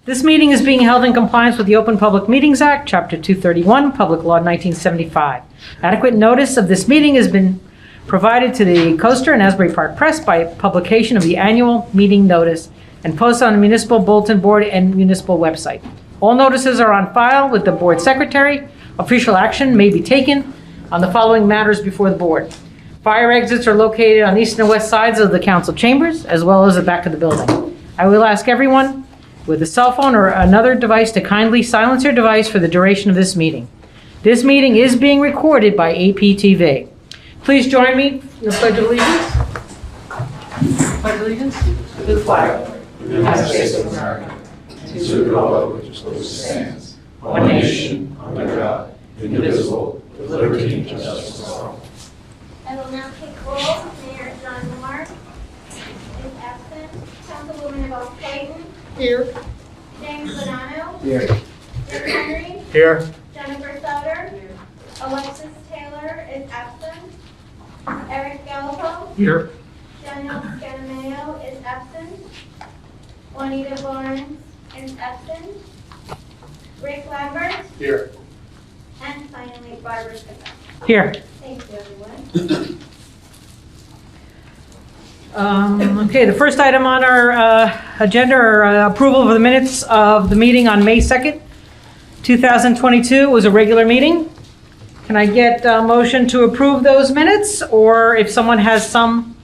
This meeting is being held in compliance with the Open Public Meetings Act, Chapter 231, Public Law 1975. Adequate notice of this meeting has been provided to the Coaster and Asbury Park Press by publication of the annual meeting notice and posted on the municipal bulletin board and municipal website. All notices are on file with the board secretary. Official action may be taken on the following matters before the board. Fire exits are located on east and west sides of the council chambers, as well as the back of the building. I will ask everyone with a cell phone or another device to kindly silence your device for the duration of this meeting. This meeting is being recorded by APTV. Please join me in the Pledge of Allegiance. Pledge of Allegiance to the flag of the United States of America, to the republic which stands, one nation, under God, indivisible, with liberty and justice for all. I will now take roll. Mayor John Lamar is absent. Councilwoman Yvonne Clayton. Here. James Bonanno. Here. Rick Henry. Here. Jennifer Sauter. Alexis Taylor is absent. Eric Gallipo. Here. Daniel Scanamayo is absent. Juanita Barnes is absent. Rick Lambert. Here. And finally, Barbara Smith. Here. Thank you, everyone. Okay, the first item on our agenda are approval of the minutes of the meeting on May 2nd, 2022. It was a regular meeting. Can I get a motion to approve those minutes, or if someone has some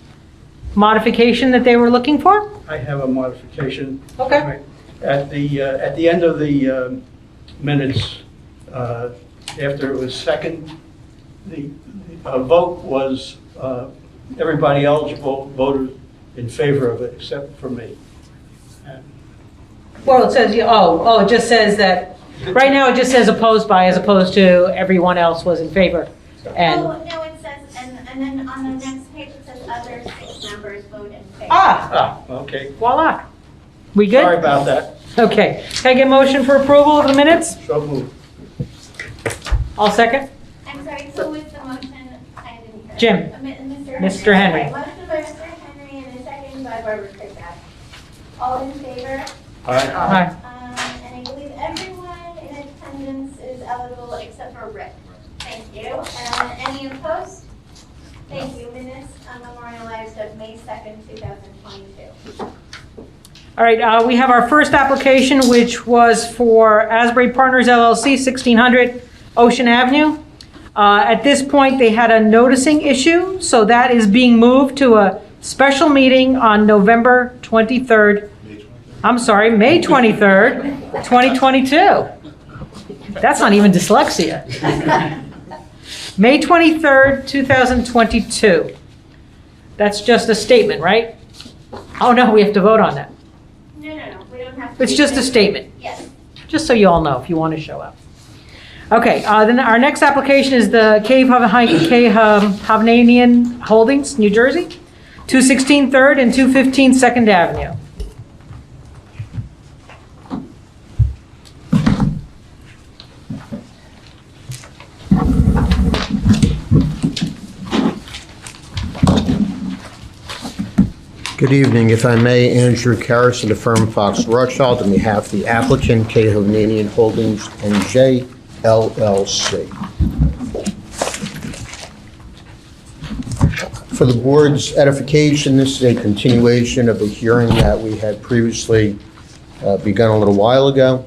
modification that they were looking for? I have a modification. Okay. At the end of the minutes, after it was second, the vote was everybody eligible voted in favor of it except for me. Well, it says, it just says that, right now it just says opposed by, as opposed to everyone else was in favor. And Oh, no, it says, and then on the next page it says other 6 members vote in favor. Okay. Voila. We good? Sorry about that. Okay. Can I get a motion for approval of the minutes? So moved. I'll second. I'm sorry, who was the motion? I didn't hear. Jim. Mr. Mr. Henry. Okay, motion by Mr. Henry and a second by Barbara Krickback. All in favor? All right. Aye. And I believe everyone in attendance is eligible except for Rick. Thank you. Any opposed? Thank you. Minutes memorialized of May 2nd, 2022. All right, we have our first application, which was for Asbury Partners LLC, 1600 Ocean Avenue. At this point, they had a noticing issue, so that is being moved to a special meeting on November 23rd. I'm sorry, May 23rd, 2022. That's not even dyslexia. May 23rd, 2022. That's just a statement, right? Oh, no, we have to vote on that. No, we don't have to. It's just a statement, Yes. just so you all know if you want to show up. Okay, then our next application is the Cave Hovnanian Holdings, New Jersey, 216 3rd and 215 2nd Avenue. Good evening. If I may, Andrew Karras of the firm Fox Rothschild on behalf of the applicant, K. Hovnanian Holdings, N.J., LLC. For the board's edification, this is a continuation of a hearing that we had previously begun a little while ago.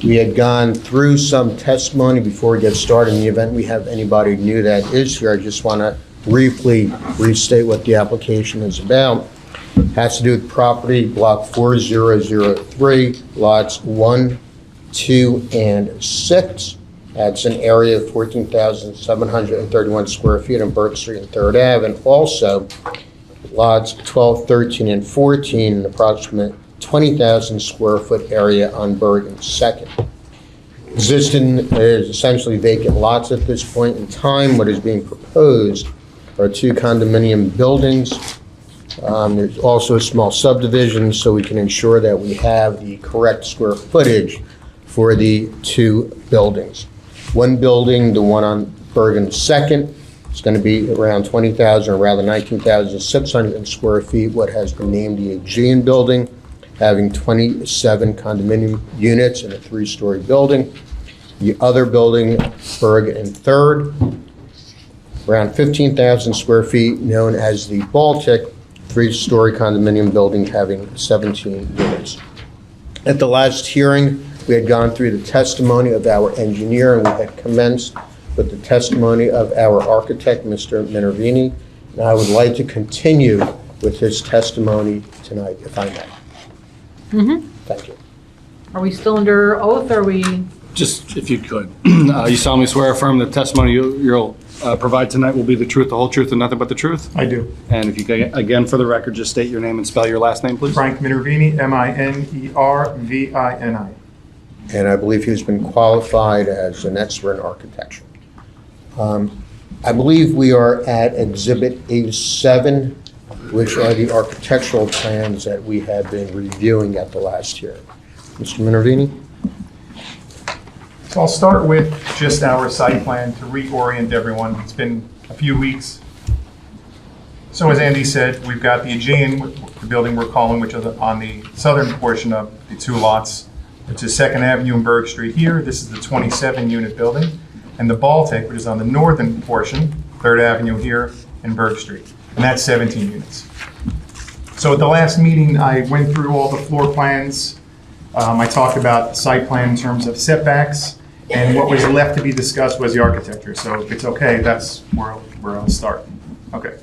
We had gone through some testimony before we get started. In the event we have anybody new that is here, I just want to briefly restate what the application is about. It has to do with property block 4003, lots 1, 2, and 6. That's an area of 14,731 square feet on Burke Street and 3rd Ave, and also lots 12, 13, and 14, an approximate 20,000 square foot area on Bergen 2nd. Existing is essentially vacant lots at this point in time. What is being proposed are 2 condominium buildings. There's also a small subdivision, so we can ensure that we have the correct square footage for the 2 buildings. One building, the one on Bergen 2nd, is going to be around 20,000, or rather 19,600 square feet, what has been named the Eugene building. having 27 condominium units in a 3-story building. The other building, Berg and Third, around 15,000 square feet, known as the Baltic, 3-story condominium building having 17 units. At the last hearing, we had gone through the testimony of our engineer, and we had commenced with the testimony of our architect, Mr. Minervini, and I would like to continue with his testimony tonight, if I may. Thank you. Are we still under oath, or are we? Just if you could, you solemnly swear or affirm the testimony you'll provide tonight will be the truth, the whole truth, and nothing but the truth? I do. And if you could, again, for the record, just state your name and spell your last name, please. Frank Minervini, Minervini. And I believe he's been qualified as an expert in architecture. I believe we are at Exhibit A7, which are the architectural plans that we have been reviewing at the last hearing. Mr. Minervini? So I'll start with just our site plan to reorient everyone. It's been a few weeks. So as Andy said, we've got the Eugene, the building we're calling, which is on the southern portion of the 2 lots, which is 2nd Avenue and Berg Street here. This is the 27-unit building. And the Baltic, which is on the northern portion, 3rd Avenue here and Berg Street. And that's 17 units. So at the last meeting, I went through all the floor plans. I talked about the site plan in terms of setbacks, and what was left to be discussed was the architecture. So if it's okay, that's where I'll start. Okay.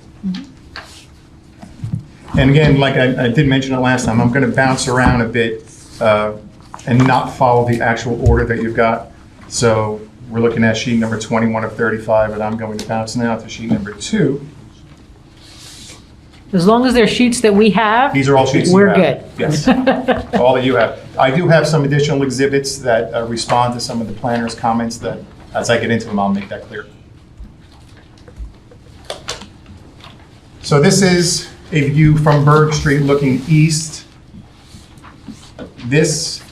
And again, like I did mention it last time, I'm going to bounce around a bit and not follow the actual order that you've got. So we're looking at sheet number 21 of 35, and I'm going to bounce now to sheet number 2. As long as they're sheets that we have, These are all sheets we're you have. good. Yes, all that you have. I do have some additional exhibits that respond to some of the planner's comments that, as I get into them, I'll make that clear. So this is a view from Berg Street looking east. This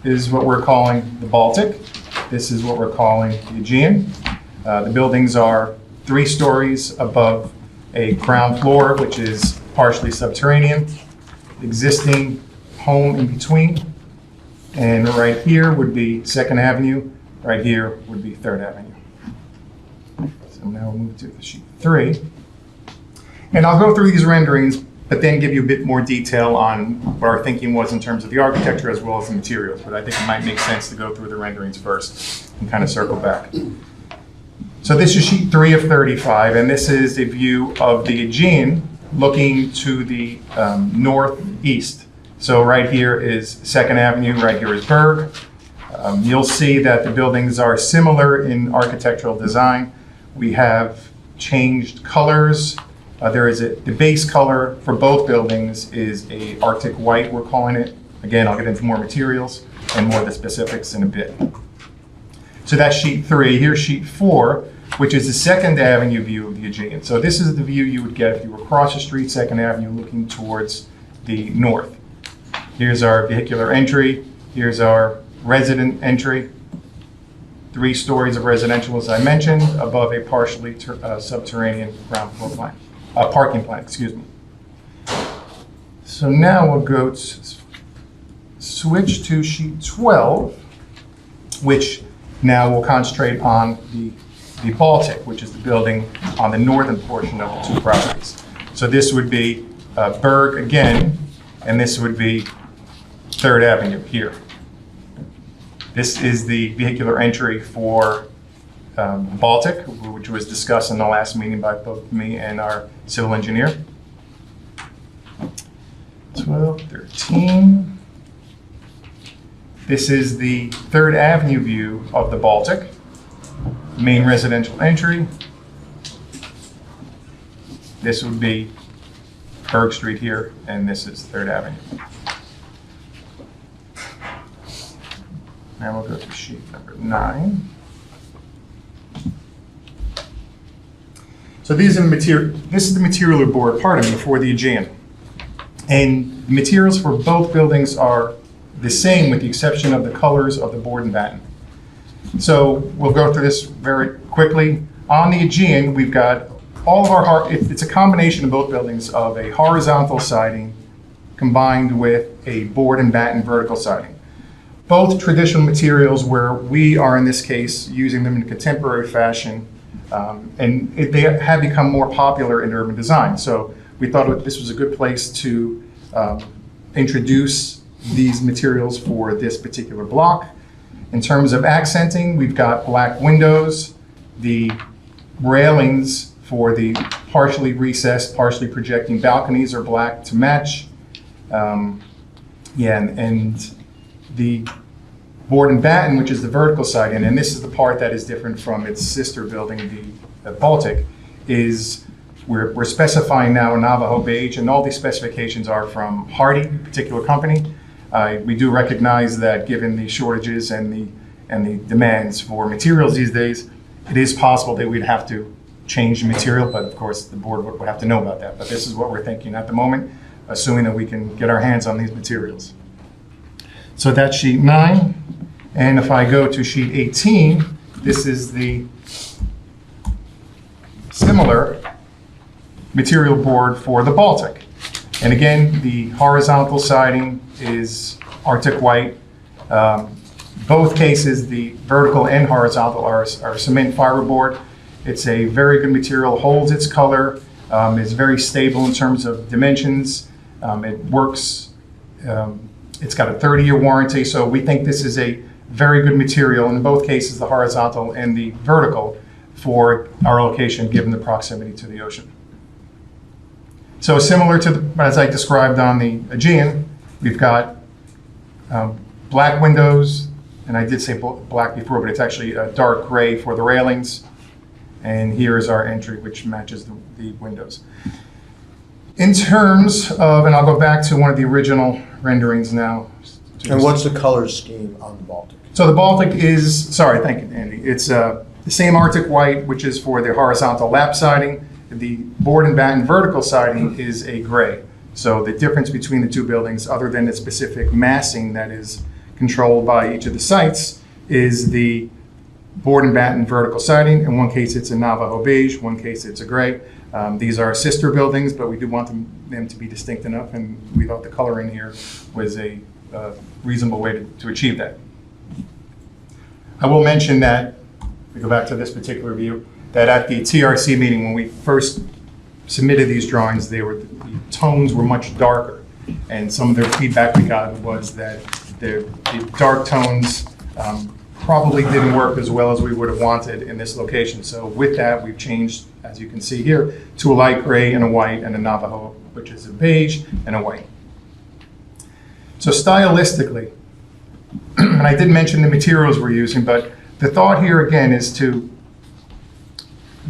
is what we're calling the Baltic. This is what we're calling the Eugene. The buildings are 3 stories above a ground floor, which is partially subterranean, existing home in between, and right here would be 2nd Avenue, right here would be 3rd Avenue. So now we'll move to the sheet 3. And I'll go through these renderings, but then give you a bit more detail on what our thinking was in terms of the architecture as well as the materials, but I think it might make sense to go through the renderings first and kind of circle back. So this is sheet 3 of 35, and this is a view of the Eugene looking to the northeast. So right here is 2nd Avenue, right here is Berg. You'll see that the buildings are similar in architectural design. We have changed colors. The base color for both buildings is a Arctic white, we're calling it. Again, I'll get into more materials and more of the specifics in a bit. So that's sheet 3. Here's sheet 4, which is the 2nd Avenue view of the Eugene. So this is the view you would get if you were across the street, 2nd Avenue, looking towards the north. Here's our vehicular entry. Here's our resident entry. 3 stories of residential, as I mentioned, above a partially subterranean ground floor plan, parking plan, excuse me. So now we'll go to switch to sheet 12, which now we'll concentrate on the Baltic, which is the building on the northern portion of the 2 properties. So this would be Berg again, and this would be 3rd Avenue here. This is the vehicular entry for Baltic, which was discussed in the last meeting by both me and our civil engineer. 12, 13. This is the 3rd Avenue view of the Baltic, main residential entry. This would be Berg Street here, and this is 3rd Avenue. Now we'll go to sheet number 9. So this is the material board, pardon me, for the Eugene. And the materials for both buildings are the same with the exception of the colors of the board and batten. So we'll go through this very quickly. On the Eugene, we've got all of our, it's a combination of both buildings of a horizontal siding combined with a board and batten vertical siding. Both traditional materials where we are, in this case, using them in a contemporary fashion, they have become more popular in urban design. So we thought this was a good place to introduce these materials for this particular block. In terms of accenting, we've got black windows. The railings for the partially recessed, partially projecting balconies are black to match. And the board and batten, which is the vertical siding, and this is the part that is different from its sister building, the Baltic, is we're specifying now a Navajo beige, and all these specifications are from Hardy, a particular company. We do recognize that given the shortages and the demands for materials these days, it is possible that we'd have to change the material, but of course the board would have to know about that. But this is what we're thinking at the moment, assuming that we can get our hands on these materials. So that's sheet 9. And if I go to sheet 18, this is the similar material board for the Baltic. And again, the horizontal siding is Arctic white. Both cases, the vertical and horizontal are cement fiberboard. It's a very good material, holds its color, is very stable in terms of dimensions. It works, it's got a 30-year warranty, so we think this is a very good material in both cases, the horizontal and the vertical, for our location given the proximity to the ocean. So similar to as I described on the Aegean, we've got black windows, and I did say black before, but it's actually a dark gray for the railings. And here is our entry, which matches the windows. In terms of, and I'll go back to one of the original renderings now. And what's the color scheme on the Baltic? So the Baltic is, sorry, thank you, Andy. It's the same Arctic white, which is for the horizontal lap siding. The board and batten vertical siding is a gray. So the difference between the two buildings, other than the specific massing that is controlled by each of the sites, is the board and batten vertical siding. In one case, it's a Navajo beige. One case, it's a gray. These are sister buildings, but we do want them to be distinct enough, and we thought the color in here was a reasonable way to achieve that. I will mention that, we go back to this particular view, that at the TRC meeting, when we first submitted these drawings, the tones were much darker. And some of their feedback we got was that the dark tones probably didn't work as well as we would have wanted in this location. So with that, we've changed, as you can see here, to a light gray and a white and a Navajo, which is a beige and a white. So stylistically, and I did mention the materials we're using, but the thought here again is to,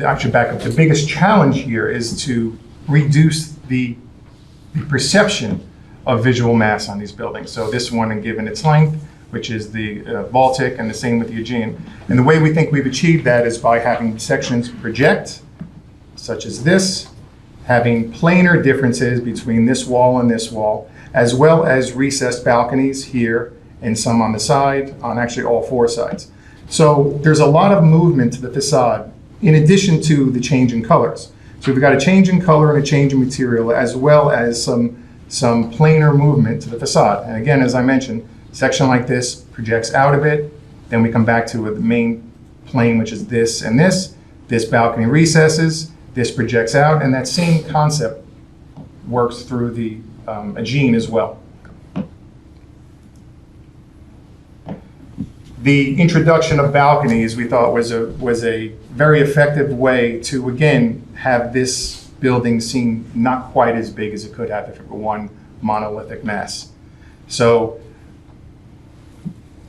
actually back up, the biggest challenge here is to reduce the perception of visual mass on these buildings. So this one, and given its length, which is the Baltic, and the same with the Eugene. And the way we think we've achieved that is by having sections project, such as this, having planar differences between this wall and this wall, as well as recessed balconies here and some on the side, on actually all 4 sides. So there's a lot of movement to the facade in addition to the change in colors. So we've got a change in color and a change in material, as well as some planar movement to the facade. And again, as I mentioned, a section like this projects out a bit, then we come back to the main plane, which is this and this. This balcony recesses, this projects out, and that same concept works through the Eugene as well. The introduction of balconies we thought was a very effective way to, again, have this building seem not quite as big as it could have if it were one monolithic mass. So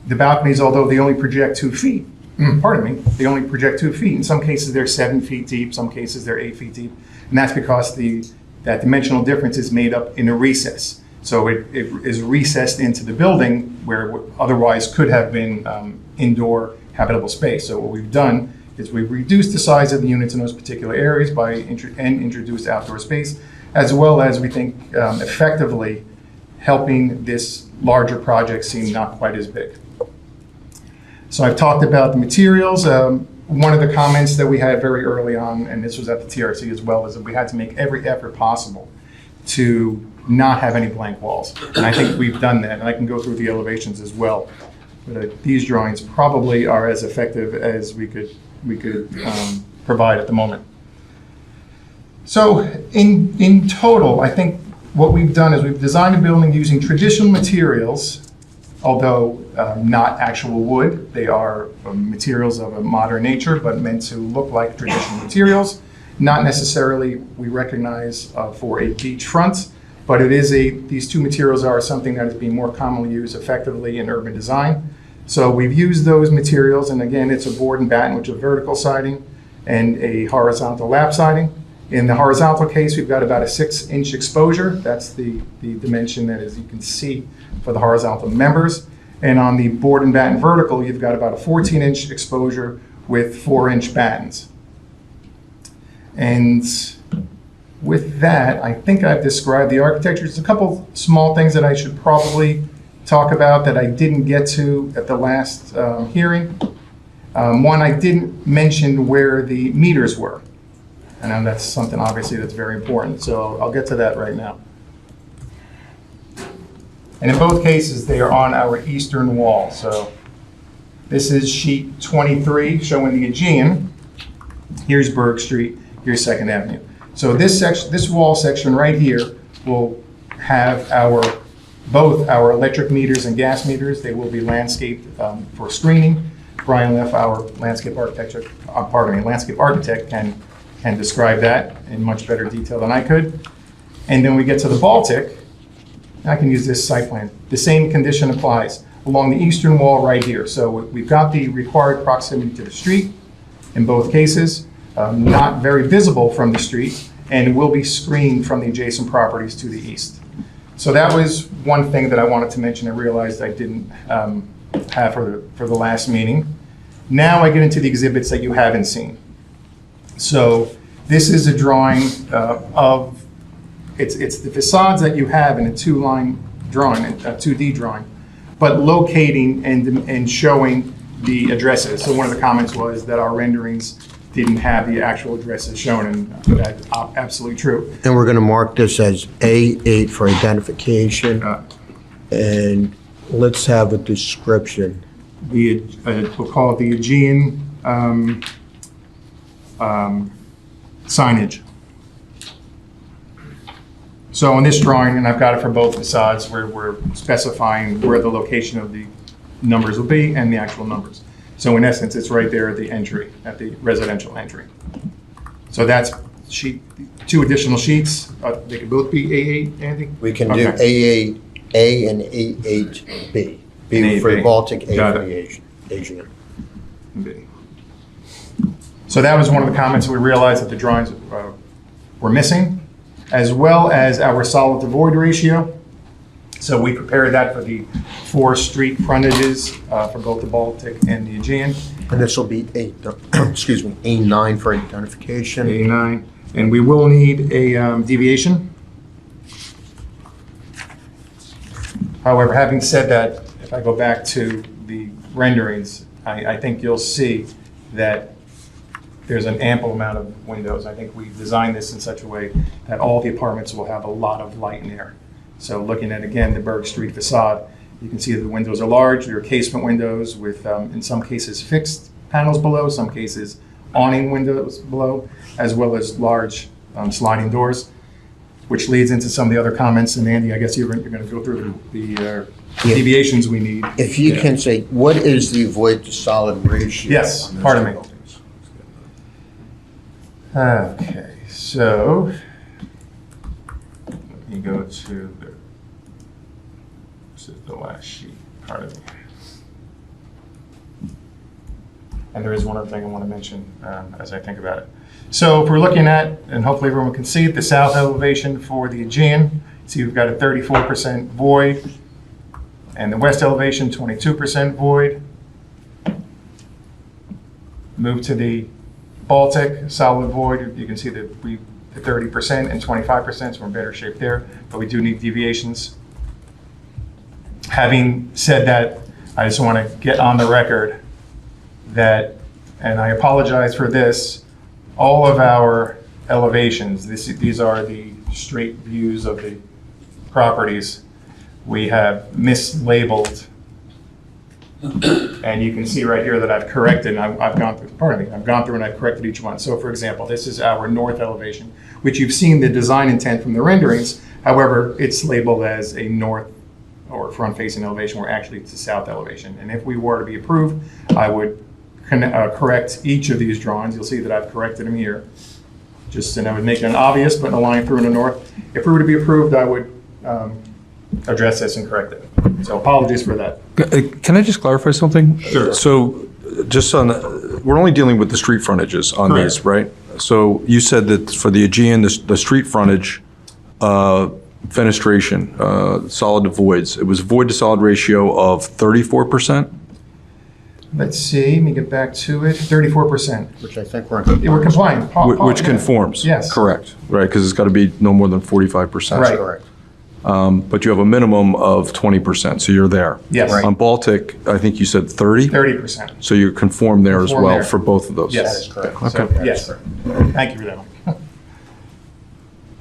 the balconies, although they only project 2 feet, they only project 2 feet. In some cases, they're 7 feet deep. Some cases, they're 8 feet deep. And that's because that dimensional difference is made up in a recess. So it is recessed into the building where otherwise could have been indoor habitable space. So what we've done is we've reduced the size of the units in those particular areas and introduced outdoor space, as well as we think effectively helping this larger project seem not quite as big. So I've talked about the materials. One of the comments that we had very early on, and this was at the TRC as well, is that we had to make every effort possible to not have any blank walls. And I think we've done that, and I can go through the elevations as well. But these drawings probably are as effective as we could provide at the moment. So in total, I think what we've done is we've designed a building using traditional materials, although not actual wood. They are materials of a modern nature, but meant to look like traditional materials. Not necessarily we recognize for a beachfront, but it is these two materials are something that is being more commonly used effectively in urban design. So we've used those materials, and again, it's a board and batten, which is vertical siding, and a horizontal lap siding. In the horizontal case, we've got about a 6-inch exposure. That's the dimension that, as you can see, for the horizontal members. And on the board and batten vertical, you've got about a 14-inch exposure with 4-inch battens. And with that, I think I've described the architecture. There's a couple small things that I should probably talk about that I didn't get to at the last hearing. One, I didn't mention where the meters were. And that's something obviously that's very important. So I'll get to that right now. And in both cases, they are on our eastern wall. So this is sheet 23 showing the Eugene. Here's Berg Street, here's 2nd Avenue. So this wall section right here will have both our electric meters and gas meters. They will be landscaped for screening. Brian Leff, our landscape architect, can describe that in much better detail than I could. And then we get to the Baltic. I can use this site plan. The same condition applies along the eastern wall right here. So we've got the required proximity to the street in both cases, not very visible from the street, and will be screened from the adjacent properties to the east. So that was one thing that I wanted to mention. I realized I didn't have for the last meeting. Now I get into the exhibits that you haven't seen. So this is a drawing of, it's the facades that you have in a 2-line drawing, a 2D drawing, but locating and showing the addresses. So one of the comments was that our renderings didn't have the actual addresses shown, and that's absolutely true. And we're going to mark this as A8 for identification. And let's have a description. We'll call it the Eugene signage. So on this drawing, and I've got it for both facades, we're specifying where the location of the numbers will be and the actual numbers. So in essence, it's right there at the entry, at the residential entry. So that's two additional sheets. They could both be A8, Andy? We can do A8A and A8B. B for the Baltic, A for the Asian. B. So that was one of the comments we realized that the drawings were missing, as well as our solid to void ratio. So we prepared that for the 4 street frontages for both the Baltic and the Eugene. And this will be A9 for identification. A9. And we will need a deviation. However, having said that, if I go back to the renderings, I think you'll see that there's an ample amount of windows. I think we designed this in such a way that all the apartments will have a lot of light and air. So looking at, again, the Berg Street facade, you can see that the windows are large. They're casement windows with, in some cases, fixed panels below, some cases awning windows below, as well as large sliding doors, which leads into some of the other comments. And Andy, I guess you're going to go through the deviations we need. If you can say, what is the void to solid ratio? Yes, pardon me. Okay, so let me go to this is the last sheet, pardon me. And there is one other thing I want to mention as I think about it. So if we're looking at, and hopefully everyone can see it, the south elevation for the Eugene, see we've got a 34% void, and the west elevation, 22% void. Move to the Baltic, solid void, you can see that the 30% and 25%, so we're in better shape there, but we do need deviations. Having said that, I just want to get on the record that, and I apologize for this, all of our elevations, these are the straight views of the properties, we have mislabeled. And you can see right here that I've corrected, I've gone through and I've corrected each one. So for example, this is our north elevation, which you've seen the design intent from the renderings. However, it's labeled as a north or front-facing elevation, where actually it's a south elevation. And if we were to be approved, I would correct each of these drawings. You'll see that I've corrected them here. And I would make it obvious, putting a line through in the north. If we were to be approved, I would address this and correct it. So apologies for that. Can I just clarify something? Sure. So just on, we're only dealing with the street frontages on Correct. these, right? So you said that for the Aegean, the street frontage, fenestration, solid to voids, it was void to solid ratio of 34%? Let's see, let me get back to it. 34%. Which I think we're in. Yeah, we're compliant. Which conforms? Yes. Correct, right, because it's got to be no more than 45%. Right. Correct. But you have a minimum of 20%, so you're there. Yes. Right. On Baltic, I think you said 30? 30%. So you conform there as Conform well there. for both of those? Yes. That is correct. So, Okay. yes. Thank you for that one.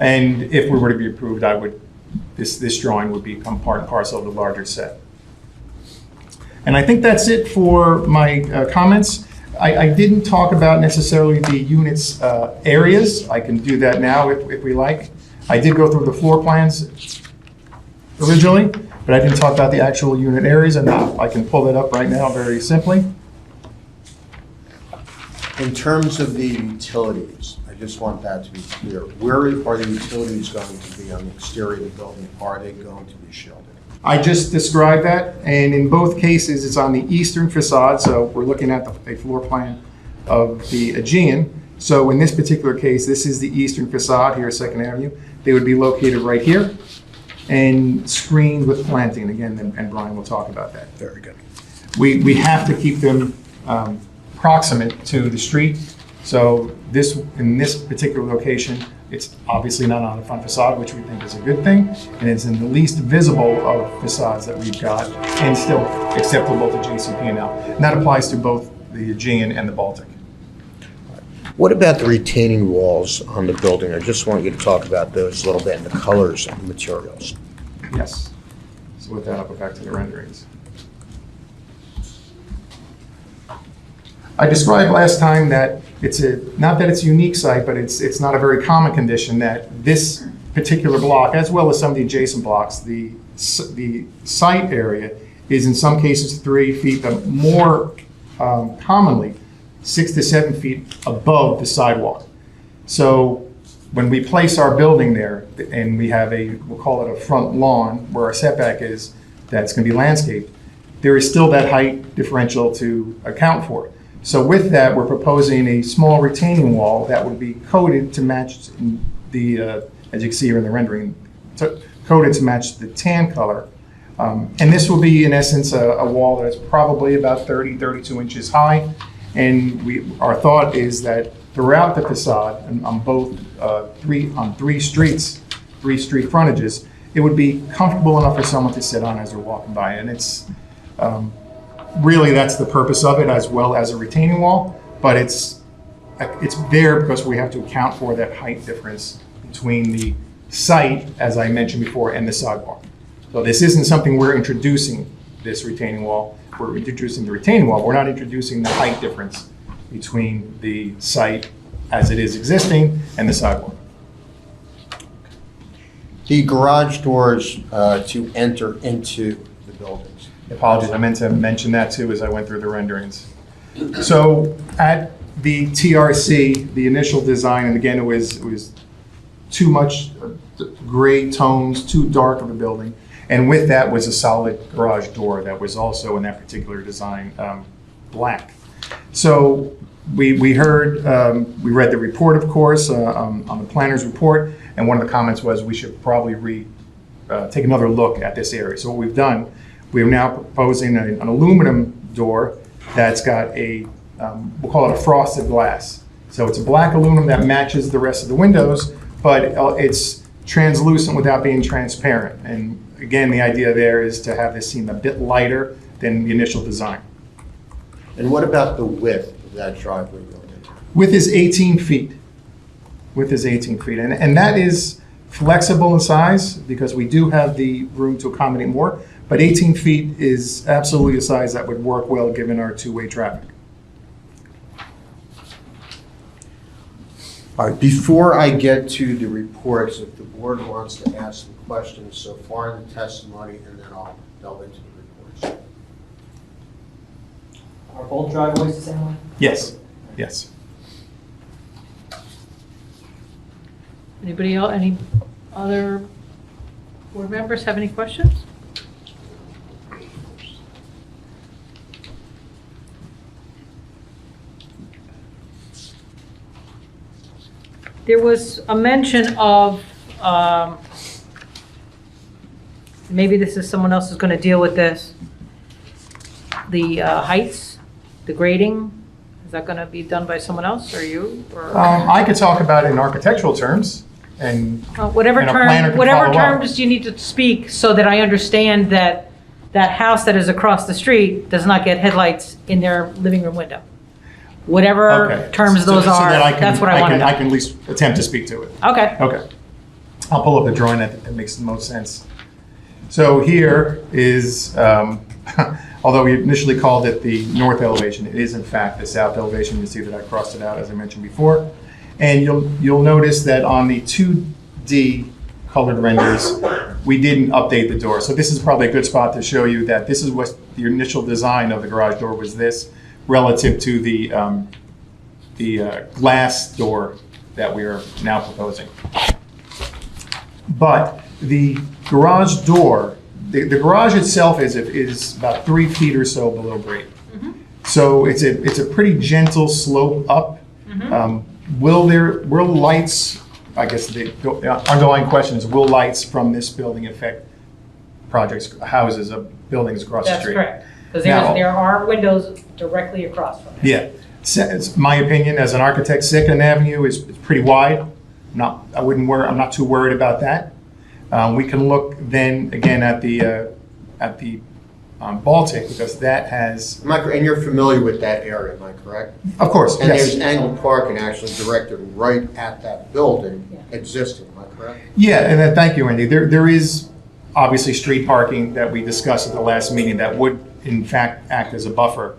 And if we were to be approved, this drawing would become part and parcel of the larger set. And I think that's it for my comments. I didn't talk about necessarily the units areas. I can do that now if we like. I did go through the floor plans originally, but I didn't talk about the actual unit areas, and I can pull that up right now very simply. In terms of the utilities, I just want that to be clear. Where are the utilities going to be on the exterior of the building? Are they going to be shielded? I just described that, and in both cases, it's on the eastern facade, so we're looking at a floor plan of the Aegean. So in this particular case, this is the eastern facade here, 2nd Avenue. They would be located right here and screened with planting, again, and Brian will talk about that. Very good. We have to keep them proximate to the street. So in this particular location, it's obviously not on the front facade, which we think is a good thing, and it's in the least visible of facades that we've got, and still acceptable to JCP&L. And that applies to both the Aegean and the Baltic. What about the retaining walls on the building? I just want you to talk about those a little bit and the colors and the materials. Yes. So with that, I'll go back to the renderings. I described last time that not that it's a unique site, but it's not a very common condition that this particular block, as well as some of the adjacent blocks, the site area is in some cases 3 feet, but more commonly 6 to 7 feet above the sidewalk. So when we place our building there, and we have we'll call it a front lawn where our setback is, that's going to be landscaped, there is still that height differential to account for. So with that, we're proposing a small retaining wall that would be coated to match the, as you can see here in the rendering, coated to match the tan color. And this will be, in essence, a wall that's probably about 32 inches high. And our thought is that throughout the facade, and on both three street frontages, it would be comfortable enough for someone to sit on as they're walking by. And it's really, that's the purpose of it, as well as a retaining wall. But it's there because we have to account for that height difference between the site, as I mentioned before, and the sidewalk. So this isn't something we're introducing, this retaining wall. We're introducing the retaining wall. We're not introducing the height difference between the site as it is existing and the sidewalk. The garage doors to enter into the buildings. Apologies, I meant to mention that too as I went through the renderings. So at the TRC, the initial design, and again, it was too much gray tones, too dark of a building. And with that was a solid garage door that was also in that particular design black. So we heard, we read the report, of course, on the planner's report, and one of the comments was we should probably take another look at this area. So what we've done, we're now proposing an aluminum door that's got we'll call it a frosted glass. So it's a black aluminum that matches the rest of the windows, but it's translucent without being transparent. And again, the idea there is to have this seem a bit lighter than the initial design. And what about the width of that driveway building? Width is 18 feet. Width is 18 feet. And that is flexible in size because we do have the room to accommodate more, but 18 feet is absolutely a size that would work well given our two-way traffic. All right, before I get to the reports, if the board wants to ask some questions so far in the testimony, and then I'll delve into the reports. Are both driveways the same way? Yes, yes. Anybody else, any other board members have any questions? There was a mention of, maybe this is someone else is going to deal with this, the heights, the grading. Is that going to be done by someone else or you? Or I could talk about it in architectural terms and whatever and a planner term, can whatever follow up. terms you need to speak so that I understand that that house that is across the street does not get headlights in their living room window. Whatever Okay. terms So- those so are, that I can- that's what I want to I know. can at least attempt to speak to it. Okay. Okay. I'll pull up the drawing that makes the most sense. So here is, although we initially called it the north elevation, it is in fact the south elevation. You see that I crossed it out as I mentioned before. And you'll notice that on the 2D colored renders, we didn't update the door. So this is probably a good spot to show you that this is what the initial design of the garage door was, this relative to the glass door that we are now proposing. But the garage door, the garage itself is about 3 feet or so below grade. So it's a pretty gentle slope up. Will lights, I guess the underlying question is, will lights from this building affect projects, houses of buildings across the That's street? correct. Because Now- there are windows directly across from it. Yeah, it's my opinion as an architect, Second Avenue is pretty wide. I'm not too worried about that. We can look then again at the Baltic because that has, And you're familiar with that area, am I correct? of course, And there's yes. angled parking actually directed right at that building Yeah. existing, am I correct? Yeah, and then, thank you, Andy. There is obviously street parking that we discussed at the last meeting that would in fact act as a buffer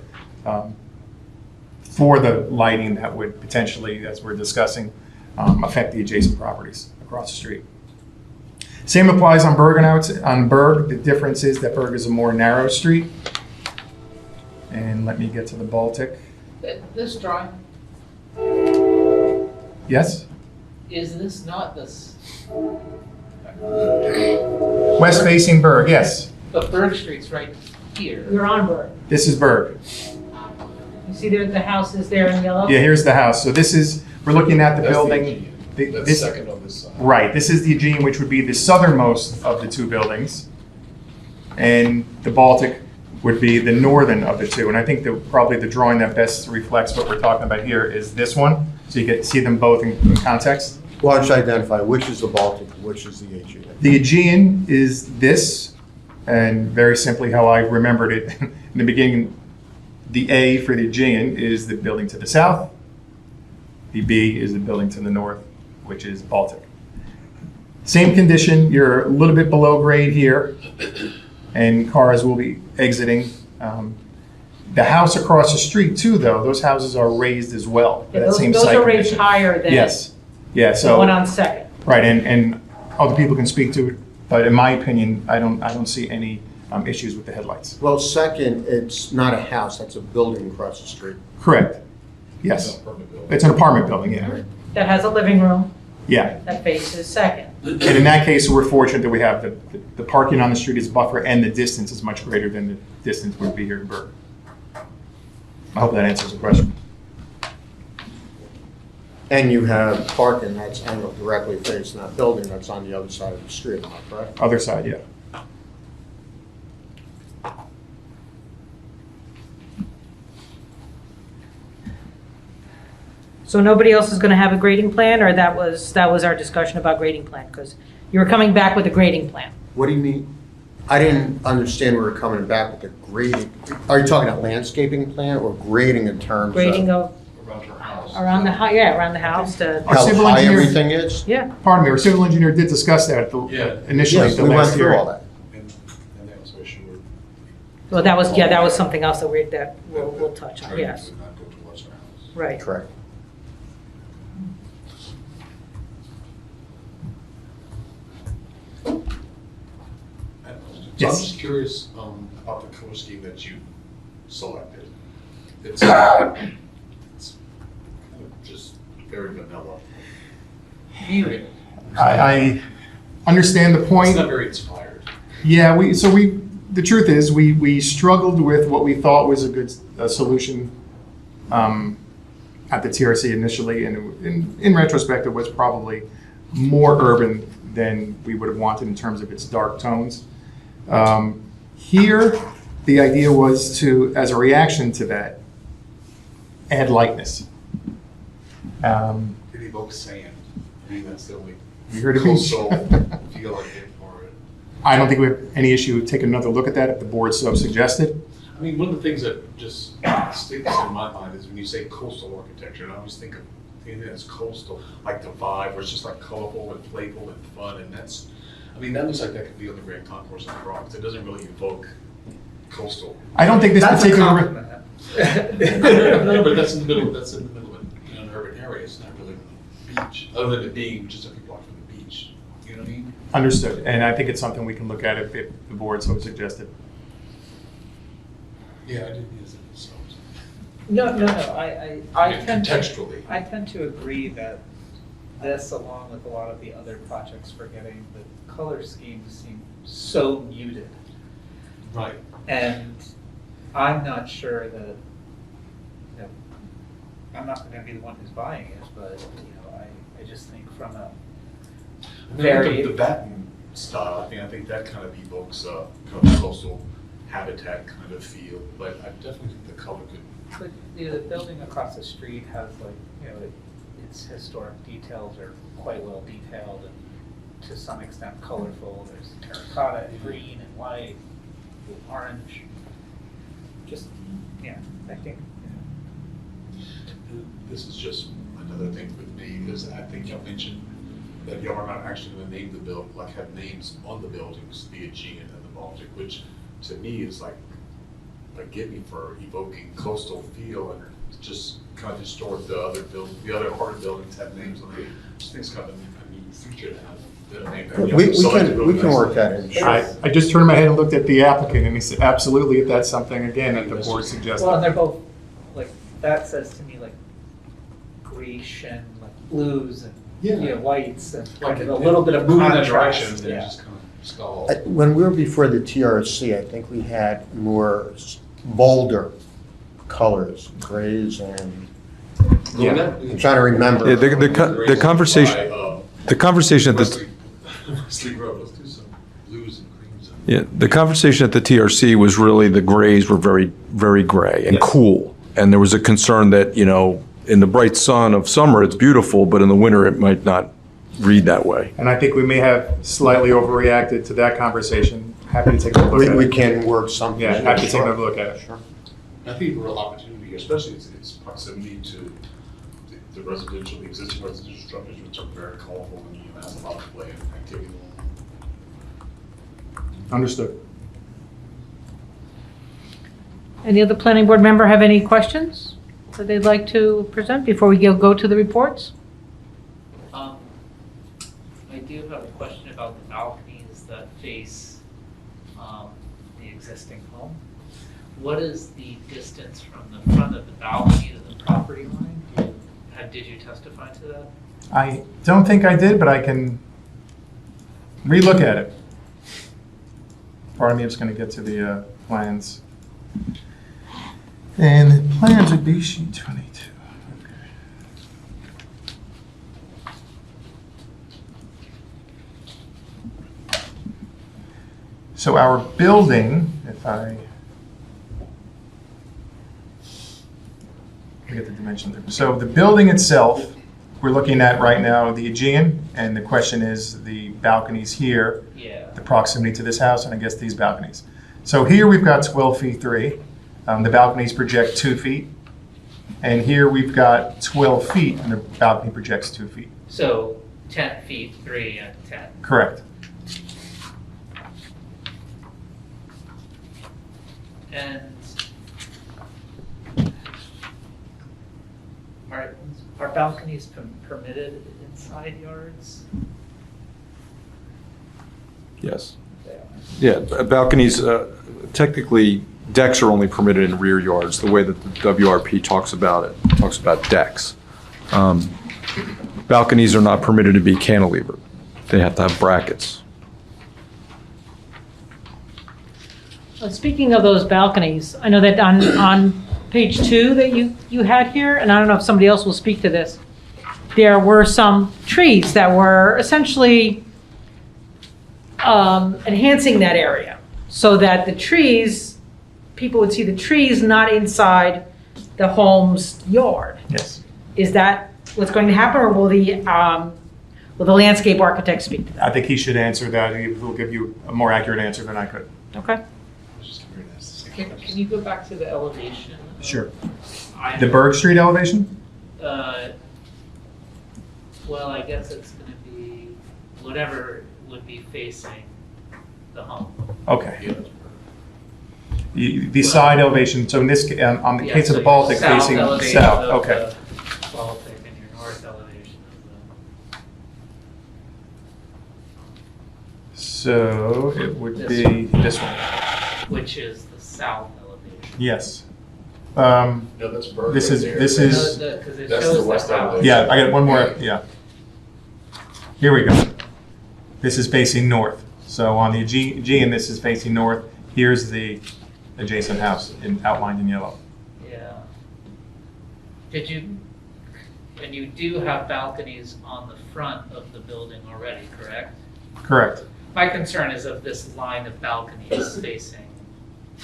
for the lighting that would potentially, as we're discussing, affect the adjacent properties across the street. Same applies on Berg on Berg. The difference is that Berg is a more narrow street. And let me get to the Baltic. This drawing, Yes? is this not this, West facing Berg, yes. but Berg Street's right here. You're on Berg. This is Berg. You see there, the house is there in yellow? Yeah, here's the house. So this is, we're looking at the building. That's second on this side. Right, this is the Eugene, which would be the southernmost of the two buildings. And the Baltic would be the northern of the two. And I think that probably the drawing that best reflects what we're talking about here is this one. So you get see them both in context. Why don't you identify which is the Baltic, which is the Aegean? The Aegean is this, and very simply how I remembered it in the beginning, the A for the Aegean is the building to the south. The B is the building to the north, which is Baltic. Same condition, you're a little bit below grade here, and cars will be exiting. The house across the street too, though, those houses are raised as well. Yeah, that those same those site are raised condition. higher than Yes, yeah, the so. one on Second. Right, and other people can speak to it, but in my opinion, I don't see any issues with the headlights. Well, second, it's not a house, that's a building across the street. Correct. Yes. It's an apartment building, yeah. That has a living room Yeah. that faces Second. And in that case, we're fortunate that we have the parking on the street is buffer and the distance is much greater than the distance would be here in Berg. I hope that answers the question. And you have parking that's angled directly facing that building that's on the other side of the street, am I correct? Other side, yeah. So nobody else is going to have a grading plan, or that was our discussion about grading plan? Because you were coming back with a grading plan. What do you mean? I didn't understand we were coming back with the grading. Are you talking about landscaping plan or grading in terms of? Grading of, Around her house. Around the house, yeah, around the house to, Our How civil high engineer- everything is? yeah. Pardon me, our civil engineer did discuss that at Yeah. initially, Yes, the we went last through hearing. all that. And that was my issue. Well, that was something else that we'll touch on, yes, Would not go towards our house. right. Correct. So Yes. I'm just curious about the color scheme that you selected. It's kind of just very vanilla. Muted. I understand the It's point. not very inspired. Yeah, the truth is, we struggled with what we thought was a good solution at the TRC initially, and in retrospect, it was probably more urban than we would have wanted in terms of its dark tones. Here, the idea was to, as a reaction to that, add lightness. It evokes sand. I mean, that's the only You heard of coastal me? feel like it for it. I don't think we have any issue taking another look at that if the board so suggested. I mean, one of the things that just sticks in my mind is when you say coastal architecture, and I always think of anything that's coastal, like the vibe, where it's just like colorful and playful and fun, and that's, I mean, that looks like that could be on the Grand Concourse in the Bronx. It doesn't really evoke coastal. I don't think this That's a particular. compliment. No, but that's in the middle of an urban area. It's not really a beach, other than it being just a few blocks from the beach. You know what I mean? Understood, and I think it's something we can look at if the board so suggested. Yeah, I didn't use it, so. No, I tend to, Contextually. I tend to agree that this, along with a lot of the other projects we're getting, the color schemes seem so muted. Right. And I'm not sure that, I'm not gonna be the one who's buying it, but, I just think from a very. The Batten style, I think that kind of evokes kind of coastal habitat kind of feel, but I definitely think the color could. But, the building across the street has its historic details are quite well detailed and to some extent colorful. There's terracotta and green and white, and orange. Just, I think. This is just another thing with me, because I think y'all mentioned that y'all are not actually gonna name the building, like have names on the buildings, the Eugene and the Baltic, which to me is like forgive me for evoking coastal feel and just kind of distort the other part buildings have names on it. I just think it's kind of a neat feature to have the name. that We selected really can work nicely. that in. I just turned my head and looked at the applicant, and he said, absolutely, if that's something, again, that the board Well, and suggested. they're both, that says to me Grecian, blues and, Yeah. whites and Like kind of a little bit of moving in that contrast. direction, and then Yeah. just kind of stall. When we were before the TRC, I think we had more bolder colors, grays and, Yeah. I'm trying to remember. Yeah, the conversation, the conversation at the, Wesley Road, let's do some blues and creams. yeah, the conversation at the TRC was really the grays were very, very gray and Yes. cool. And there was a concern that, in the bright sun of summer, it's beautiful, but in the winter, it might not read that way. And I think we may have slightly overreacted to that conversation. Happy to take a look at it. We can work something. Yeah, happy to take another look at it. Sure. I think a real opportunity here, especially its proximity to the residential, the existing residential structures, which are very colorful and has a lot of play and activity. Understood. Any other planning board member have any questions that they'd like to present before we go to the reports? I do have a question about the balconies that face the existing home. What is the distance from the front of the balcony to the property line? Did you testify to that? I don't think I did, but I can relook at it. Pardon me, I'm just going to get to the plans. And the plans would be sheet 22. So our building, if I get the dimensions there. So the building itself, we're looking at right now the Aegean, and the question is the balconies here, Yeah. the proximity to this house, and I guess these balconies. So here we've got 12 feet 3. The balconies project 2 feet. And here we've got 12 feet, and the balcony projects 2 feet. So 10 feet, 3 and 10. Correct. And are balconies permitted inside yards? Yes. They are. Yeah, balconies, technically, decks are only permitted in rear yards, the way that the WRP talks about it, talks about decks. Balconies are not permitted to be cantilevered. They have to have brackets. Speaking of those balconies, I know that on page 2 that you had here, and I don't know if somebody else will speak to this, there were some trees that were essentially enhancing that area so that the trees, people would see the trees not inside the home's yard. Yes. Is that what's going to happen, or will the landscape architect speak to that? I think he should answer that. He'll give you a more accurate answer than I could. Okay. Can you go back to the elevation? Sure. I- The Berg Street elevation? Well, I guess it's gonna be whatever would be facing the home. Okay. The side elevation, so in this, on the Yeah, case of so the Baltic your south facing elevation south, of okay. the Baltic and your north elevation of So it would be this one, which is the south elevation. yes. No, that's Berg This right is, there. this is, Because it That's shows the west house. elevation. yeah, I got one more, yeah. Here we go. This is facing north. So on the Aegean, this is facing north. Here's the adjacent house outlined in yellow. Yeah. And you do have balconies on the front of the building already, correct? Correct. My concern is of this line of balconies facing,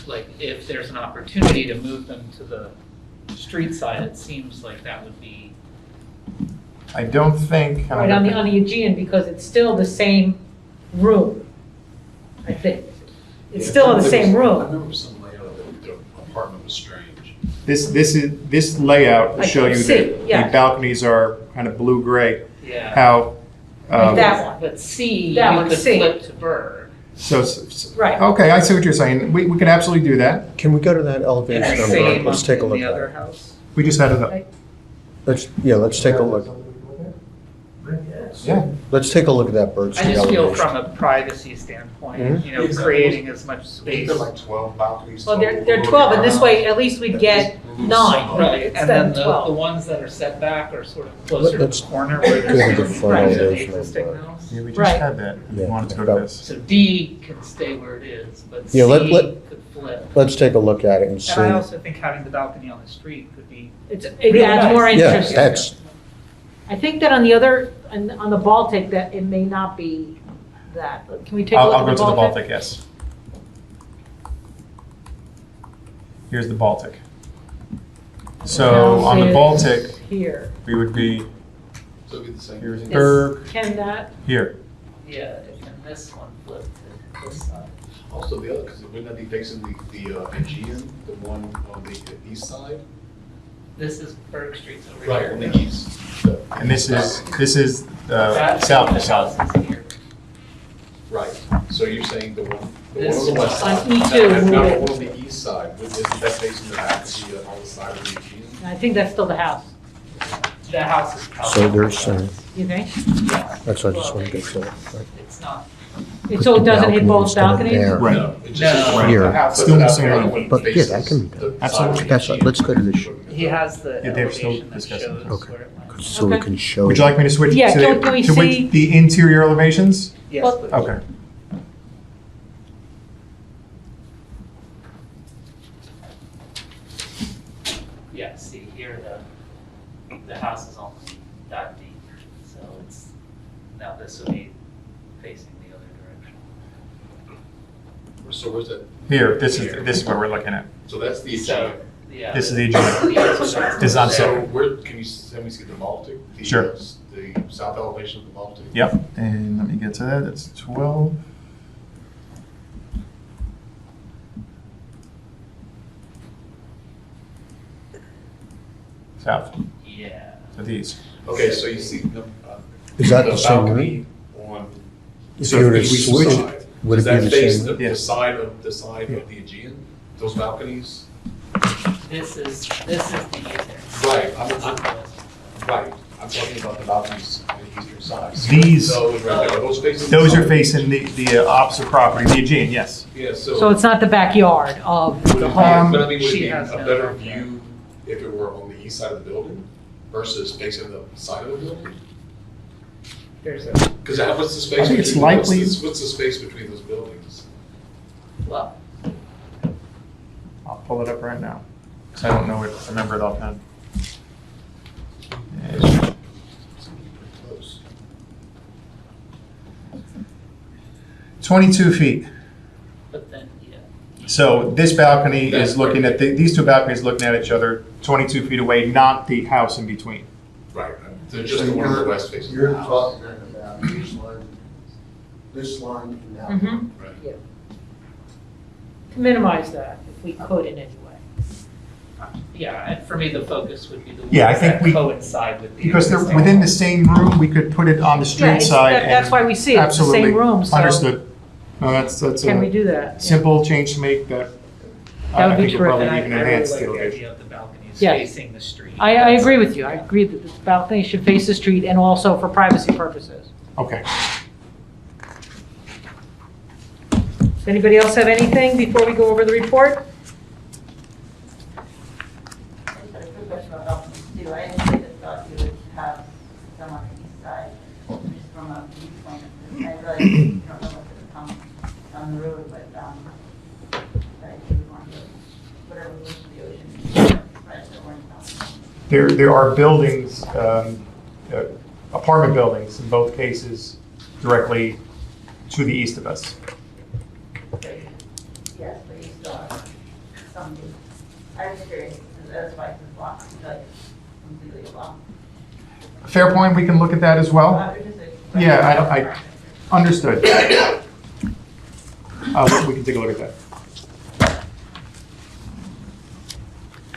like, if there's an opportunity to move them to the street side, it seems like that would be, I don't think. Right, on the Eugene, because it's still the same room, I think. It's Yeah, still in the there same was- I room. remember some layout of the apartment was strange. This layout will I show you see, that the yeah. balconies are kind of blue-gray. yeah. How, Like that one. But C, That you one, could C. flip to Berg. Right. Okay, I see what you're saying. We could absolutely do that. Can we go to that And elevation the number? same Let's up take a in look the at other it. house. We just had it up. Let's take a look. Yeah. Let's take a look at that Bird I Street just feel elevation. from a privacy standpoint, Mhm. you know, Exactly. creating as much Ain't space. there like 12 balconies? Well, total? they're 12, and this way, at least we'd get 9. Right, and instead then of the 12. ones that are set back are sort of closer to Let's the corner where go to the there's front right, the elevation of existing Berg. house. Yeah, we just Right. had that. We Yeah, wanted to go that- to this. So D can stay where it is, but Yeah, C let- could flip. Let's take a look at it and see. And I also think having the balcony on the street could be, It adds more Yeah, interest. that's, I think that on the other, on the Baltic, that it may not be that. Can we take a I'll look go at to the the Baltic? Baltic, yes. Here's the Baltic. So on the House Baltic, is Here. we would be, So it'd be the same. here's Is- Berg, Can that, here. yeah, and this one flip to this side. Also, the other, because wouldn't that be facing the Aegean, the one on the east side? This is Berg Street's over Right, here. on the east. The- And this is That- south the to south. house is here. Right, so you're saying the one This on the west on side? E2, Now, move the it. one on the east side, isn't that facing the back of the, on the side of the Aegean? I think that's still the house. The house is. so there's, You think? Yeah. that's what I just want to get to. Right. It's not. So it doesn't hit both Balcony's gonna balconies? bear. Right. No, it just No. is Here. the house. Still the that's same the one. one But, yeah, faces that can be done. the side Absolutely. of the That's, Aegean. let's go to this, He has the Yeah, they're still elevation that discussing. shows Okay. where it went. so we Okay. can show. Would you like me to switch Yeah, to can we to see- the interior elevations? Yes, Well- please. Okay. Yeah, see here, the house is almost that deep, so it's, now this would be facing the other direction. So where's that? Here, this is what we're looking at. So that's the So, Aegean. yeah. This is the Aegean. This This is on So sale. where, can you send me see the Baltic? Sure. The south elevation of the Baltic? Yep, and let me get to that. That's 12. south, Yeah. to these. Okay, so you see Is that the the same balcony on If you were to each switch side. it, would it Does be that the face same? Yeah. the side of the Aegean, those balconies? This is the user. Right, right. I'm talking about the balconies on the eastern side. These- Those right there, those facing. Those are facing the opposite property, the Aegean, yes. Yeah, So it's not the backyard of Would it the be, home? but I mean, would it She be a has no better backyard. view if it were on the east side of the building versus facing the side of the building? There's a, Because what's the space? I think it's between- likely- What's the space between those buildings? well, I'll pull it up right now, because I don't know it, remember it offhand. 22 feet. but then, yeah. So this balcony That's is looking at, these two balconies looking at each other 22 feet away, not the house in between. Right, so just the one on the west facing You're the house. talking about this line and that line. Mhm. Right. To minimize that, if we could in any way. Yeah, and for me, the focus would be the ones Yeah, I think that we- coincide with the. Because they're existing within the home. same room, we could put it on the Yeah, street it's- side. that's and- why we see it, it's the same Absolutely. room, so- Understood. No, that's Can we a do that? simple change to make that. That would be I think will probably terrific. And even I really enhance like the the location. idea of the balconies Yeah. facing the street. I agree with you. I agree that the balcony should face the street and also for privacy purposes. Okay. Does anybody else have anything before we go over the report? I just had a quick question about balconies too. I initially just thought you would have some on the east side, just from a viewpoint. I realize you don't know what's going to come down the road, but I think we want to, whatever goes to the ocean, right, so we're not. There are buildings, apartment buildings in both cases directly to the east of us. Yes, but you still have some, I was curious, because that's why it's blocked, like completely blocked. Fair point, we can look at that as well. Yeah, I understood. We can take a look at that.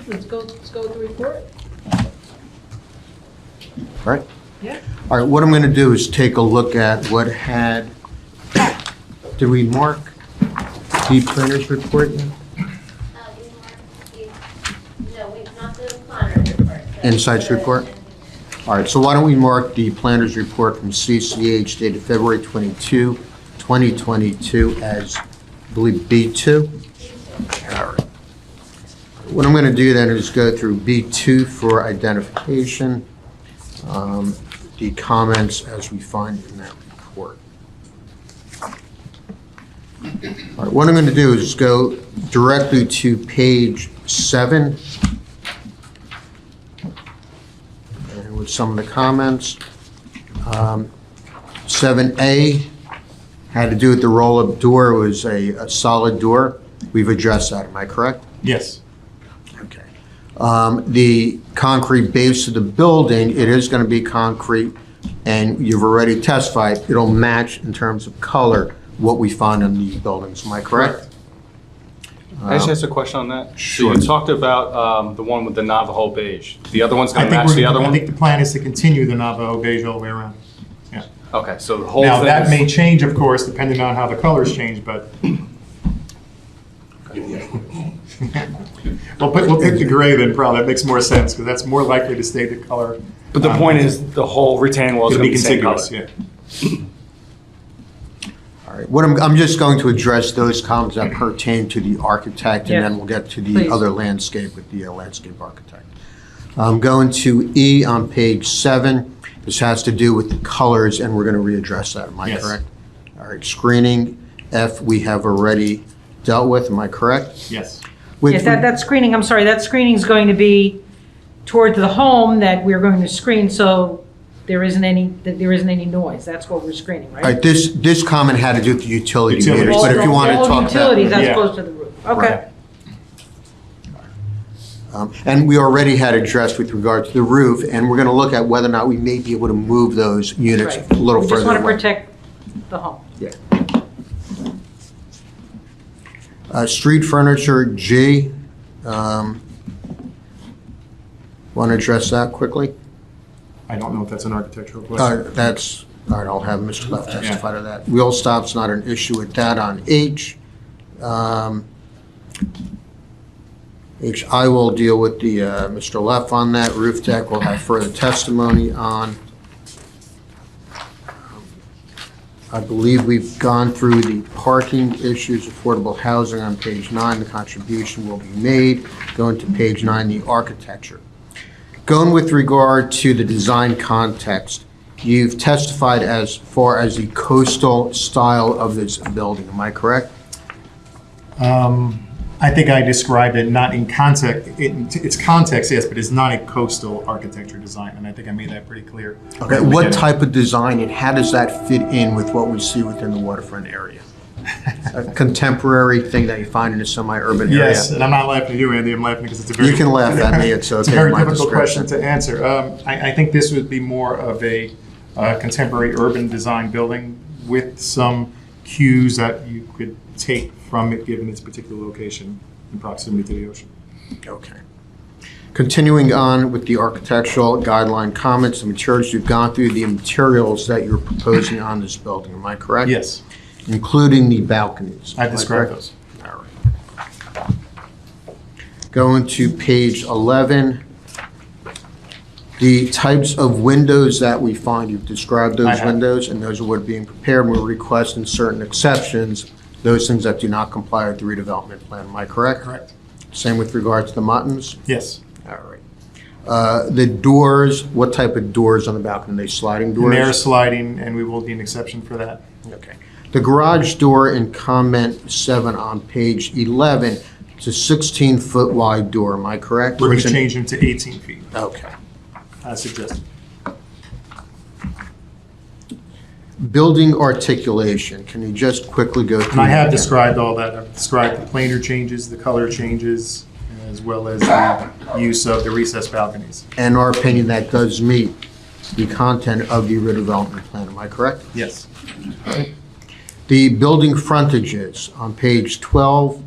Let's go with the report. All right? Yeah. All right, what I'm going to do is take a look at what had, did we mark the planner's report yet? No, not the planner's report. but Insights the- report? All right, so why don't we mark the planner's report from CCH dated February 22, 2022 as, I believe, B2? All right. What I'm going to do then is go through B2 for identification, the comments as we find in that report. All right, what I'm going to do is go directly to page 7. And with some of the comments. 7A had to do with the roll-up door. It was a solid door. We've addressed that, am I correct? Yes. Okay. The concrete base of the building, it is going to be concrete, and you've already testified, it'll match in terms of color what we find in the buildings, am I correct? Can I just ask a question on that? Sure. So you talked about the one with the Navajo beige. The other one's I going to think match the other I one? think the plan is to continue the Navajo beige all the way around. Yeah. Okay, so the whole Now, thing that is- may change, of course, depending on how the colors change, but we'll pick the gray then, probably. That makes more sense, because that's more likely to stay the color. But the point is, the whole retaining wall is It'll going be to be the same color. contiguous, yeah. All right, I'm just going to address those comments that pertain to the architect, and Yeah. then we'll get to the Please. other landscape with the landscape architect. Going to E on page 7, this has to do with the colors, and we're going to readdress that, am I Yes. correct? All right, screening, F, we have already dealt with, am I correct? Yes. With Yes, that screening, I'm sorry, that screening is going to be towards the home that we're going to screen, so there isn't any noise. That's what we're screening, All right? right, this comment had to do with the utility Utilities. meters, but if you want to All talk about. utilities as Yeah. opposed to the roof. Okay. And we already had addressed with regard to the roof, and we're going to look at whether or not we may be able to move those units Right. a little We just further want to away. protect the home. Street furniture, G. Want to address that quickly? I don't know if that's an architectural question. That's, all right, I'll have Mr. Leff testify to that. Wheel stop's not an issue with that on H. H, I will deal with the, Mr. Leff on that. Roof deck will have further testimony on. I believe we've gone through the parking issues, affordable housing on page 9, the contribution will be made. Going to page 9, the architecture. Going with regard to the design context, you've testified as far as the coastal style of this building, am I correct? I think I described it not in context, it's context, yes, but it's not a coastal architecture design, and I think I made that pretty clear. Okay, what type of design and how does that fit in with what we see within the waterfront area? A contemporary thing that you find in a semi-urban area? Yes, and I'm not laughing at you, Andy, I'm laughing because it's a very... You can laugh at me, it's okay. It's a very my difficult question description. to answer. I think this would be more of a contemporary urban design building with some cues that you could take from it given its particular location in proximity to the ocean. Okay. Continuing on with the architectural guideline comments, the materials you've gone through, the materials that you're proposing on this building, am I correct? Yes, Including the balconies. I've am I described correct? those. All right. Going to page 11, the types of windows that we find, you've described I those have. windows, and those are what are being prepared. We're requesting certain exceptions, those things that do not comply with the redevelopment plan. Am I correct? Correct. Same with regard to the muttons? Yes. All right. The doors, what type of doors on the balcony? Are they sliding doors? And they're sliding, and we will need an exception for that. Okay. The garage door in comment 7 on page 11, it's a 16-foot wide door, am I correct? We're going It's to an- change them to 18 feet, Okay. as suggested. Building articulation, can you just quickly go through? And I that have again? described all that. I've described the planar changes, the color changes, as well as the use of the recessed balconies. In our opinion, that does meet the content of the redevelopment plan, am I correct? Yes. The building frontages on page 12,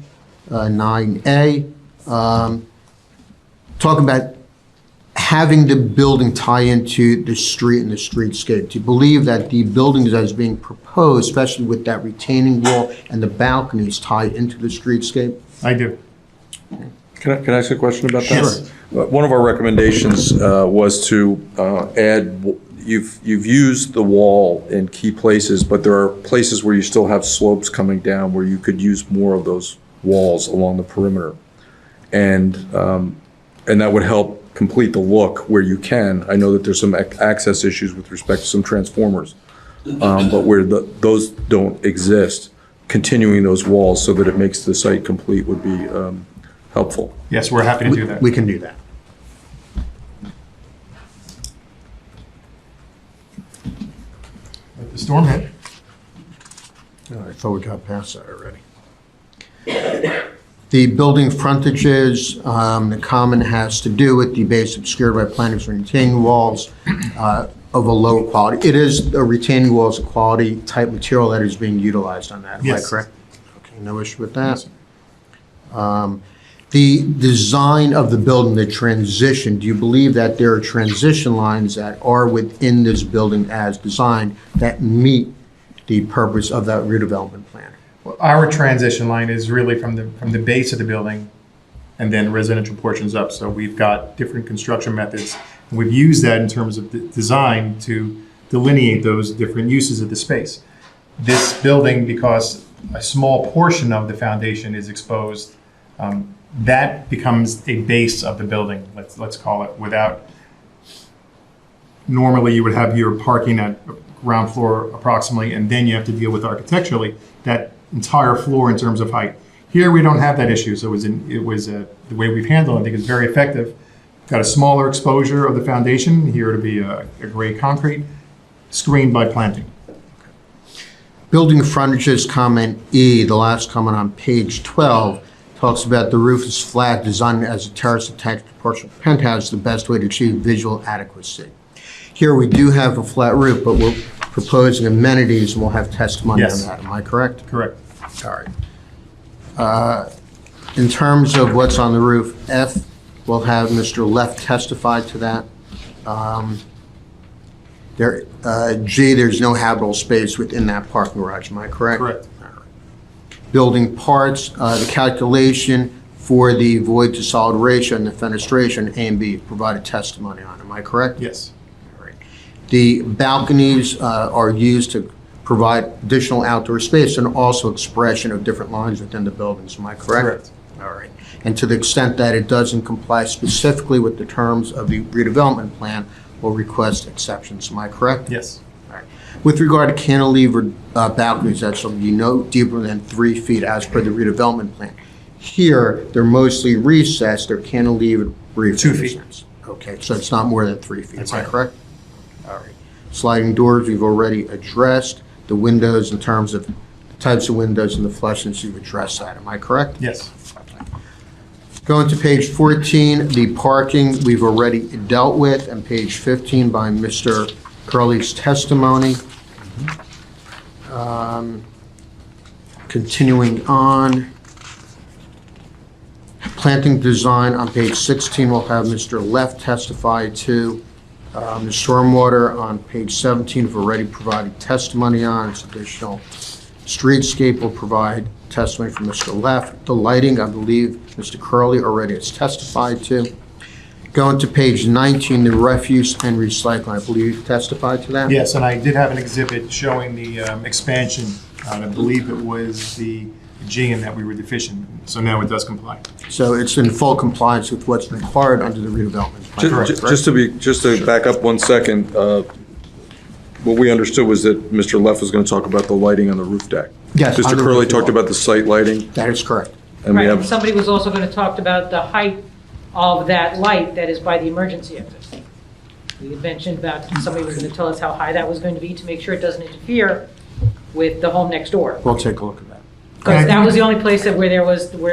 9A, talk about having the building tie into the street and the streetscape. Do you believe that the buildings that is being proposed, especially with that retaining wall and the balconies, tie into the streetscape? I do. Can I ask a question about that? Sure. One of our recommendations was to add, you've used the wall in key places, but there are places where you still have slopes coming down where you could use more of those walls along the perimeter. And that would help complete the look where you can. I know that there's some access issues with respect to some transformers, but where those don't exist, continuing those walls so that it makes the site complete would be helpful. Yes, we're happy to do that. We can do that. Let the storm hit. I thought we got past that already. The building frontages, the comment has to do with the base obscured by plantings and retaining walls of a low quality. It is, a retaining wall is a quality type material that is being utilized on that, am I Yes. correct? Okay, no issue with that. The design of the building, the transition, do you believe that there are transition lines that are within this building as designed that meet the purpose of that redevelopment plan? Well, our transition line is really from the base of the building and then residential portions up. So we've got different construction methods. And we've used that in terms of the design to delineate those different uses of the space. This building, because a small portion of the foundation is exposed, that becomes a base of the building, let's call it, without, normally you would have your parking at ground floor approximately, and then you have to deal with architecturally that entire floor in terms of height. Here, we don't have that issue, so the way we've handled it, I think is very effective. Got a smaller exposure of the foundation, here to be a gray concrete, screened by planting. Building frontages, comment E, the last comment on page 12, talks about the roof is flat, designed as a terrace attached to partial penthouse, the best way to achieve visual adequacy. Here, we do have a flat roof, but we're proposing amenities, and we'll have testimony on Yes. that. Am I correct? Correct. All right. In terms of what's on the roof, F, We'll have Mr. Leff testify to that. G, there's no habitable space within that parking garage, am I correct? Correct. Building parts, the calculation for the void to solid ratio and the fenestration, A and B, provided testimony on, am I correct? Yes. All right. The balconies are used to provide additional outdoor space and also expression of different lines within the buildings, am I correct? Correct. All right. And to the extent that it doesn't comply specifically with the terms of the redevelopment plan, will request exceptions, am I correct? Yes. All right. With regard to cantilevered balconies, that shall be no deeper than 3 feet as per the redevelopment plan. Here, they're mostly recessed, they're cantilevered brief. 2 feet. Okay, so it's not more than 3 feet, That's am I right. correct? All right. Sliding doors, we've already addressed. The windows, in terms of the types of windows and the flushings, you've addressed that, am I correct? Yes. Going to page 14, the parking we've already dealt with, and page 15 by Mr. Curley's testimony. Continuing on, planting design on page 16, we'll have Mr. Leff testify to. The stormwater on page 17, we've already provided testimony on. It's additional. Streetscape will provide testimony from Mr. Leff. The lighting, I believe Mr. Curley already has testified to. Going to page 19, the refuse and recycling, I believe you testified to that? Yes, and I did have an exhibit showing the expansion. I believe it was the Aegean that we were deficient in, so now it does comply. So it's in full compliance with what's required under the redevelopment plan. Correct. Just to back up 1 second, what we understood was that Mr. Leff was going to talk about the lighting on the roof deck. Yes, on Mr. the Curley roof talked wall. about the site lighting, That is correct. and we Right, have, somebody was also going to talk about the height of that light that is by the emergency exit. We had mentioned about somebody was going to tell us how high that was going to be to make sure it doesn't interfere with the home next door. We'll take a look at that. Because that was the only place that where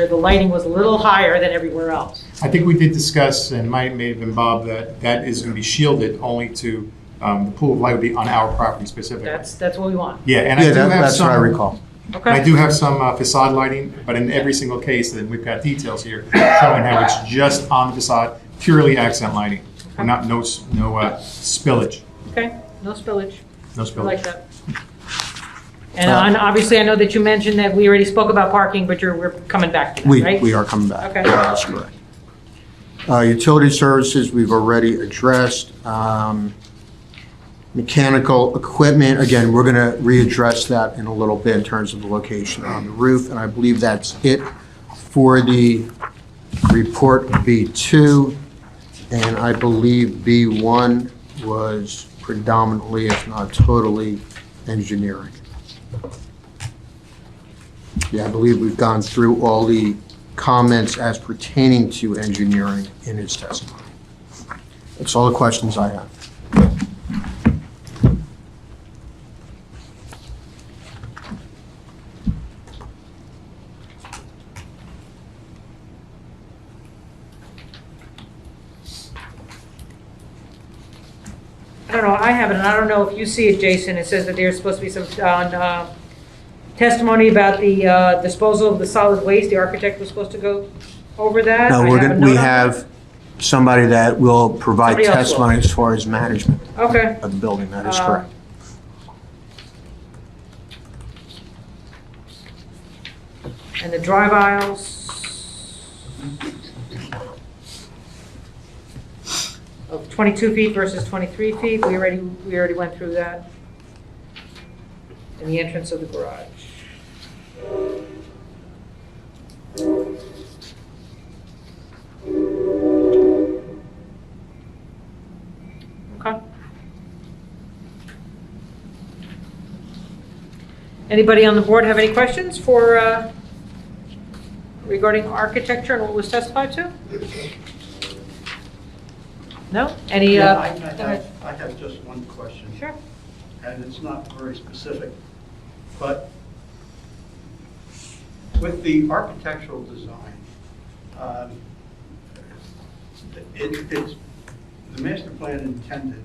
the lighting was a little higher than everywhere else. I think we did discuss, and may have been Bob, that is going to be shielded only to, the pool of light would be on our property specifically. That's what we want. Yeah, and I Yeah, do have that's what I some, recall. Okay. I do have some facade lighting, but in every single case, then we've got details here showing how it's just on the facade, purely accent lighting. Okay. Not, no spillage, Okay, no spillage. no I like spillage. that. And obviously, I know that you mentioned that we already spoke about parking, but we're coming back to that, right? We are coming back. Okay. That's correct. Utility services, we've already addressed. Mechanical equipment, again, we're going to readdress that in a little bit in terms of the location on the roof, and I believe that's it for the report B2, and I believe B1 was predominantly, if not totally, engineering. Yeah, I believe we've gone through all the comments as pertaining to engineering in his testimony. That's all the questions I have. I don't know, I have it, and I don't know if you see it, Jason. It says that there's supposed to be some testimony about the disposal of the solid waste. The architect was supposed to go over that. No, I have a note we on that. have somebody that will provide Somebody else will. testimony as far as management Okay. of the building, that is correct. And the drive aisles of 22 feet versus 23 feet, we already went through that. And the entrance of the garage. Okay. Anybody on the board have any questions for, regarding architecture and what was testified to? No? Any, Yeah, go I ahead. have just one question. Sure. And it's not very specific, but with the architectural design, it's, the master plan intended,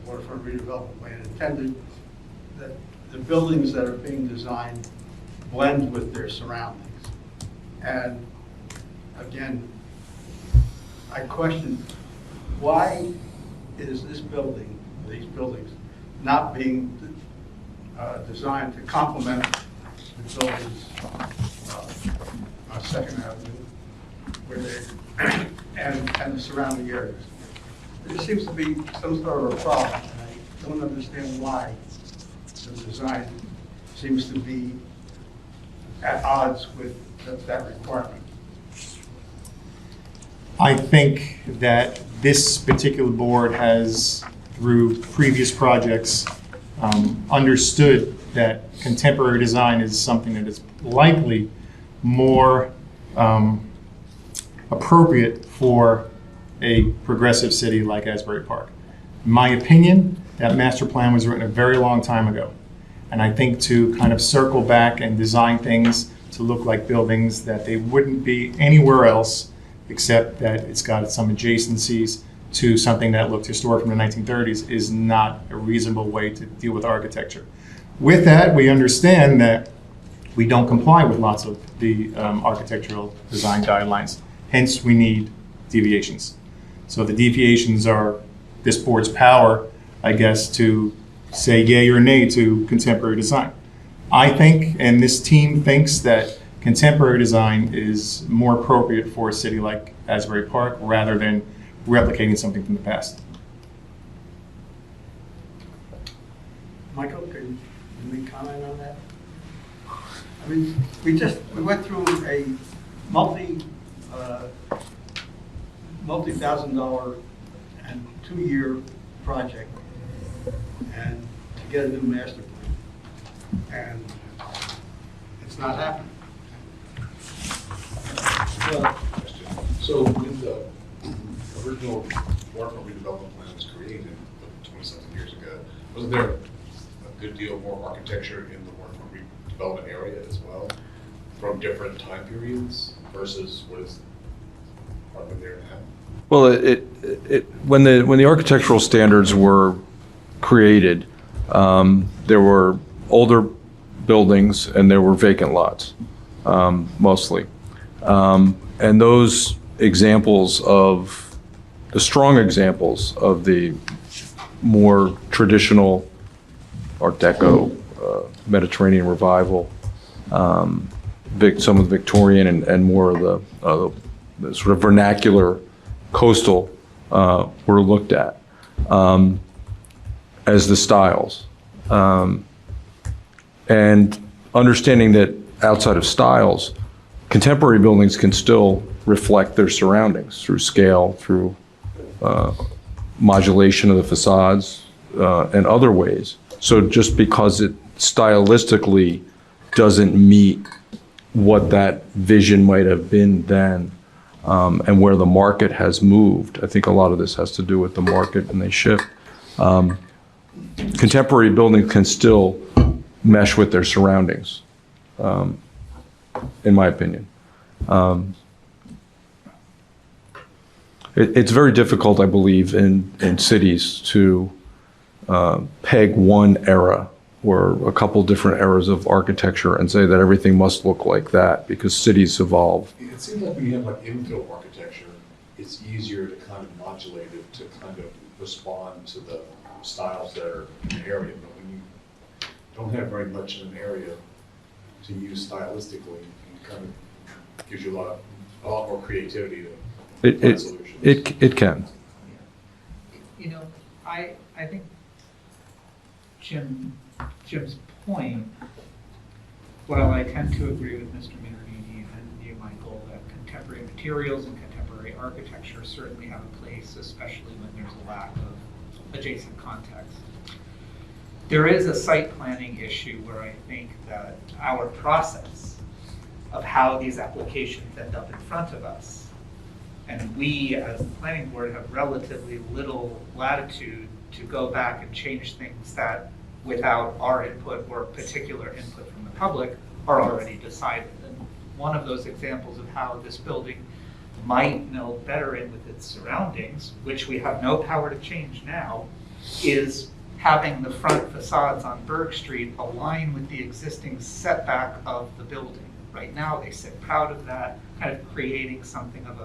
waterfront redevelopment plan intended that the buildings that are being designed blend with their surroundings. And again, I question, why is this building, these buildings, not being designed to complement the buildings on Second Avenue, where they, and the surrounding areas? There seems to be some sort of a problem, and I don't understand why the design seems to be at odds with that requirement. I think that this particular board has, through previous projects, understood that contemporary design is something that is likely more appropriate for a progressive city like Asbury Park. In my opinion, that master plan was written a very long time ago. And I think to kind of circle back and design things to look like buildings that they wouldn't be anywhere else, except that it's got some adjacencies to something that looked historic from the 1930s, is not a reasonable way to deal with architecture. With that, we understand that we don't comply with lots of the architectural design guidelines. Hence, we need deviations. So the deviations are this board's power, I guess, to say yay or nay to contemporary design. I think, and this team thinks, that contemporary design is more appropriate for a city like Asbury Park rather than replicating something from the past. Michael, can you comment on that? I mean, we went through a multi-thousand-dollar and 2-year project and to get a new master plan, and it's not happening. So when the original waterfront redevelopment plan was created 20-something years ago, wasn't there a good deal more architecture in the waterfront redevelopment area as well, from different time periods versus what is happening there now? Well, when the architectural standards were created, there were older buildings and there were vacant lots, mostly. And those examples of, the strong examples of the more traditional Art Deco, Mediterranean Revival, some of the Victorian and more of the sort of vernacular coastal were looked at as the styles. And understanding that outside of styles, contemporary buildings can still reflect their surroundings through scale, through modulation of the facades, and other ways. So just because it stylistically doesn't meet what that vision might have been then, and where the market has moved, I think a lot of this has to do with the market and they shift. Contemporary buildings can still mesh with their surroundings, in my opinion. It's very difficult, I believe, in cities to peg one era or a couple different eras of architecture and say that everything must look like that, because cities evolve. It seems like when you have like infill architecture, it's easier to kind of modulate it to kind of respond to the styles that are in the area. But when you don't have very much in an area to use stylistically, it kind of gives you a lot more creativity to find solutions. It can. You know, I think Jim's point, while I tend to agree with Mr. Minerini and you, Michael, that contemporary materials and contemporary architecture certainly have a place, especially when there's a lack of adjacent context. There is a site planning issue where I think that our process of how these applications end up in front of us, and we as the planning board have relatively little latitude to go back and change things that, without our input or particular input from the public, are already decided. And one of those examples of how this building might meld better in with its surroundings, which we have no power to change now, is having the front facades on Berg Street align with the existing setback of the building. Right now, they sit proud of that, kind of creating something of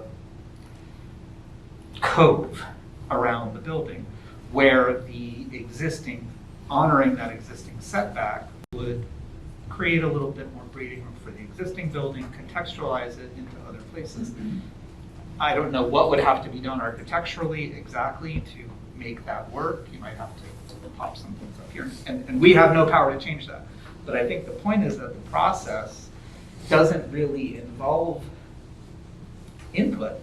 cove around the building where the existing, honoring that existing setback would create a little bit more breathing room for the existing building, contextualize it into other places. I don't know what would have to be done architecturally exactly to make that work. You might have to pop some things up here, and we have no power to change that. But I think the point is that the process doesn't really involve input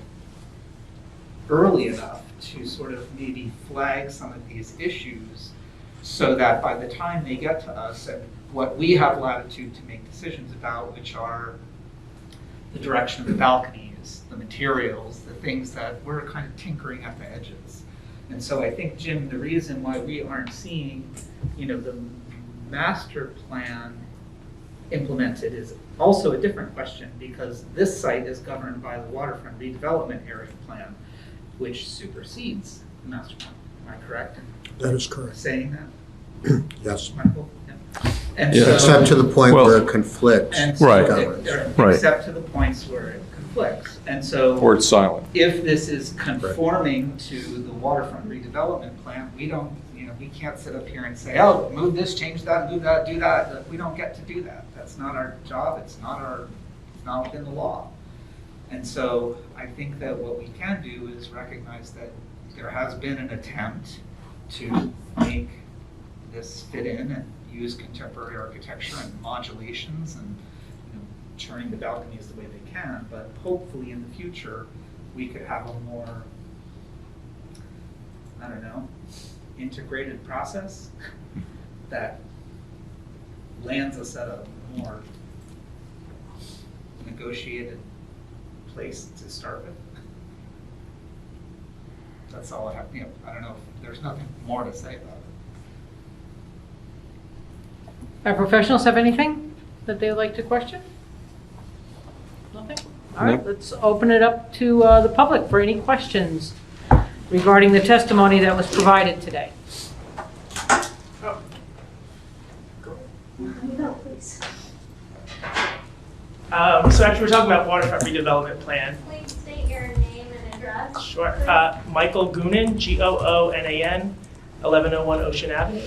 early enough to sort of maybe flag some of these issues so that by the time they get to us and what we have latitude to make decisions about, which are the direction of the balconies, the materials, the things that we're kind of tinkering at the edges. And so I think, Jim, the reason why we aren't seeing, the master plan implemented is also a different question, because this site is governed by the waterfront redevelopment area plan, which supersedes the master plan. Am I correct in That is correct. saying that, Yes. Michael? Yeah. And Yeah. so, Except to the point Well- where it conflicts. and so Right. Right. except to the points where it conflicts. And so Or it's silent. if this is conforming to the waterfront redevelopment plan, we don't, we can't sit up here and say, oh, move this, change that, move that, do that. We don't get to do that. That's not our job. It's not within the law. And so I think that what we can do is recognize that there has been an attempt to make this fit in and use contemporary architecture and modulations and turning the balconies the way they can, but hopefully in the future we could have a more, integrated process that lands us at a more negotiated place to start with. That's all I have. I don't know if there's nothing more to say about it. Our professionals have anything that they'd like to question? Nothing? All right, No. let's open it up to the public for any questions regarding the testimony that was provided today. So actually, we're talking about waterfront redevelopment plan. Please state your name and address. Sure. Michael Goonan, Goonan, 1101 Ocean Avenue.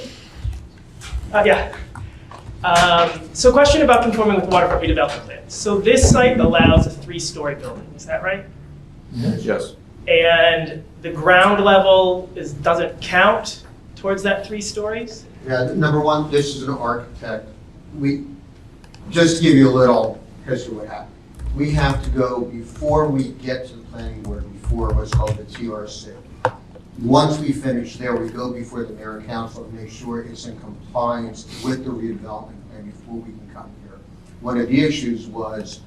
So question about conforming with waterfront redevelopment plan. So this site allows a 3-story building, is that right? Yes. And the ground level doesn't count towards that 3 stories? Yeah, number one, this is an architect. Just to give you a little history of what happened. We have to go, before we get to the planning board, before what's called the TRC. Once we finish there, we go before the mayor and council to make sure it's in compliance with the redevelopment plan before we can come here. One of the issues was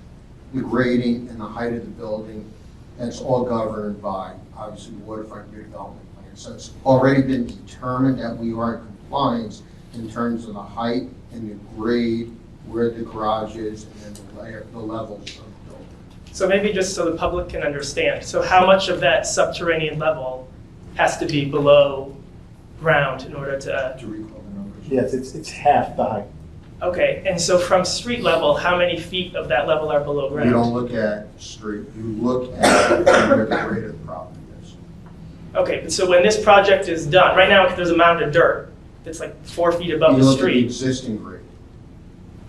the grading and the height of the building. That's all governed by, obviously, the waterfront redevelopment plan. So it's already been determined that we are in compliance in terms of the height and the grade, where the garage is, and then the levels of the building. So maybe just so the public can understand, so how much of that subterranean level has to be below ground in order to? To recall the numbers. Yes, it's half the height. Okay, and so from street level, how many feet of that level are below ground? You don't look at street, you look at where the grade of the property is. Okay, so when this project is done, right now there's a mound of dirt that's like 4 feet above You the look at the street. existing grade.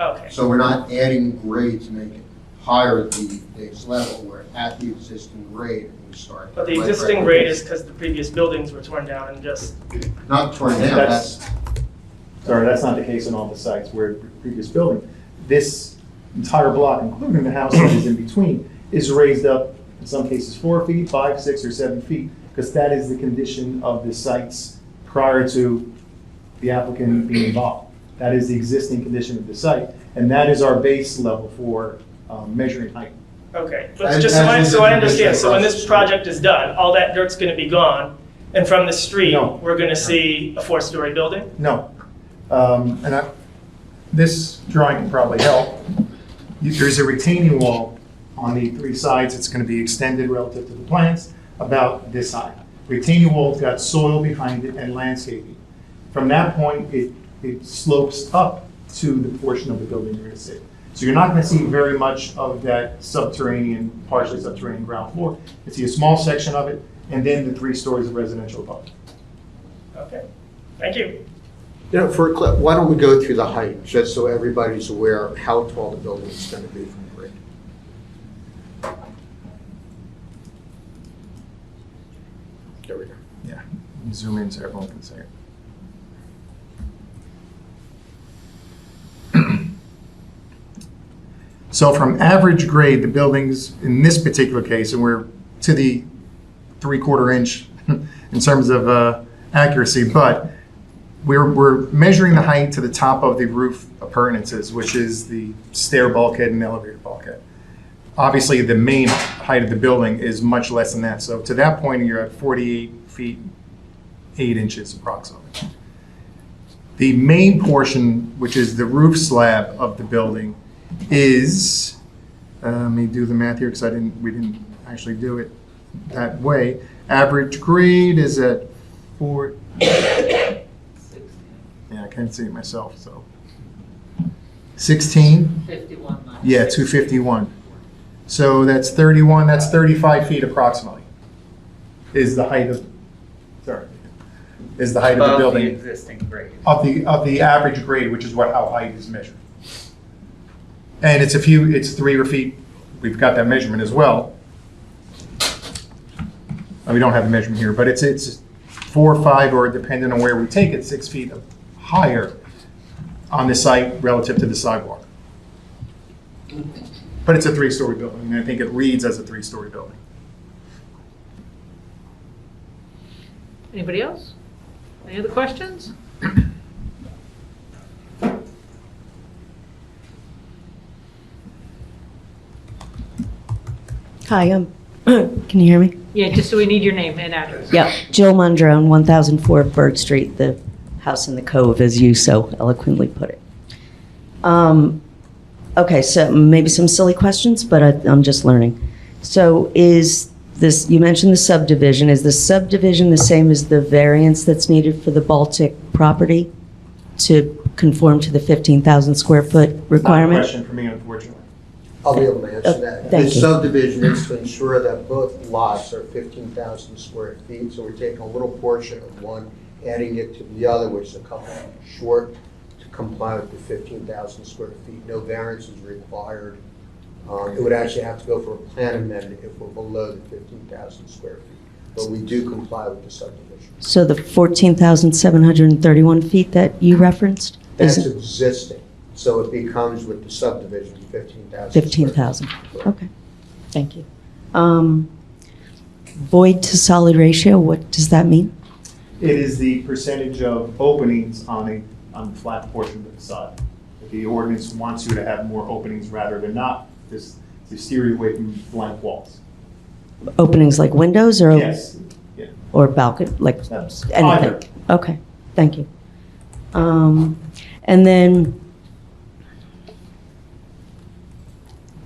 Okay, So we're not adding grade to make it higher the base level, we're at the existing grade and we start. but the existing grade is because the previous buildings were torn down and just, Not torn down, that's, Sorry, that's not the case on all the sites where the previous building. This entire block, including the house that is in between, is raised up, in some cases, 4 feet, 5, 6, or 7 feet, because that is the condition of the sites prior to the applicant being involved. That is the existing condition of the site, and that is our base level for measuring height. okay. As- But just as so we I did understand, this so when across this the project is done, all that dirt's gonna be gone, and from the street, No. we're gonna see a 4-story building? No. This drawing can probably help. There's a retaining wall on the 3 sides. It's going to be extended relative to the plans about this high. Retaining wall's got soil behind it and landscaping. From that point, it slopes up to the portion of the building you're going to see. So you're not going to see very much of that subterranean, partially subterranean ground floor. You see a small section of it, and then the 3 stories of residential above. Okay, thank you. You know, for a clip, why don't we go through the height, just so everybody's aware of how tall the building is going to be from grade? There we go. Yeah, zoom in so everyone can see it. So from average grade, the buildings, in this particular case, and we're to the 3/4 inch in terms of accuracy, but we're measuring the height to the top of the roof appurtenances, which is the stair bulkhead and elevator bulkhead. Obviously, the main height of the building is much less than that. So to that point, you're at 48 feet, 8 inches approximately. The main portion, which is the roof slab of the building, is, let me do the math here because we didn't actually do it that way. Average grade is at 4. Yeah, I can't see it myself, so. 16? 51. Yeah, 251. So that's 31, that's 35 feet approximately, is the height of, is the height of the building. Above the existing grade. Of the average grade, which is how height is measured. And it's 3 feet, we've got that measurement as well. We don't have a measurement here, but it's 4 or 5, or depending on where we take it, 6 feet higher on the site relative to the sidewalk. But it's a 3-story building, and I think it reads as a 3-story building. Anybody else? Any other questions? Hi, can you hear me? Yeah, just so we need your name and address. Yeah, Jill Mundrone, 1004 Berg Street, the house in the cove, as you so eloquently put it. Okay, so maybe some silly questions, but I'm just learning. So is this, you mentioned the subdivision, is the subdivision the same as the variance that's needed for the Baltic property to conform to the 15,000 square foot requirement? Not a question for me, unfortunately. I'll be able to answer that. Thank The you. subdivision is to ensure that both lots are 15,000 square feet, so we're taking a little portion of one, adding it to the other, which is a couple feet short, to comply with the 15,000 square feet. No variance is required. It would actually have to go for a plan amendment if we're below the 15,000 square feet, but we do comply with the subdivision. So the 14,731 feet that you referenced? That's is existing, so it becomes with the subdivision 15,000. 15,000, okay, thank you. Void to solid ratio, what does that mean? It is the percentage of openings on the flat portion of the facade. The ordinance wants you to have more openings rather than not, this to steer you away from blank walls. Openings like windows or? Yes, yeah. Or balcony, like That's anything? either. Okay, thank you. And then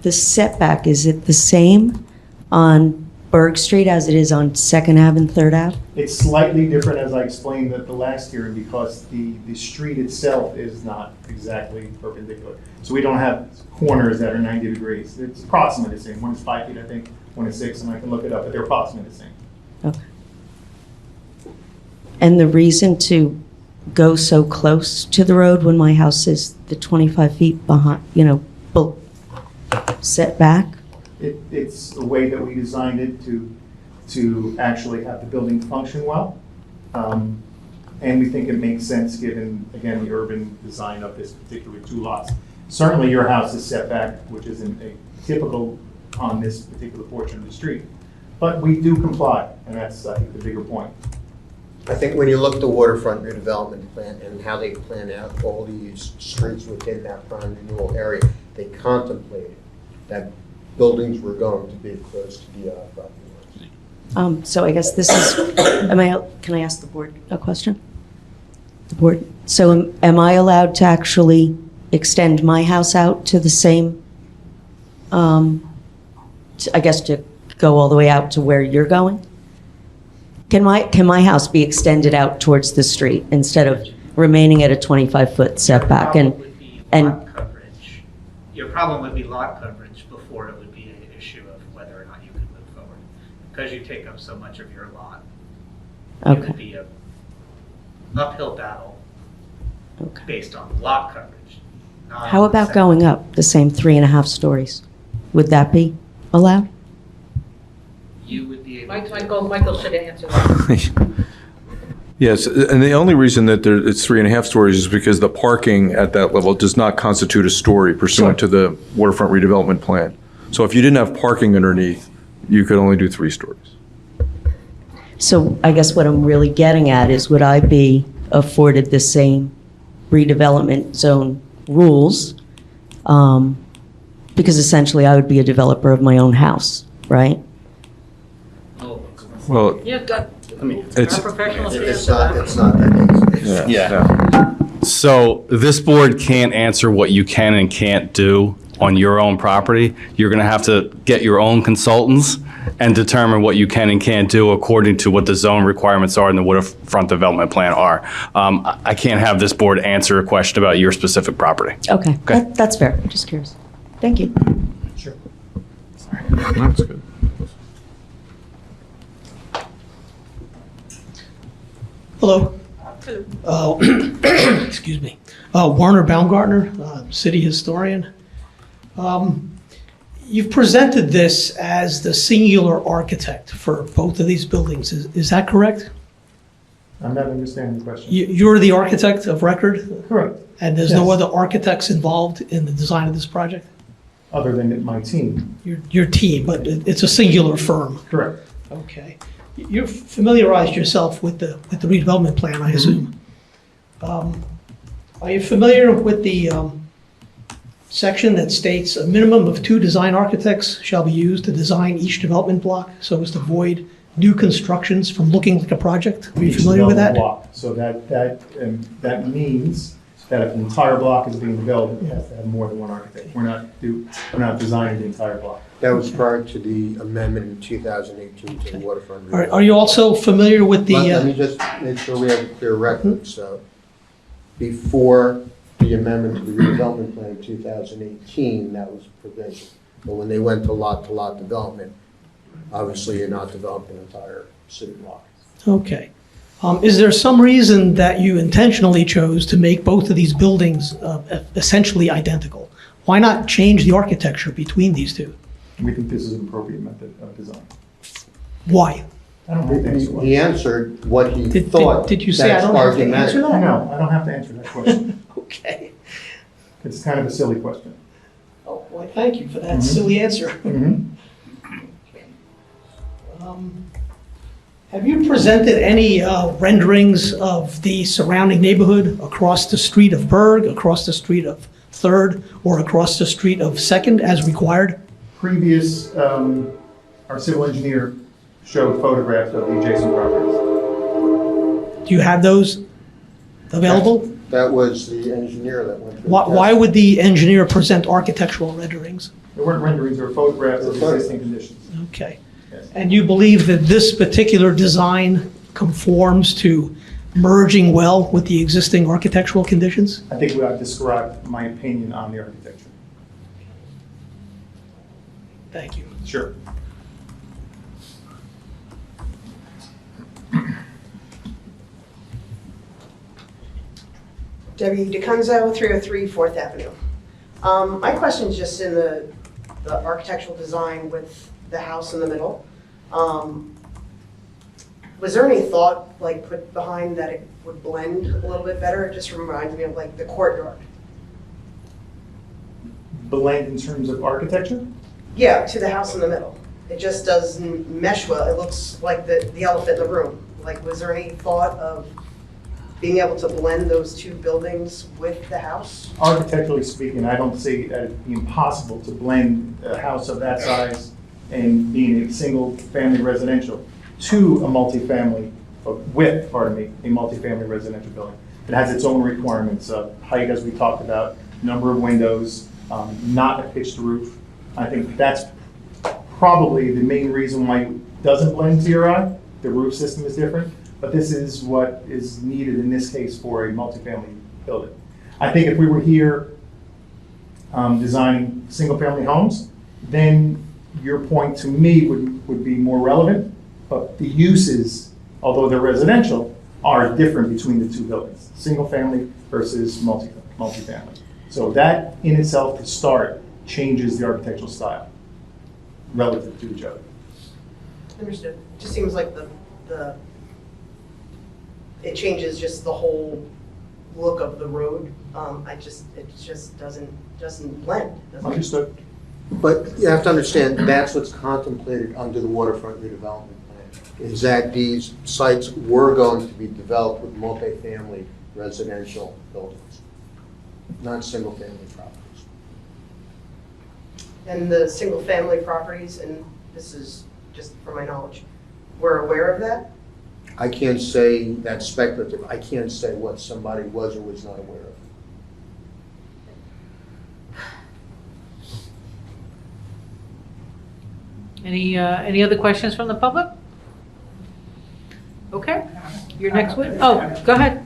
the setback, is it the same on Berg Street as it is on 2nd Ave and 3rd Ave? It's slightly different, as I explained at the last hearing, because the street itself is not exactly perpendicular. So we don't have corners that are 90 degrees. It's approximately the same. One is 5 feet, I think, one is 6, and I can look it up, but they're approximately the same. Okay. And the reason to go so close to the road when my house is the 25 feet behind, set back? It's the way that we designed it to actually have the building function well. And we think it makes sense given, again, the urban design of this particular 2 lots. Certainly your house is set back, which isn't a typical on this particular portion of the street. But we do comply, and that's, I think, the bigger point. I think when you look at the waterfront redevelopment plan and how they plan out all these streets within that prime renewal area, they contemplated that buildings were going to be close to the property lines. So I guess this is, can I ask the board a question? The board, so am I allowed to actually extend my house out to the same, I guess to go all the way out to where you're going? Can my house be extended out towards the street instead of remaining at a 25-foot setback? Your problem would be lot coverage before it would be an issue of whether or not you could move forward. because you take up so much of your lot, it Okay, would be a uphill battle okay. based on lot coverage. not How on about setback. going up the same 3.5 stories? Would that be allowed? You would be able to. Michael should answer that. Yes, and the only reason that it's 3.5 stories is because the parking at that level does not constitute a story pursuant to the waterfront redevelopment plan. So if you didn't have parking underneath, you could only do 3 stories. So I guess what I'm really getting at is, would I be afforded the same redevelopment zone rules? Because essentially I would be a developer of my own house, right? Oh, Well, You've got it's, our professional It's standards. not that easy. Yeah. So this board can't answer what you can and can't do on your own property. You're going to have to get your own consultants and determine what you can and can't do according to what the zone requirements are and the waterfront development plan are. I can't have this board answer a question about your specific property. Okay, Okay. that's fair. I'm just curious. Thank you. that's good. Hello. Excuse me. Warner Baumgartner, city historian. You've presented this as the singular architect for both of these buildings. Is that correct? I'm not understanding the question. You're the architect of record, Correct, and there's no Yes. other architects involved in the design of this project? other than my team. Your team, but it's a singular firm. Correct. Okay. You've familiarized yourself with the redevelopment plan, I assume. Are you familiar with the section that states a minimum of 2 design architects shall be used to design each development block so as to avoid new constructions from looking like a project? Are you Each familiar with that? development block. So that means that if an entire block is being developed, it has to have more than one architect. We're not designing the entire block. That was prior to the amendment in 2018 to the waterfront. Are you also familiar with Let me the, just make sure we have a clear record. So before the amendment to the redevelopment plan in 2018, that was provision. But when they went to lot development, obviously you're not developing an entire city block. okay. Is there some reason that you intentionally chose to make both of these buildings essentially identical? Why not change the architecture between these two? We think this is an appropriate method of design. Why? I don't have to answer why. He answered what he Did- thought. did you say I that's don't have to argumentative. answer that? No, I don't have to answer that question. Okay. It's kind of a silly question. Oh, boy, thank you for that silly answer. Have you presented any renderings of the surrounding neighborhood across the street of Berg, across the street of Third, or across the street of Second as required? Previous, our civil engineer showed photographs of the adjacent properties. Do you have those available? That was the engineer that went through. the Why test. would the engineer present architectural renderings? There weren't renderings, there were photographs of existing conditions. Okay. Yes. And you believe that this particular design conforms to merging well with the existing architectural conditions? I think I've described my opinion on the architecture. Thank you. Sure. Debbie DeCunzo, 303 Fourth Avenue. My question is just in the architectural design with the house in the middle. Was there any thought like put behind that it would blend a little bit better? It just reminds me of like the courtyard. Blend in terms of architecture? Yeah, to the house in the middle. It just doesn't mesh well. It looks like the elephant in the room. Like, was there any thought of being able to blend those two buildings with the house? Architecturally speaking, I don't see it being possible to blend a house of that size and being a single-family residential to a multifamily, with, pardon me, a multifamily residential building. It has its own requirements of height, as we talked about, number of windows, not a pitched roof. I think that's probably the main reason why it doesn't blend to your eye. The roof system is different, but this is what is needed in this case for a multifamily building. I think if we were here designing single-family homes, then your point to me would be more relevant, but the uses, although they're residential, are different between the two buildings, single family versus multifamily. So that in itself, to start, changes the architectural style relative to each other. Understood. Just seems like it changes just the whole look of the road. It just doesn't blend. doesn't it? Understood. But you have to understand, that's what's contemplated under the waterfront redevelopment plan, is that these sites were going to be developed with multifamily residential buildings, not single-family properties. And the single-family properties, and this is just for my knowledge, we're aware of that? I can't say that's speculative. I can't say what somebody was or was not aware of. Any other questions from the public? Okay, your next witness. Oh, go ahead.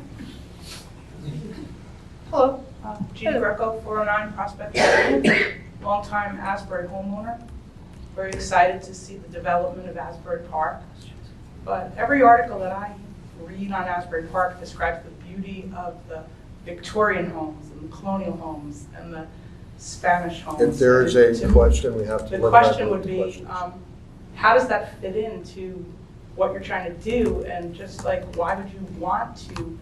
Hello, Gina Greco, 409 Prospect Avenue, longtime Asbury homeowner. Very excited to see the development of Asbury Park. But every article that I read on Asbury Park describes the beauty of the Victorian homes and the colonial homes and the Spanish homes. If there is a question, we have to. The question would be, how does that fit into what you're trying to do? And just like, why would you want to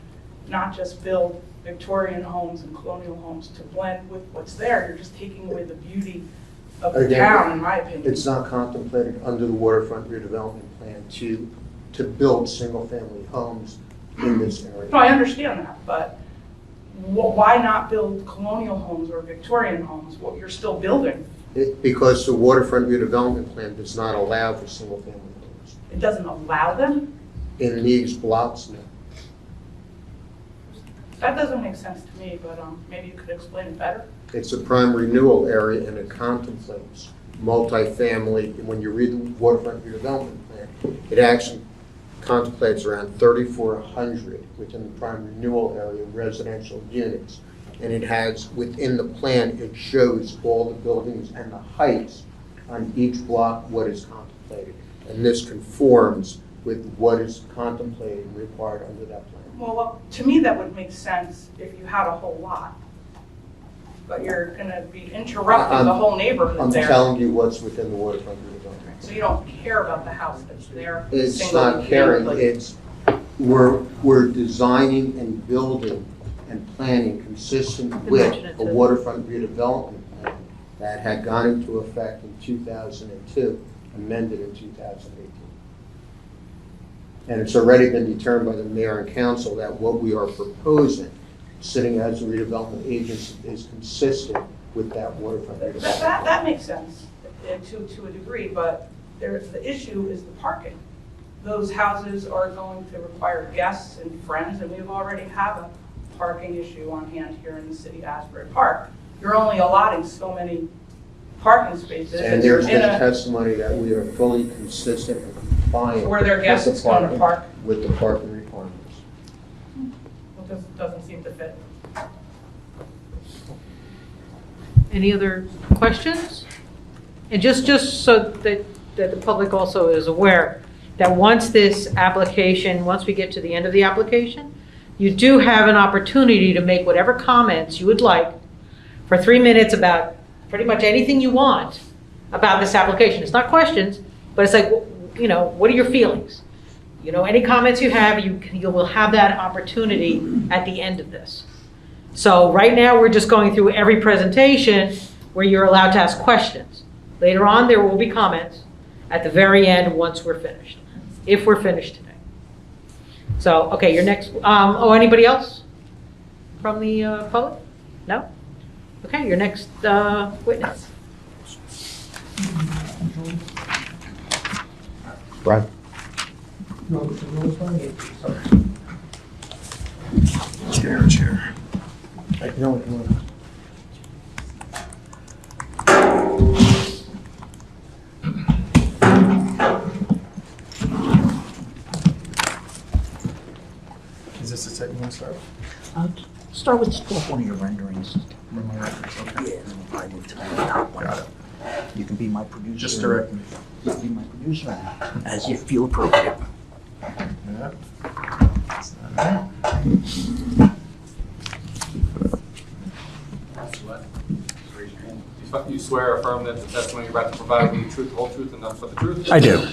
not just build Victorian homes and colonial homes to blend with what's there? You're just taking away the beauty of the town, in my opinion. It's not contemplated under the waterfront redevelopment plan to build single-family homes in this area. No, I understand that, but why not build colonial homes or Victorian homes? What you're still building. Because the waterfront redevelopment plan does not allow for single-family homes. It doesn't allow them? In these blocks, no. That doesn't make sense to me, but maybe you could explain it better. It's a prime renewal area and it contemplates multifamily. When you read the waterfront redevelopment plan, it actually contemplates around 3,400 within the prime renewal area residential units. And it has, within the plan, it shows all the buildings and the heights on each block, what is contemplated. And this conforms with what is contemplated and required under that plan. Well, to me, that would make sense if you had a whole lot. But you're going to be interrupting the whole neighborhood there. I'm telling you what's within the waterfront redevelopment. So you don't care about the house that's there? It's not caring, it's, we're designing and building and planning consistent with a waterfront redevelopment plan that had gone into effect in 2002, amended in 2018. And it's already been determined by the mayor and council that what we are proposing, sitting as a redevelopment agency, is consistent with that waterfront redevelopment. That makes sense to a degree, but the issue is the parking. Those houses are going to require guests and friends, and we already have a parking issue on hand here in the city of Asbury Park. You're only allotting so many parking spaces. And there's been testimony that we are fully consistent and compliant where their guests going to park with the parking requirements. It doesn't seem to fit. Any other questions? And just so that the public also is aware, that once this application, once we get to the end of the application, you do have an opportunity to make whatever comments you would like for 3 minutes about pretty much anything you want about this application. It's not questions, but it's like, you know, what are your feelings? You know, any comments you have, you will have that opportunity at the end of this. So right now, we're just going through every presentation where you're allowed to ask questions. Later on, there will be comments at the very end once we're finished, if we're finished today. So, okay, your next, anybody else from the public? No? Okay, your next witness. Right. Chair. No. Is this the set you want to start with? Start with one of your renderings. From my records, okay. Yeah, and then we'll probably move to the top one. Got it. You can be my producer. Just direct me. You can be my producer as you feel appropriate. Yeah. That's not it. You swear or affirm that the testimony you're about to provide will be the truth, the whole truth, and nothing but the truth? I do.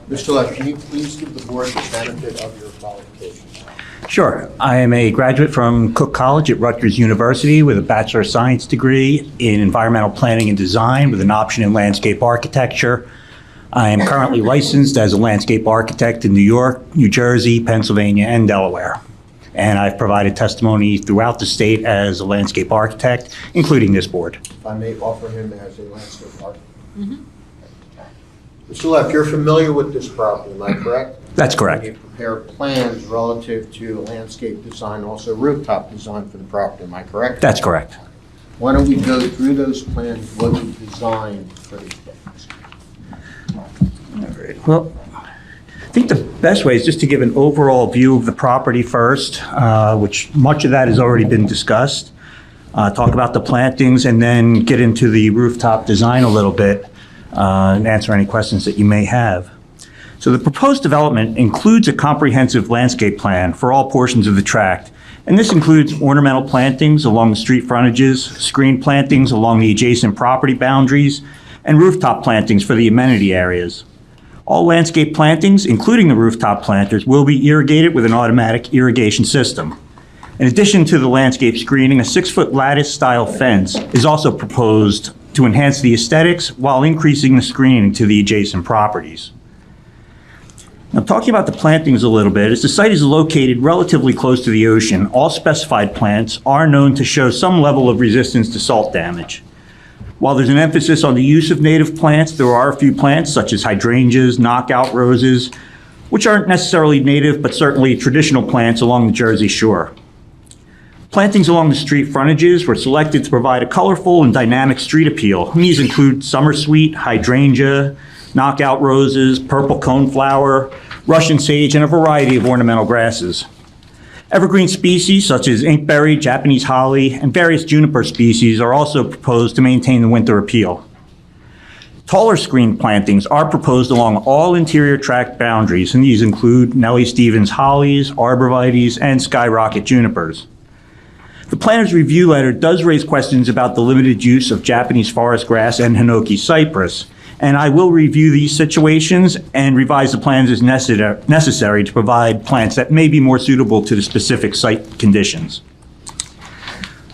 Mr. Leff, can you please give the board the benefit of your qualifications? Sure. I am a graduate from Cook College at Rutgers University with a Bachelor of Science degree in Environmental Planning and Design with an option in Landscape Architecture. I am currently licensed as a landscape architect in New York, New Jersey, Pennsylvania, and Delaware. And I've provided testimony throughout the state as a landscape architect, including this board. If I may offer him as a landscape architect. Mr. Leff, you're familiar with this property, am I correct? That's correct. You prepare plans relative to landscape design, also rooftop design for the property, am I correct? That's correct. Why don't we go through those plans, what you designed for these buildings? All right. Well, I think the best way is just to give an overall view of the property first, which much of that has already been discussed. Talk about the plantings and then get into the rooftop design a little bit and answer any questions that you may have. So the proposed development includes a comprehensive landscape plan for all portions of the tract. And this includes ornamental plantings along the street frontages, screen plantings along the adjacent property boundaries, and rooftop plantings for the amenity areas. All landscape plantings, including the rooftop planters, will be irrigated with an automatic irrigation system. In addition to the landscape screening, a 6-foot lattice-style fence is also proposed to enhance the aesthetics while increasing the screening to the adjacent properties. Now, talking about the plantings a little bit, as the site is located relatively close to the ocean, all specified plants are known to show some level of resistance to salt damage. While there's an emphasis on the use of native plants, there are a few plants such as hydrangeas, knockout roses, which aren't necessarily native, but certainly traditional plants along the Jersey Shore. Plantings along the street frontages were selected to provide a colorful and dynamic street appeal. And these include summersweet, hydrangea, knockout roses, purple coneflower, Russian sage, and a variety of ornamental grasses. Evergreen species such as inkberry, Japanese holly, and various juniper species are also proposed to maintain the winter appeal. Taller screen plantings are proposed along all interior tract boundaries, and these include Nellie Stevens hollies, arborvitaes, and skyrocket junipers. The planner's review letter does raise questions about the limited use of Japanese forest grass and Hinoki cypress, and I will review these situations and revise the plans as necessary to provide plants that may be more suitable to the specific site conditions.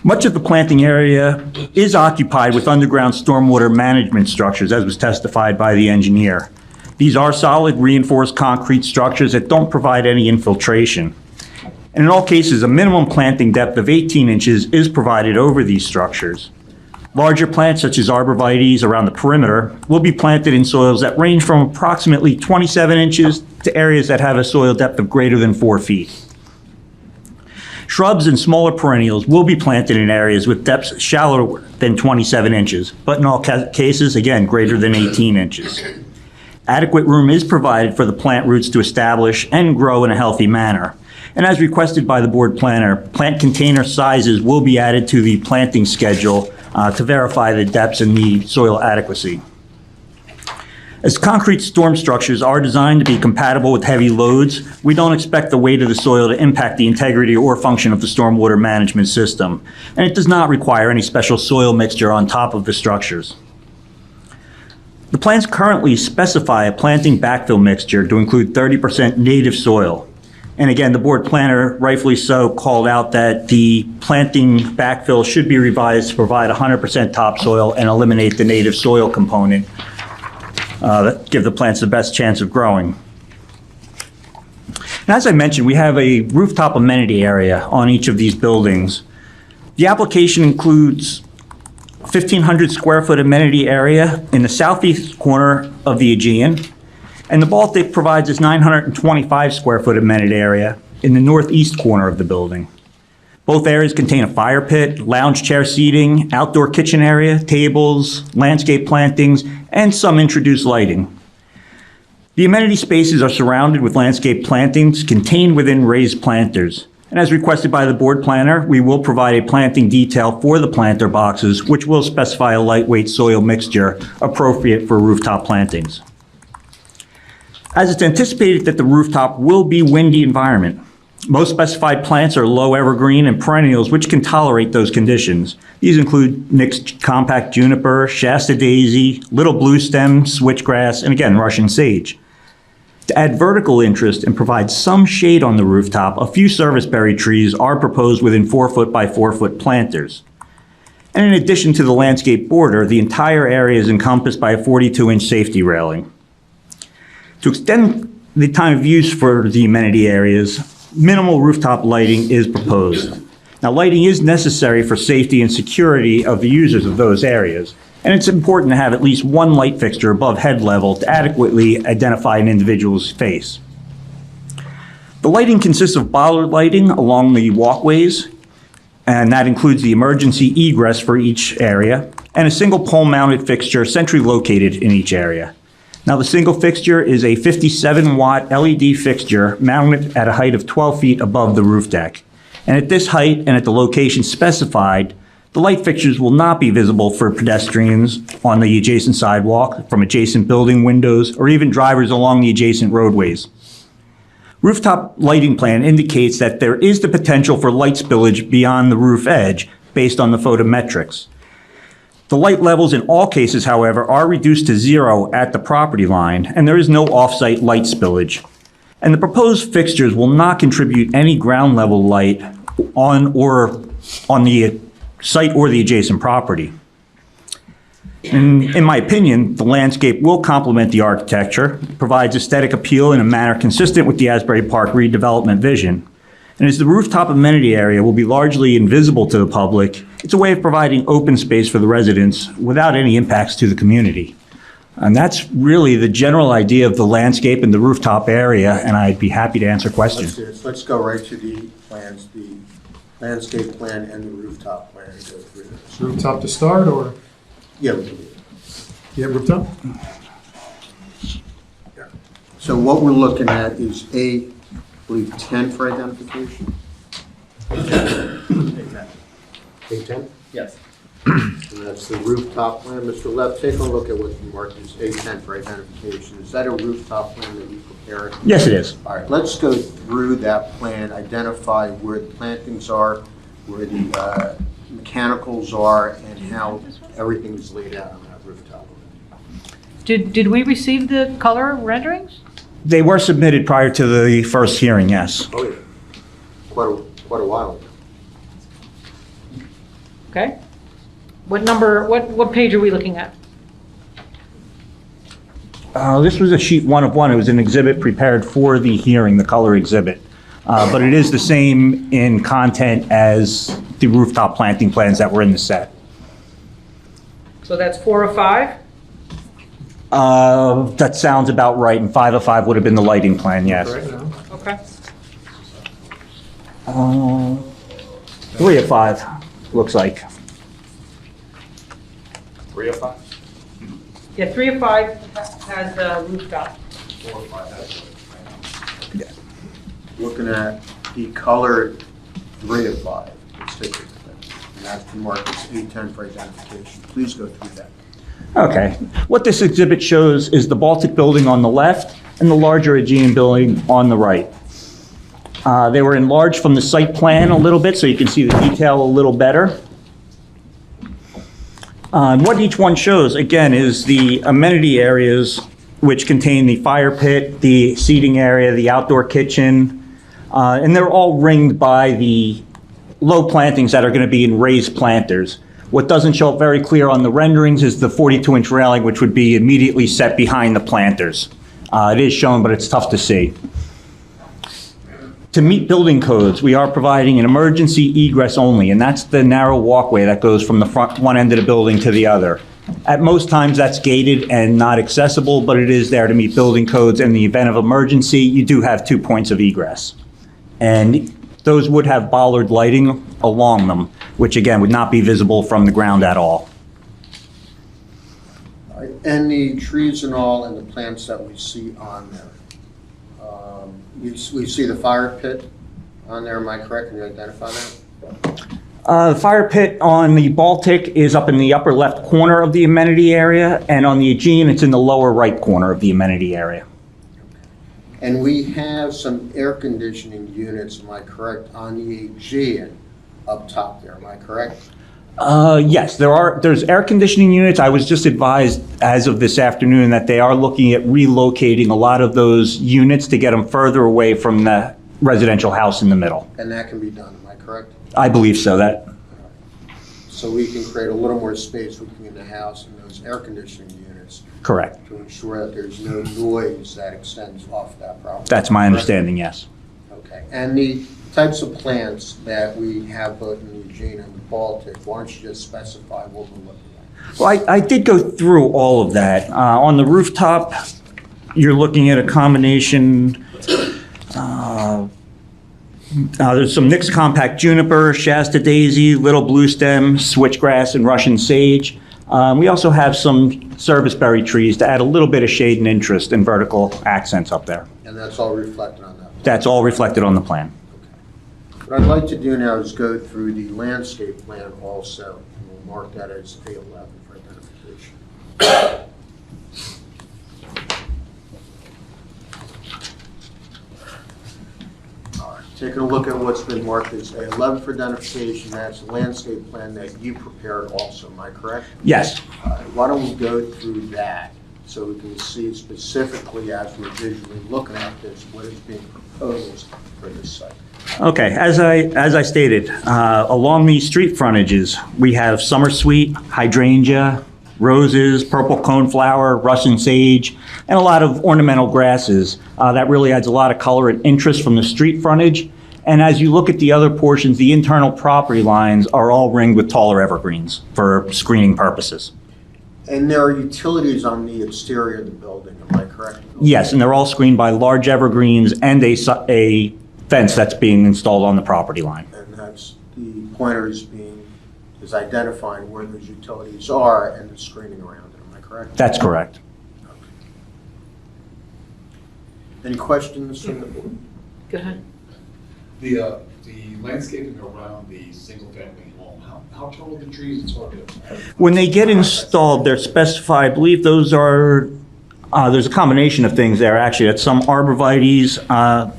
Much of the planting area is occupied with underground stormwater management structures, as was testified by the engineer. These are solid reinforced concrete structures that don't provide any infiltration. And in all cases, a minimum planting depth of 18 inches is provided over these structures. Larger plants, such as arborvitaes around the perimeter, will be planted in soils that range from approximately 27 inches to areas that have a soil depth of greater than 4 feet. Shrubs and smaller perennials will be planted in areas with depths shallower than 27 inches, but in all cases, again, greater than 18 inches. Adequate room is provided for the plant roots to establish and grow in a healthy manner. And as requested by the board planner, plant container sizes will be added to the planting schedule to verify the depths and the soil adequacy. As concrete storm structures are designed to be compatible with heavy loads, we don't expect the weight of the soil to impact the integrity or function of the stormwater management system. And it does not require any special soil mixture on top of the structures. The plans currently specify a planting backfill mixture to include 30% native soil. And again, the board planner, rightfully so, called out that the planting backfill should be revised to provide 100% topsoil and eliminate the native soil component that give the plants the best chance of growing. And as I mentioned, we have a rooftop amenity area on each of these buildings. The application includes 1,500 square foot amenity area in the southeast corner of the Aegean, and the Baltic provides its 925 square foot amenity area in the northeast corner of the building. Both areas contain a fire pit, lounge chair seating, outdoor kitchen area, tables, landscape plantings, and some introduced lighting. The amenity spaces are surrounded with landscape plantings contained within raised planters. And as requested by the board planner, we will provide a planting detail for the planter boxes, which will specify a lightweight soil mixture appropriate for rooftop plantings. As it's anticipated that the rooftop will be windy environment, most specified plants are low evergreen and perennials which can tolerate those conditions. These include mixed compact juniper, Shasta daisy, little blue stem, switchgrass, and again, Russian sage. To add vertical interest and provide some shade on the rooftop, a few serviceberry trees are proposed within 4-foot by 4-foot planters. And in addition to the landscape border, the entire area is encompassed by a 42-inch safety railing. To extend the time of use for the amenity areas, minimal rooftop lighting is proposed. Now, lighting is necessary for safety and security of the users of those areas, and it's important to have at least one light fixture above head level to adequately identify an individual's face. The lighting consists of bollard lighting along the walkways, and that includes the emergency egress for each area, and a single pole-mounted fixture centrally located in each area. Now, the single fixture is a 57-watt LED fixture mounted at a height of 12 feet above the roof deck. And at this height and at the location specified, the light fixtures will not be visible for pedestrians on the adjacent sidewalk, from adjacent building windows, or even drivers along the adjacent roadways. Rooftop lighting plan indicates that there is the potential for light spillage beyond the roof edge based on the photometrics. The light levels in all cases, however, are reduced to 0 at the property line, and there is no off-site light spillage. And the proposed fixtures will not contribute any ground level light on the site or the adjacent property. In my opinion, the landscape will complement the architecture, provides aesthetic appeal in a manner consistent with the Asbury Park redevelopment vision. And as the rooftop amenity area will be largely invisible to the public, it's a way of providing open space for the residents without any impacts to the community. And that's really the general idea of the landscape and the rooftop area, and I'd be happy to answer questions. Let's go right to the plans, the landscape plan and the rooftop plan, and go through this. Rooftop to start, or? Yeah, we can do it. Yeah, rooftop? So what we're looking at is I believe 10 for identification. A10? Yes. And that's the rooftop plan. Mr. Lev, take a look at what you marked as A10 for identification. Is that a rooftop plan that you prepared? Yes, it is. All right, let's go through that plan, identify where the plantings are, where the mechanicals are, and how everything is laid out on that rooftop. Did we receive the color renderings? They were submitted prior to the first hearing, yes. Oh, yeah. Quite a while ago. Okay. What number, what page are we looking at? This was a sheet 1 of 1. It was an exhibit prepared for the hearing, the color exhibit. But it is the same in content as the rooftop planting plans that were in the set. So that's 4 of 5? That sounds about right, and 5 of 5 would have been the lighting plan, yes. Okay. 3 of 5, looks like. 3 of 5? Yeah, 3 of 5 has the rooftop. 4 of 5 has it. Looking at the colored 3 of 5. Let's take a look at that. And that's the mark as A10 for identification. Please go through that. Okay. What this exhibit shows is the Baltic building on the left and the larger Eugene building on the right. They were enlarged from the site plan a little bit, so you can see the detail a little better. And what each one shows, again, is the amenity areas, which contain the fire pit, the seating area, the outdoor kitchen, and they're all ringed by the low plantings that are going to be in raised planters. What doesn't show up very clear on the renderings is the 42-inch railing, which would be immediately set behind the planters. It is shown, but it's tough to see. To meet building codes, we are providing an emergency egress only, and that's the narrow walkway that goes from the front one end of the building to the other. At most times, that's gated and not accessible, but it is there to meet building codes. In the event of emergency, you do have 2 points of egress. And those would have bollard lighting along them, which again would not be visible from the ground at all. All right, and the trees and all and the plants that we see on there. We see the fire pit on there, am I correct? Can you identify that? The fire pit on the Baltic is up in the upper left corner of the amenity area, and on the Aegean, it's in the lower right corner of the amenity area. And we have some air conditioning units, am I correct, on the Aegean up top there, am I correct? Yes, there's air conditioning units. I was just advised as of this afternoon that they are looking at relocating a lot of those units to get them further away from the residential house in the middle. And that can be done, am I correct? I believe so. So we can create a little more space within the house and those air conditioning units Correct. to ensure that there's no noise that extends off that property. That's my understanding, yes. Okay, and the types of plants that we have both in the Eugene and the Baltic, why don't you just specify what we're looking at? Well, I did go through all of that. On the rooftop, you're looking at a combination, there's some mixed compact juniper, Shasta daisy, little blue stem, switchgrass, and Russian sage. We also have some serviceberry trees to add a little bit of shade and interest and vertical accents up there. And that's all reflected on that? That's all reflected on the plan. What I'd like to do now is go through the landscape plan also, and we'll mark that as A11 for identification. All right, taking a look at what's been marked as A11 for identification, that's a landscape plan that you prepared also, am I correct? Yes. Why don't we go through that so we can see specifically as we're visually looking at this, what is being proposed for this site. Okay, as I stated, along these street frontages, we have summer sweet, hydrangea, roses, purple coneflower, Russian sage, and a lot of ornamental grasses. That really adds a lot of color and interest from the street frontage. And as you look at the other portions, the internal property lines are all ringed with taller evergreens for screening purposes. And there are utilities on the exterior of the building, am I correct? Yes, and they're all screened by large evergreens and a fence that's being installed on the property line. And that's, the pointer is identifying where those utilities are and the screening around it, am I correct? That's correct. Any questions from the board? Go ahead. The landscaping around the single-family home, how tall are the trees? It's hard to. When they get installed, they're specified, I believe those are, there's a combination of things there, actually. That's some arborvitaes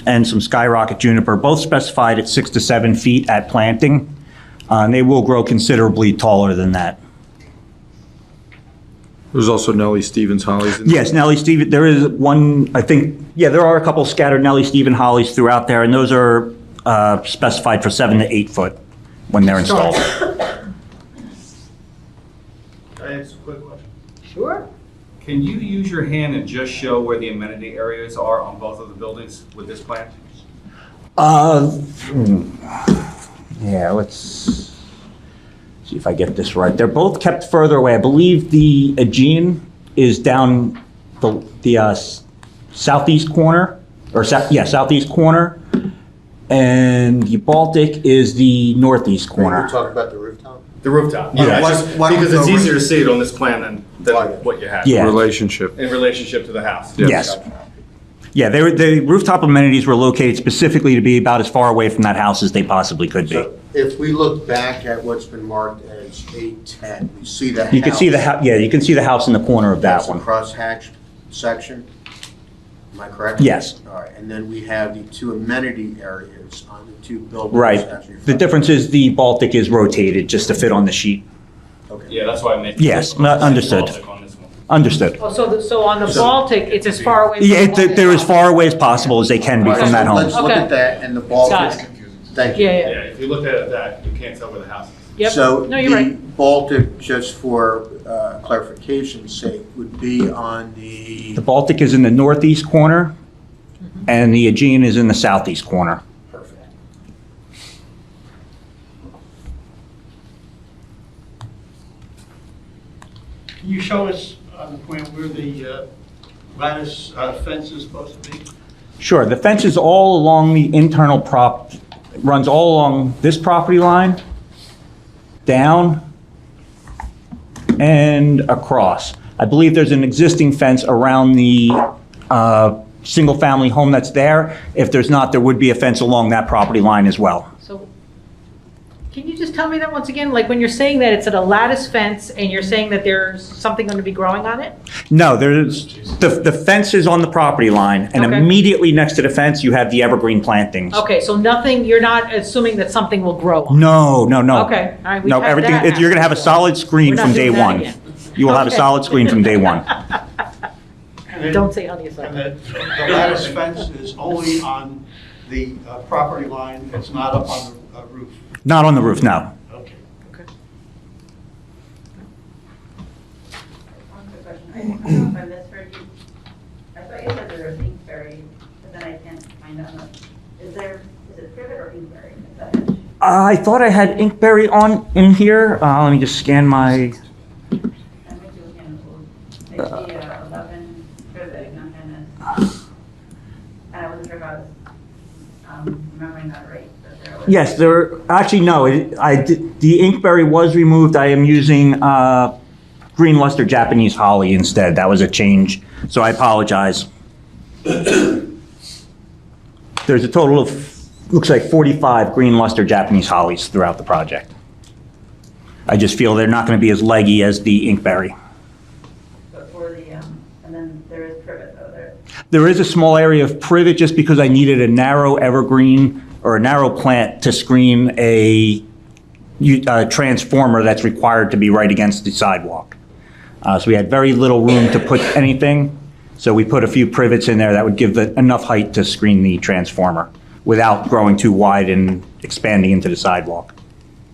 and some skyrocket juniper, both specified at 6 to 7 feet at planting. And they will grow considerably taller than that. There's also Nellie Stevens hollies. in there. Yes, Nellie Stevens, there is one, I think, yeah, there are a couple scattered Nellie Stevens hollies throughout there, and those are specified for 7 to 8 foot when they're installed. Can I ask a quick question? Sure. Can you use your hand and just show where the amenity areas are on both of the buildings with this plan? Yeah, let's see if I get this right. They're both kept further away. I believe the Aegean is down the southeast corner, or southeast corner, and the Baltic is the northeast We're corner. talking about the rooftop? The rooftop. Yeah. Why don't Because we it's go easier to see it on this plan than what you have. Yeah. Relationship. In relationship to the house. Yes. Yeah, the rooftop amenities were located specifically to be about as far away from that house as they possibly could be. So if we look back at what's been marked as 810, we see the house. You can see you can see the house in the corner of that That's a one. crosshatched section, am I correct? Yes. All right, and then we have the two amenity areas on the two buildings. Right. as reflected. The difference is the Baltic is rotated just to fit on the sheet. Okay. Yeah, that's why I made. Yes, understood. Understood. Oh, so on the Baltic, it's as far away. Yeah, from they're as far away as possible as they can be All right, from that so home. Let's look Okay. at that and the Got Baltic. it. Thank you. Yeah, Yeah, yeah. if you look at that, you can't tell where the house is. Yep. So No, you're the right. Baltic, just for clarification's sake, would be on the. The Baltic is in the northeast corner, and the Aegean is in the southeast corner. Perfect. Can you show us on the plan where the lattice fence is supposed to be? Sure, the fence is all along the internal runs all along this property line, down, and across. I believe there's an existing fence around the single-family home that's there. If there's not, there would be a fence along that property line as well. So, can you just tell me that once again? Like when you're saying that it's at a lattice fence and you're saying that there's something going to be growing on it? No, the fence is on the property line, and Okay. immediately next to the fence, you have the evergreen plantings. Okay, so nothing, you're not assuming that something will grow on? No. Okay, all right, we've No, had everything, that you're gonna have a happen solid screen We're not from day doing that one. again. You will have a Okay. solid screen from day one. Don't say honey And aside. the lattice fence is only on the property line, it's not up on the roof. Not on the roof, no. Okay. One quick question. I don't know if I misheard you. I thought you said there was inkberry, but then I can't find out. Is it privet or inkberry? Is that it? I thought I had inkberry in here. Let me just scan my, I'm going to look in the I see 11 privet, and I wasn't sure if I was remembering that right. But there was. yes, actually, no, the inkberry was removed. I am using green luster Japanese holly instead. That was a change, so I apologize. There's a total of, looks like 45 green luster Japanese hollies throughout the project. I just feel they're not going to be as leggy as the inkberry. But for the, and then there is privet though there. There is a small area of privet just because I needed a narrow evergreen or a narrow plant to screen a transformer that's required to be right against the sidewalk. So we had very little room to put anything. So we put a few privets in there that would give enough height to screen the transformer without growing too wide and expanding into the sidewalk.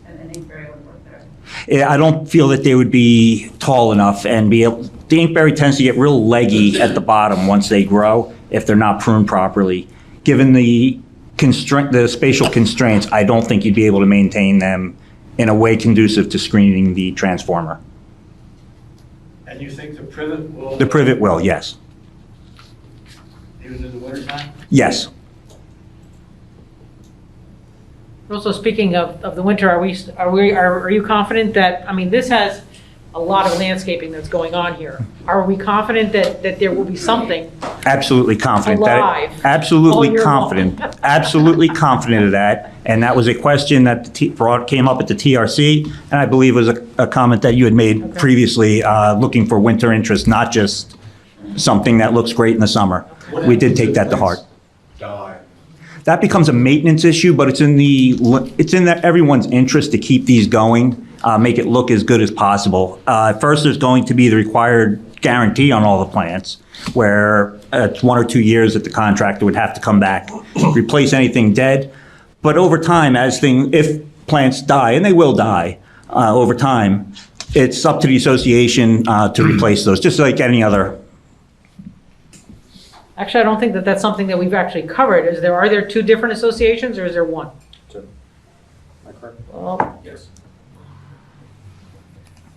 And inkberry would work there. I don't feel that they would be tall enough and be able, the inkberry tends to get real leggy at the bottom once they grow if they're not pruned properly. Given the spatial constraints, I don't think you'd be able to maintain them in a way conducive to screening the transformer. And you think the privet will? The privet will, yes. Even in the wintertime? Yes. Also, speaking of the winter, are you confident that, I mean, this has a lot of landscaping that's going on here. Are we confident that there will be something? Absolutely confident. Alive. Absolutely All year confident. long. Absolutely confident of that. And that was a question that came up at the TRC, and I believe was a comment that you had made previously, looking for winter interest, not just something that looks great in the summer. We did take that to heart. Die. That becomes a maintenance issue, but it's in everyone's interest to keep these going, make it look as good as possible. First, there's going to be the required guarantee on all the plants, where it's 1 or 2 years that the contractor would have to come back, replace anything dead. But over time, if plants die, and they will die over time, it's up to the association to replace those, just like any other. Actually, I don't think that that's something that we've actually covered. Are there two different associations or is there one? Two. Am I correct? Well, Yes.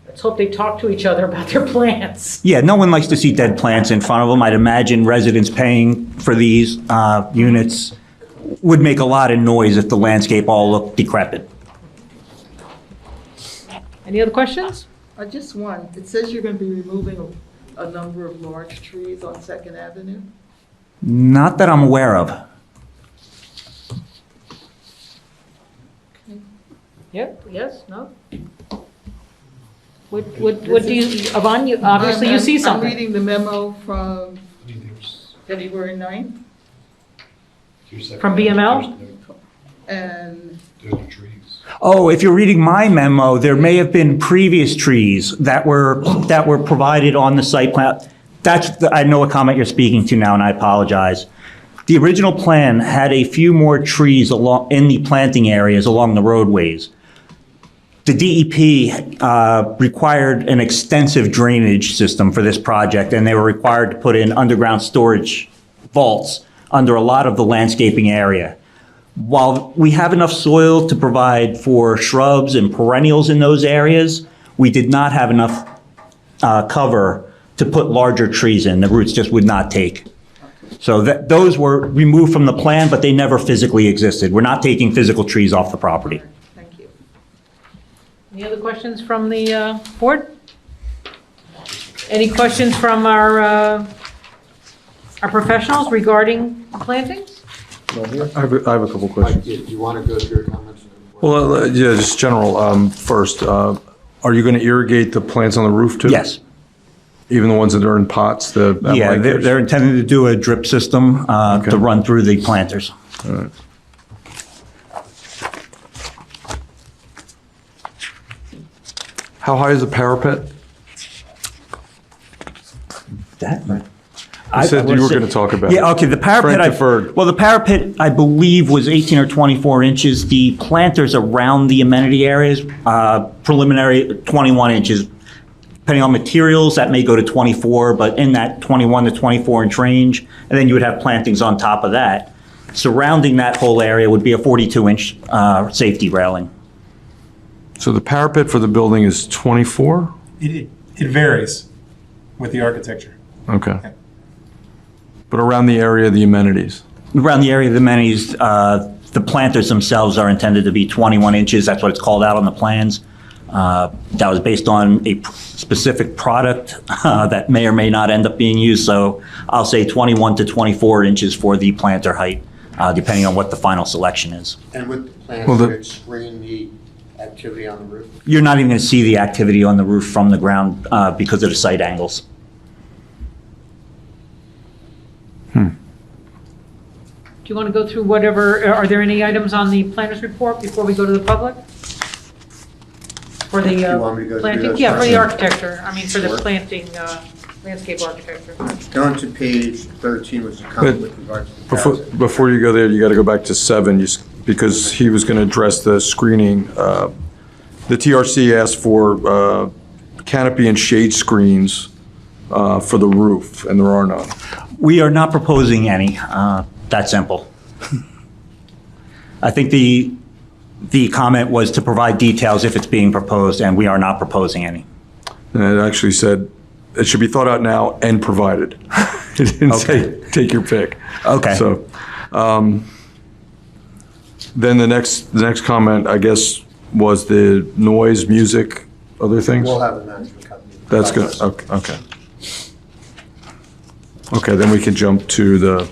let's hope they talk to each other about their plants. Yeah, no one likes to see dead plants in front of them. I'd imagine residents paying for these units would make a lot of noise if the landscape all looked decrepit. Any other questions? Just one. It says you're going to be removing a number of large trees on Second Avenue. Not that I'm aware of. Yep, yes, no? What do you, Yvonne, obviously you see I'm something. reading the memo from February 9th, From BML? and Oh, if you're reading my memo, there may have been previous trees that were provided on the site plan. I know what comment you're speaking to now, and I apologize. The original plan had a few more trees in the planting areas along the roadways. The DEP required an extensive drainage system for this project, and they were required to put in underground storage vaults under a lot of the landscaping area. While we have enough soil to provide for shrubs and perennials in those areas, we did not have enough cover to put larger trees in. The roots just would not take. So those were removed from the plan, but they never physically existed. We're not taking physical trees off the property. thank you. Any other questions from the board? Any questions from our our professionals regarding plantings? I have a couple questions. Do you want to go through your comments? Well, yeah, just general. First, are you going to irrigate the plants on the roof too? Yes. Even the ones that are in pots? Yeah, they're intended to do a drip system to run through the planters. All right. How high is the parapet? That, You said you were going to talk about it. Yeah, okay, the parapet, Frank deferred. well, the parapet, I believe, was 18 or 24 inches. The planters around the amenity areas, preliminary 21 inches. Depending on materials, that may go to 24, but in that 21 to 24 inch range. And then you would have plantings on top of that. Surrounding that whole area would be a 42 inch safety railing. So the parapet for the building is 24? It varies with the architecture. Okay. But around the area of the amenities? Around the area of the amenities, the planters themselves are intended to be 21 inches. That's what it's called out on the plans. That was based on a specific product that may or may not end up being used. So I'll say 21 to 24 inches for the planter height, depending on what the final selection is. And with the plans, Well, would it screen the activity on the roof? You're not even going to see the activity on the roof from the ground because of the site angles. Do you want to go through whatever, are there any items on the planner's report before we go to the public? For the You want me to go through planting? those Yeah, for first? the architecture, I mean, for the Sure. planting, landscape architecture. Going to page 13 was a comment with regard to the parapet. Before you go there, you got to go back to 7, because he was going to address the screening. The TRC asked for canopy and shade screens for the roof, and there are none. We are not proposing any, that simple. I think the comment was to provide details if it's being proposed, and we are not proposing any. And it actually said, it should be thought out now and provided. It didn't say, take your pick. Okay. So, then the next comment, I guess, was the noise, music, other things? We'll have a management company. That's good, okay. Okay, then we can jump to the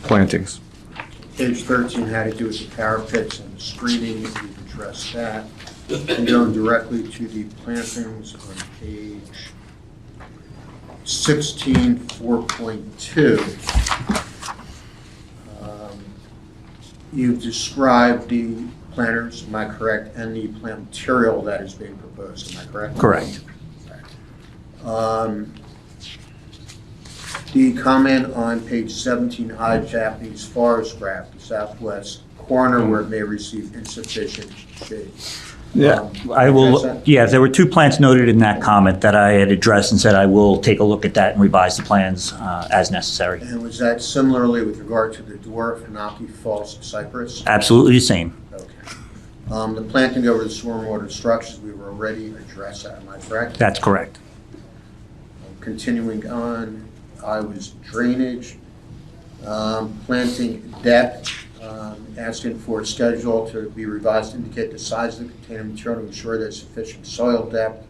plantings. Page 13 had to do with the parapets and the screening, we've addressed that. And going directly to the plantings on page 16, 4.2. You've described the planters, am I correct, and the plant material that is being proposed, am I correct? Correct. The comment on page 17, high Japanese forest graph, the southwest corner where it may receive insufficient shade. Yeah, I address will, that? yeah, there were 2 plants noted in that comment that I had addressed and said I will take a look at that and revise the plans as necessary. And was that similarly with regard to the dwarf Hinaki false cypress? Absolutely the same. Okay. The planting over the stormwater structures, we were already addressed that, am I correct? That's correct. Continuing on, I was drainage, planting depth, asking for a schedule to be revised to indicate the size of the containment material to ensure there's sufficient soil depth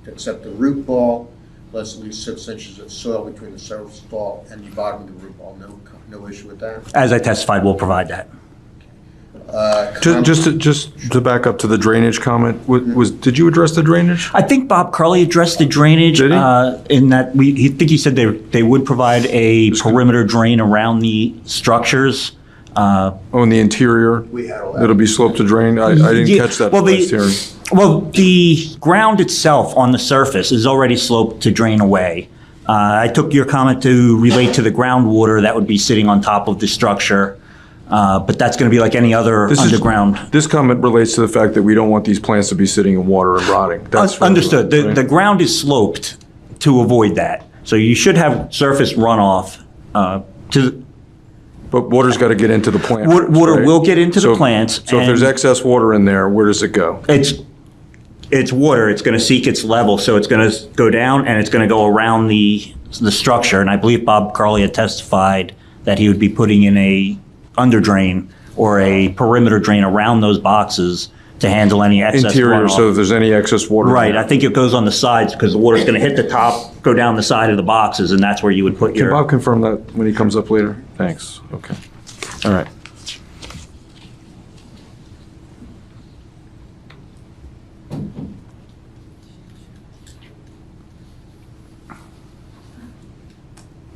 to accept the root ball, plus at least 6 inches of soil between the surface ball and the bottom of the root ball. No issue with that? As I testified, we'll provide that. Just to back up to the drainage comment, did you address the drainage? I think Bob Curley addressed the drainage Did he? in that he said they would provide a perimeter drain around the structures. Oh, in the interior? We had all that. It'll be sloped to drain? I didn't Yeah, catch that well, last hearing. Well, the ground itself on the surface is already sloped to drain away. I took your comment to relate to the groundwater that would be sitting on top of the structure, but that's going to be like any other underground. This comment relates to the fact that we don't want these plants to be sitting in water and rotting. That's really Understood. right. The ground is sloped to avoid that. So you should have surface runoff But water's got to get into the plant. Water right? will get into the So- plants. So if there's and excess water in there, where does it go? It's water. It's going to seek its level. So it's going to go down and it's going to go around the structure. And I believe Bob Carley had testified that he would be putting in a under drain or a perimeter drain around those boxes to handle any excess Interior, runoff. so if there's any excess water. in Right, there. I think it goes on the sides because the water's going to hit the top, go down the side of the boxes, and that's where you would put Can your... Bob confirm that when he comes up later? Thanks, okay. All right.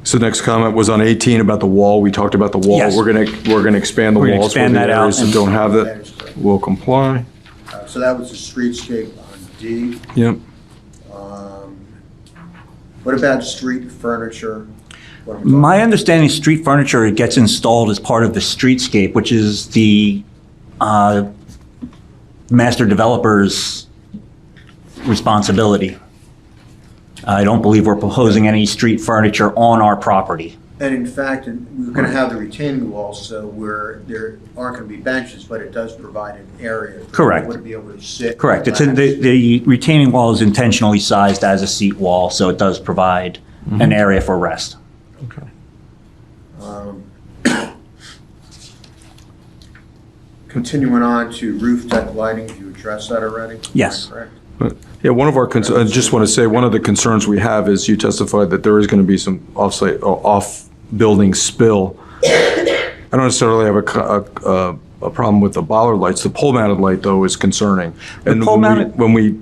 So next comment was on 18 about the wall. We talked about the wall. Yes. We're gonna expand the We're gonna walls for expand the that out areas that and- don't have That that. is correct. Will comply. So that was the streetscape on D. Yep. What about street furniture? What are we talking My understanding, street furniture gets installed as part of the streetscape, which is the master developer's responsibility. I don't believe we're proposing any street furniture on our property. And in fact, we're going to have the retaining wall, so where there aren't going to be benches, but it does provide an area. for Correct. people to be able to sit. Correct. It's in the retaining wall is intentionally sized as a seat wall, so it does provide an area for rest. Okay. Continuing on to rooftop lighting, you addressed that already? Yes. Correct. Yeah, one of our, I just want to say, one of the concerns we have is you testified that there is going to be some off-building spill. I don't necessarily have a problem with the bollard lights. The pole-mounted light, though, is concerning. And pole-mounted- when we,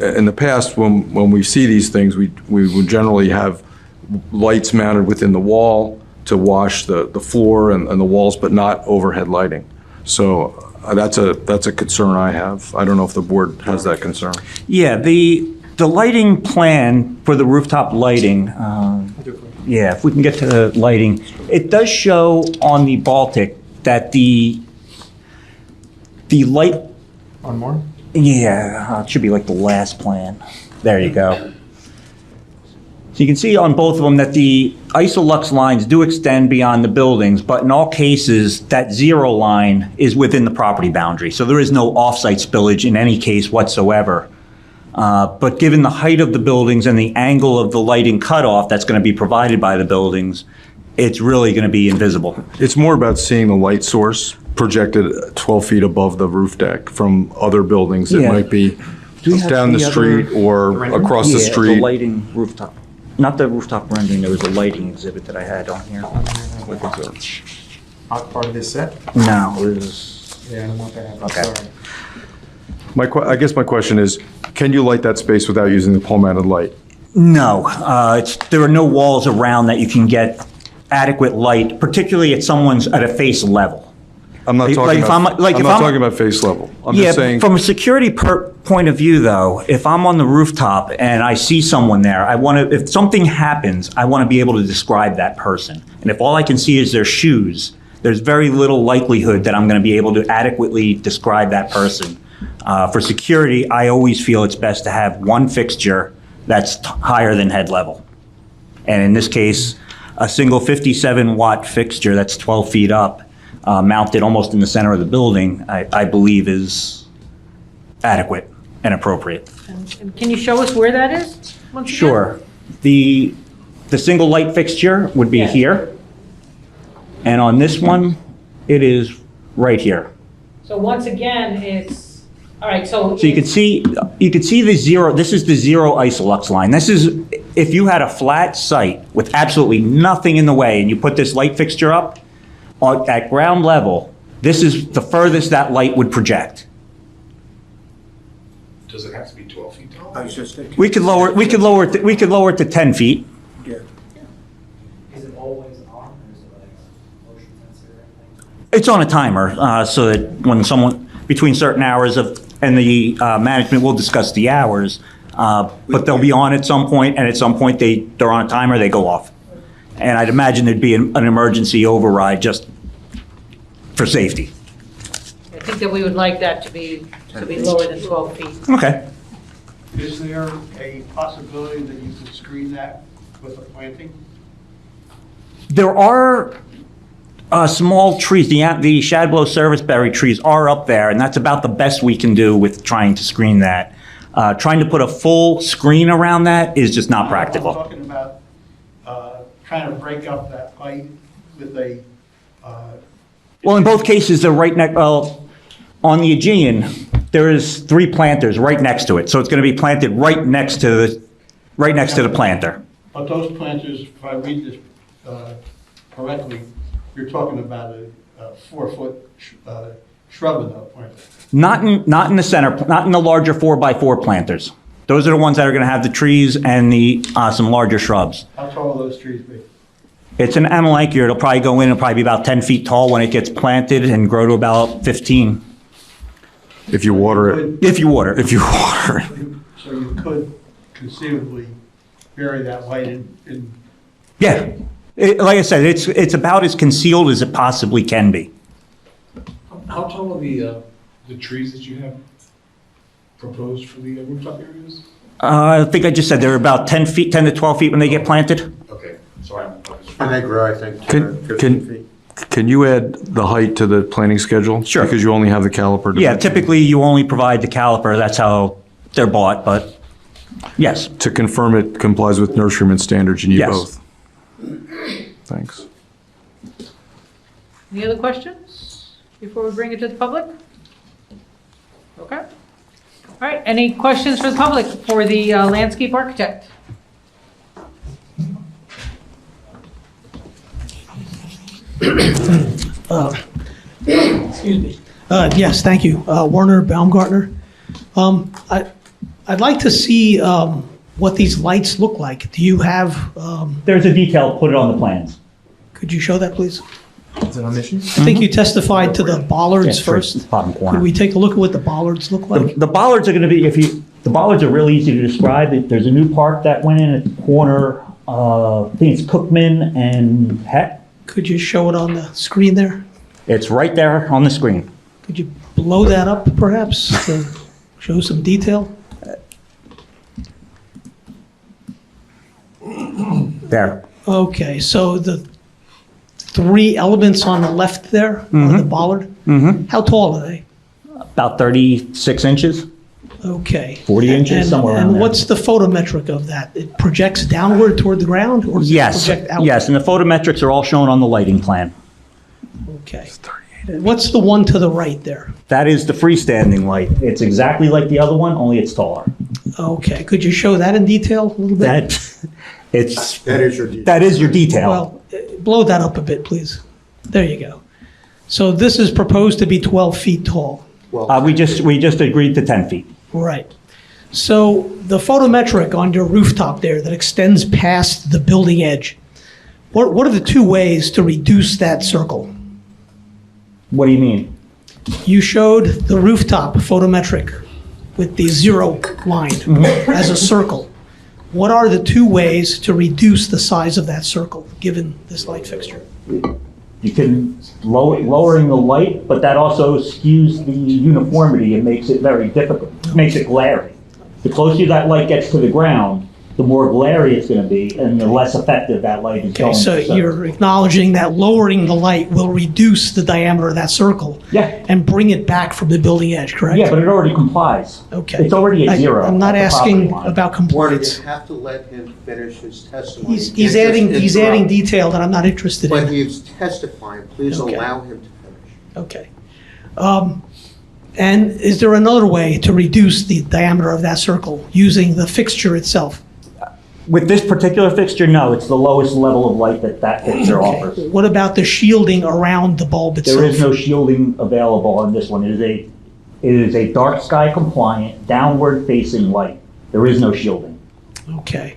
in the past, when we see these things, we would generally have lights mounted within the wall to wash the floor and the walls, but not overhead lighting. So that's a concern I have. I don't know if the board has that concern. Yeah, the lighting plan for the rooftop lighting, yeah, if we can get to the lighting, it does show on the Baltic that the light, One more? yeah, it should be like the last plan. There you go. So you can see on both of them that the isolux lines do extend beyond the buildings, but in all cases, that zero line is within the property boundary. So there is no off-site spillage in any case whatsoever. But given the height of the buildings and the angle of the lighting cutoff that's going to be provided by the buildings, it's really going to be invisible. It's more about seeing the light source projected 12 feet above the roof deck from other buildings that Yeah. might be Do we have down the the other- street or across the Yeah, street. the lighting rooftop. Not the rooftop rendering, there was a lighting exhibit that I had on here. Not part of this set? No, it was, Yeah, I don't want that. Okay. Sorry. I guess my question is, can you light that space without using the pole-mounted light? no, there are no walls around that you can get adequate light, particularly at a face level. I'm not Like, talking if I'm- about, like, I'm if not I'm- talking about face level. I'm Yeah, just saying, from a security point of view, though, if I'm on the rooftop and I see someone there, if something happens, I want to be able to describe that person. And if all I can see is their shoes, there's very little likelihood that I'm going to be able to adequately describe that person. For security, I always feel it's best to have one fixture that's higher than head level. And in this case, a single 57-watt fixture that's 12 feet up, mounted almost in the center of the building, I believe is adequate and appropriate. And can you show us where that is? once again? Sure. The single light fixture would be Yes. here. And on this one, it is right here. So once again, it's, all right, so. So you could see the zero, this is the zero isolux line. This is, if you had a flat site with absolutely nothing in the way and you put this light fixture up at ground level, this is the furthest that light would project. Does it have to be 12 feet tall? I was just thinking. We could lower it to 10 feet. Yeah. Is it always on, or is it like a motion sensor or anything? It's on a timer, so that when someone, between certain hours and the management will discuss the hours, but they'll be on at some point, and at some point they're on a timer, they go off. And I'd imagine there'd be an emergency override just for safety. I think that we would like that to be lower than 12 feet. Okay. Is there a possibility that you could screen that with a planting? There are small trees, the Shadblow serviceberry trees are up there, and that's about the best we can do with trying to screen that. Trying to put a full screen around that is just not practical. I'm talking about trying to break up that light with a, Well, in both cases, they're right next, well, On the Aegean, there is 3 planters right next to it, so it's going to be planted right next to the planter. But those planters, if I read this correctly, you're talking about a 4-foot shrub in that planter. Not in the center, not in the larger 4x4 planters. Those are the ones that are going to have the trees and some larger shrubs. How tall will those trees be? It's an amelanchier. It'll probably go in and probably be about 10 feet tall when it gets planted and grow to about 15. If you water it. If you water it. If you water it. So you could conceivably bury that light in. Yeah. Like I said, it's about as concealed as it possibly can be. How tall are the trees that you have proposed for the rooftop areas? I think I just said they're about 10 to 12 feet when they get planted. Okay, sorry. And they grow, I think, Can you add the height to the planning schedule? Sure. Because you only have the caliper. Yeah, dimension. typically you only provide the caliper. That's how they're bought, but yes. To confirm it complies with nurseryman standards, you need Yes. both. Thanks. Any other questions before we bring it to the public? Okay. All right, any questions for the public for the landscape architect? Excuse me. Yes, thank you. Werner Baumgartner. I'd like to see what these lights look like. Do you have, There's a detail, put it on the plans. could you show that, please? Is it on mission? I think you testified to the bollards Yeah, first. bottom corner. Could we take a look at what the bollards look like? The bollards are going to be, the bollards are really easy to describe. There's a new park that went in at the corner, I think it's Cookman and Heck. Could you show it on the screen there? It's right there on the screen. Could you blow that up perhaps to show some detail? There. Okay, so the 3 elements on the left there are the bollard? Mm-hmm. How tall are they? About 36 inches, Okay. 40 inches, And- somewhere around And there. what's the photometric of that? It projects downward toward the ground, or does it Yes, project outward? yes, and the photometrics are all shown on the lighting plan. Okay. What's the one to the right there? That is the freestanding light. It's exactly like the other one, only it's taller. Okay, could you show that in detail a little bit? That is your detail. Well, blow that up a bit, please. There you go. So this is proposed to be 12 feet tall. We just agreed to 10 feet. Right. So the photometric on your rooftop there that extends past the building edge, what are the 2 ways to reduce that circle? What do you mean? You showed the rooftop photometric with the 0 line as a circle. What are the 2 ways to reduce the size of that circle, given this light fixture? You can lowering the light, but that also skews the uniformity and makes it very difficult, makes it glary. The closer that light gets to the ground, the more glary it's going to be, and the less effective that light is going Okay, to so be. you're acknowledging that lowering the light will reduce the diameter of that circle Yeah. and bring it back from the building edge, correct? Yeah, but it already complies. Okay. It's already at 0. I'm not at the property asking line. about Warren, compliance. you have to let him finish his testimony. He's You can't adding, just he's adding interrupt. detail that I'm not interested But in. he's testifying, please Okay. allow him to finish. Okay. And is there another way to reduce the diameter of that circle using the fixture itself? With this particular fixture, no, it's the lowest level of light that fixture offers. What about the shielding around the bulb itself? There is no shielding available on this one. It is a dark sky compliant, downward facing light. There is no shielding. Okay.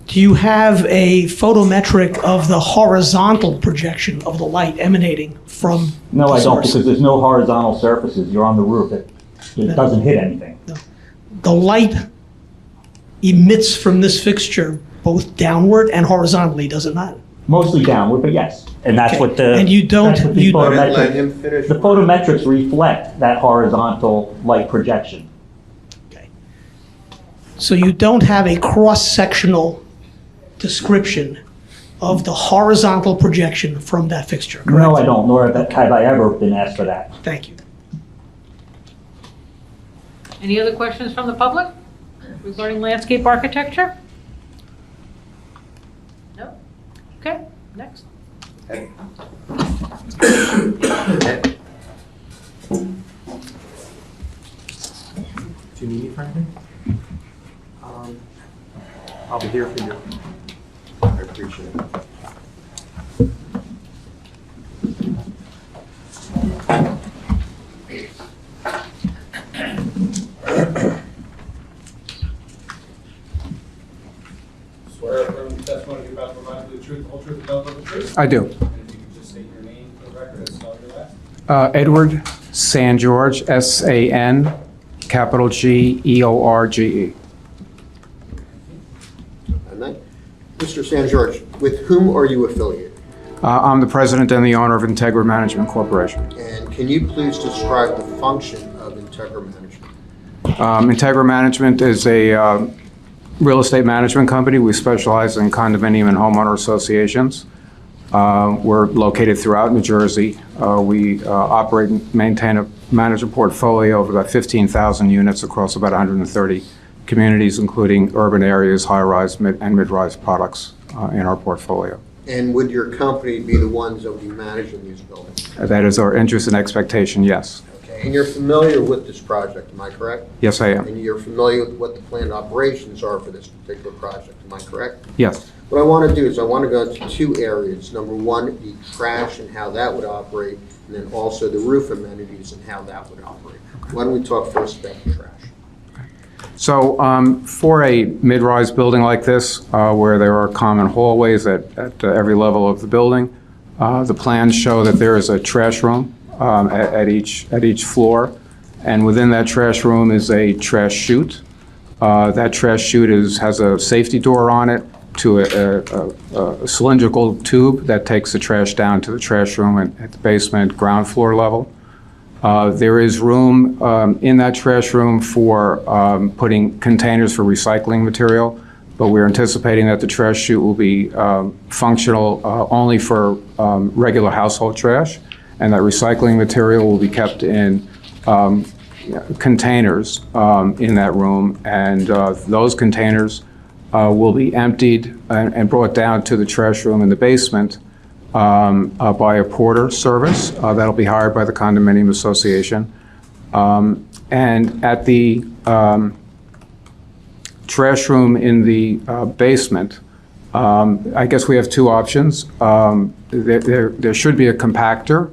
Do you have a photometric of the horizontal projection of the light emanating from No, the I don't, source? because there's no horizontal surfaces. You're on the roof. It doesn't hit anything. The light emits from this fixture both downward and horizontally, does it not? Mostly downward, but yes. And that's Okay. what the. And you don't- that's what the you- Let him finish. The photometrics reflect that horizontal light projection. So you don't have a cross-sectional description of the horizontal projection from that fixture, correct? No, I don't, nor have I ever been asked for that. Thank you. Any other questions from the public regarding landscape architecture? No? Okay, next. Ed. Do you need me for anything? I'll be here for you. I appreciate it. Swear affirm the testimony you're about to provide the truth, the whole truth, and nothing but the truth? I do. And if you could just state your name for the record and spell your last. Edward San George, S-A-N, capital George. And then, Mr. San George, with whom are you affiliated? I'm the president and the owner of Integra Management Corporation. And can you please describe the function of Integra Management? Integra Management is a real estate management company. We specialize in condominium and homeowner associations. We're located throughout New Jersey. We operate and maintain a management portfolio of about 15,000 units across about 130 communities, including urban areas, high-rise and mid-rise products in our portfolio. And would your company be the ones that would be managing these buildings? That is our interest and expectation, yes. Okay, and you're familiar with this project, am I correct? Yes, I am. And you're familiar with what the planned operations are for this particular project, am I correct? Yes. What I want to do is I want to go into two areas. Number one, the trash and how that would operate, and then also the roof amenities and how that would operate. Why don't we talk first about the trash? So for a mid-rise building like this, where there are common hallways at every level of the building, the plans show that there is a trash room at each floor, and within that trash room is a trash chute. That trash chute has a safety door on it to a cylindrical tube that takes the trash down to the trash room at the basement ground floor level. There is room in that trash room for putting containers for recycling material, but we're anticipating that the trash chute will be functional only for regular household trash, and that recycling material will be kept in containers in that room, and those containers will be emptied and brought down to the trash room in the basement by a porter service that'll be hired by the condominium association. And at the trash room in the basement, I guess we have two options. There should be a compactor.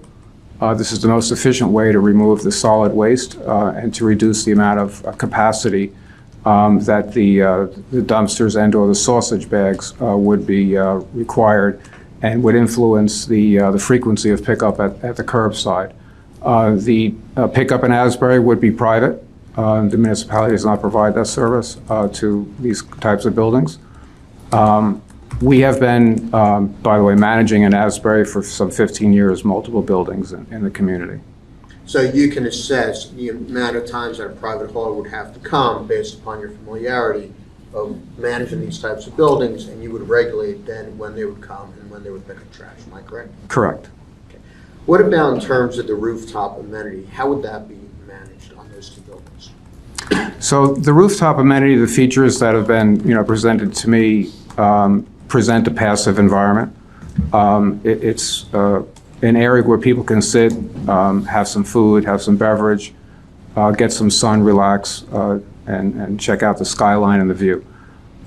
This is the most efficient way to remove the solid waste and to reduce the amount of capacity that the dumpsters and/or the sausage bags would be required, and would influence the frequency of pickup at the curbside. The pickup in Asbury would be private. The municipality does not provide that service to these types of buildings. We have been, by the way, managing in Asbury for some 15 years, multiple buildings in the community. So you can assess the amount of times that a private hauler would have to come based upon your familiarity of managing these types of buildings, and you would regulate then when they would come and when they would pick up trash, am I correct? Correct. Okay. What about in terms of the rooftop amenity? How would that be managed on those two buildings? So the rooftop amenity, the features that have been presented to me present a passive environment. It's an area where people can sit, have some food, have some beverage, get some sun, relax, and check out the skyline and the view.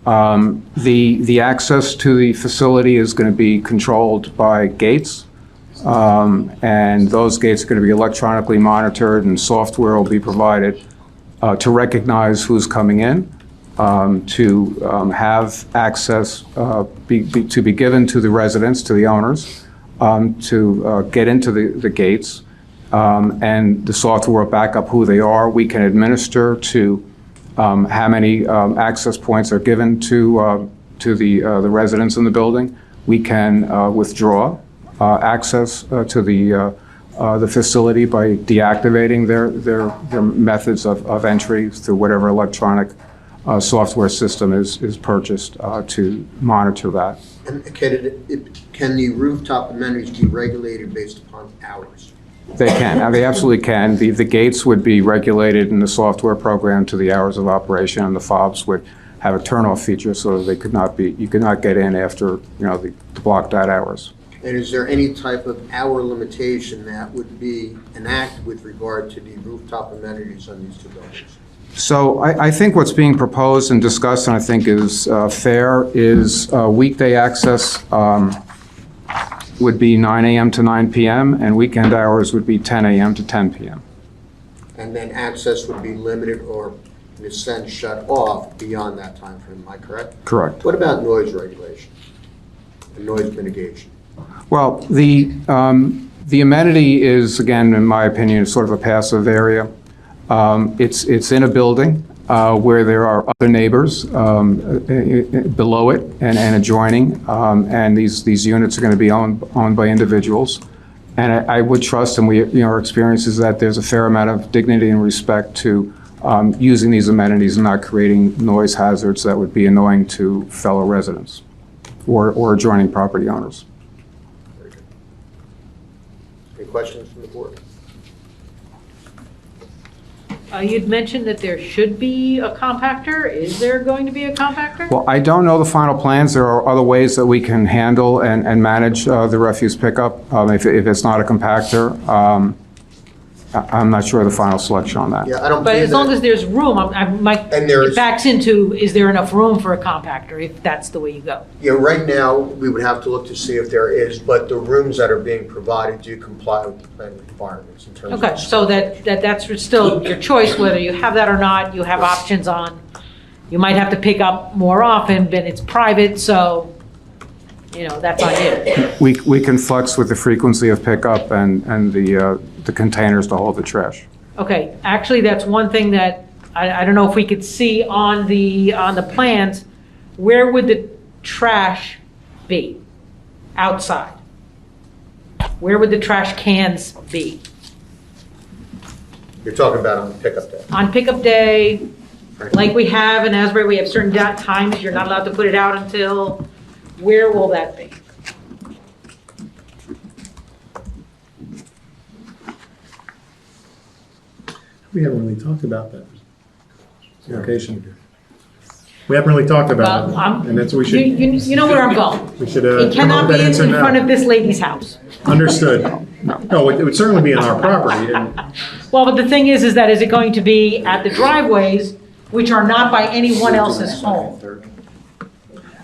The access to the facility is going to be controlled by gates, and those gates are going to be electronically monitored, and software will be provided to recognize who's coming in, to have access to be given to the residents, to the owners, to get into the gates, and the software will back up who they are. We can administer to how many access points are given to the residents in the building. We can withdraw access to the facility by deactivating their methods of entry through whatever electronic software system is purchased to monitor that. And can the rooftop amenities be regulated based upon hours? They can. They absolutely can. The gates would be regulated in the software program to the hours of operation, and the fobs would have a turn-off feature so that you could not get in after the blocked out hours. And is there any type of hour limitation that would be enacted with regard to the rooftop amenities on these two buildings? So I think what's being proposed and discussed, and I think is fair, is weekday access would be 9 a.m. to 9 p.m., and weekend hours would be 10 a.m. to 10 p.m. And then access would be limited or, in a sense, shut off beyond that time frame. Am I correct? Correct. What about noise regulation and noise mitigation? Well, the amenity is, again, in my opinion, sort of a passive area. It's in a building where there are other neighbors below it and adjoining, and these units are going to be owned by individuals. And I would trust, and our experience is that there's a fair amount of dignity and respect to using these amenities and not creating noise hazards that would be annoying to fellow residents or adjoining property owners. Very good. Any questions from the board? You'd mentioned that there should be a compactor. Is there going to be a compactor? Well, I don't know the final plans. There are other ways that we can handle and manage the refuse pickup if it's not a compactor. I'm not sure of the final selection on that. Yeah, I don't. But as long as there's room, it backs into, is there enough room for a compactor if that's the way you go? Yeah, right now, we would have to look to see if there is, but the rooms that are being provided do comply with the plan requirements in terms of. Okay, so that's still your choice, whether you have that or not. You have options on, you might have to pick up more often, but it's private, so, that's on you. We can flex with the frequency of pickup and the containers to hold the trash. Okay, actually, that's one thing that, I don't know if we could see on the plans, where would the trash be? Outside? Where would the trash cans be? You're talking about on the pickup day. On pickup day, like we have in Asbury, we have certain times you're not allowed to put it out until, where will that be? We haven't really talked about that. Location. We haven't really talked about it, and that's what we should. You know where I'm going. We should. It cannot be in front of this lady's house. Understood. No, it would certainly be on our property. Well, but the thing is that is it going to be at the driveways, which are not by anyone else's home?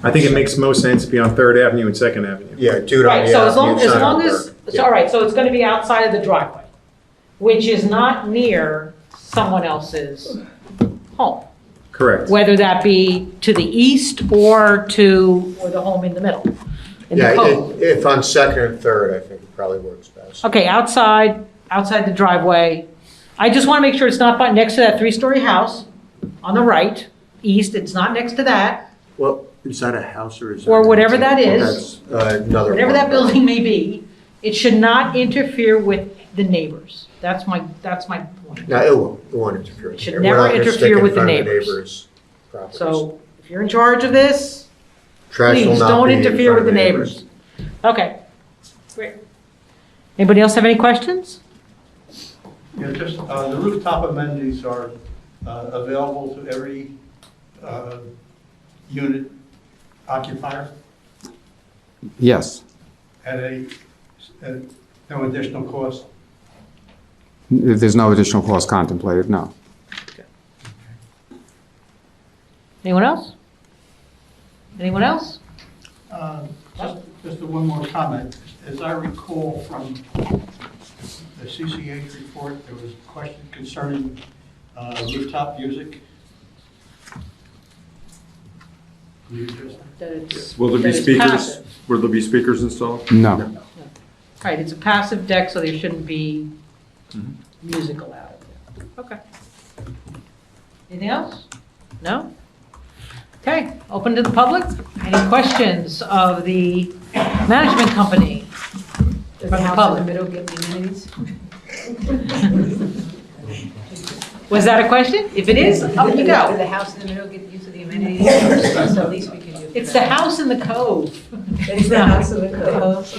I think it makes most sense to be on 3rd Avenue and 2nd Avenue. Yeah, do it on Right, the so as long outside. as, it's all right, so it's gonna be outside of the driveway, which is not near someone else's home. Correct. Whether that be to the east or the home in the middle, in the Yeah, cove. if on 2nd and 3rd, I think it probably works best. Okay, outside the driveway. I just wanna make sure it's not next to that 3-story house on the right, east, it's not next to that, Well, is that a house or is that? or whatever that is. That's another. Whatever one. that building may be, it should not interfere with the neighbors. That's my point. No, it won't interfere. It should We're never not gonna interfere stick in with the front of neighbors. properties. So if you're in charge of this, Trash will please not don't be in interfere front with of the neighbors. Okay, great. Anybody else have any questions? Yeah, just, the rooftop amenities are available to every unit occupier Yes. at no additional cost. There's no additional cost contemplated, no. Anyone else? Anyone else? Just one more comment. As I recall from the CCH report, there was a question concerning rooftop music. Can you address that? That it's- Will there that be it's speakers? passive. Will there be speakers installed? No. Right, it's a passive deck, so there shouldn't be music allowed. Okay. Anything else? No? Okay, open to the public. Any questions of the management company? Does the house in the middle get the amenities? Was that a question? If it is, up you Does go. the house in the middle get use of the amenities? So at least we can use. It's the house in the cove. It's the house in the cove.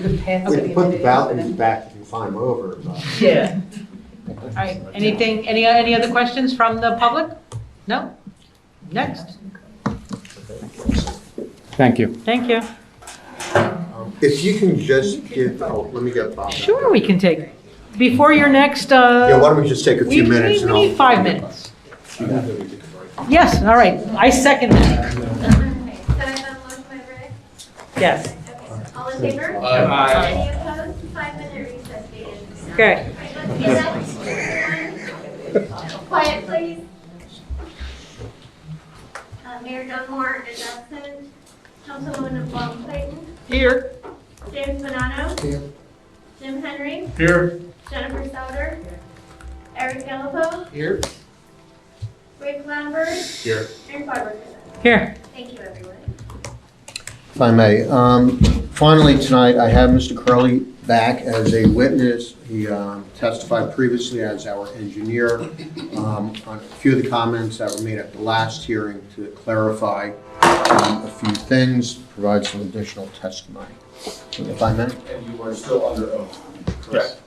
We can put the balconies back if you find them over. but- Yeah. All right, any other questions from the public? No? Next. Thank you. Thank you. If you can just give, let me get Bob. Sure, we can take before your next, Yeah, why don't we just take a few minutes and We need 5 minutes. Yes, all right, I second that. Okay, so I have a motion by Rick. Yes. Okay, all in favor? Aye. Any opposed? 5-minute recess, please. Okay. Quiet, please. Mayor John Moore is absent. Councilwoman Long Clayton. Here. James Bonanno. Here. Jim Henry. Here. Jennifer Souter. Eric Gallipo. Here. Rick Lambert. Here. And Barbara. Here. Thank you, everyone. If I may, finally tonight, I have Mr. Curley back as a witness. He testified previously as our engineer on a few of the comments that were made at the last hearing to clarify a few things, provide some additional testimony. If I may? And you are still under oath, correct?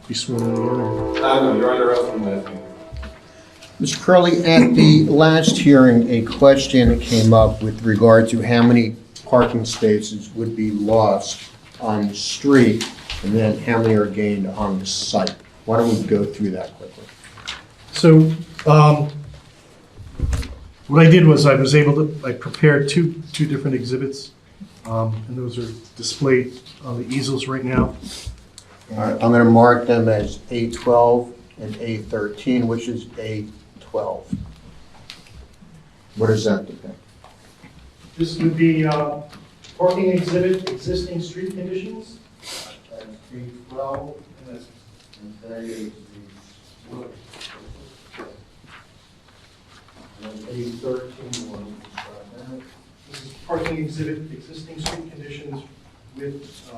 Be sworn in again? No, you're under oath from that. Mr. Curley, at the last hearing, a question came up with regard to how many parking spaces would be lost on the street, and then how many are gained on the site. Why don't we go through that quickly? So, what I did was I prepared two different exhibits, and those are displayed on the easels right now. All right, I'm going to mark them as A12 and A13, which is A12. What does that depict? This would be parking exhibit, existing street conditions. That's A12, And that's and that is the, and A13, one, describe that. This is parking exhibit, existing street conditions with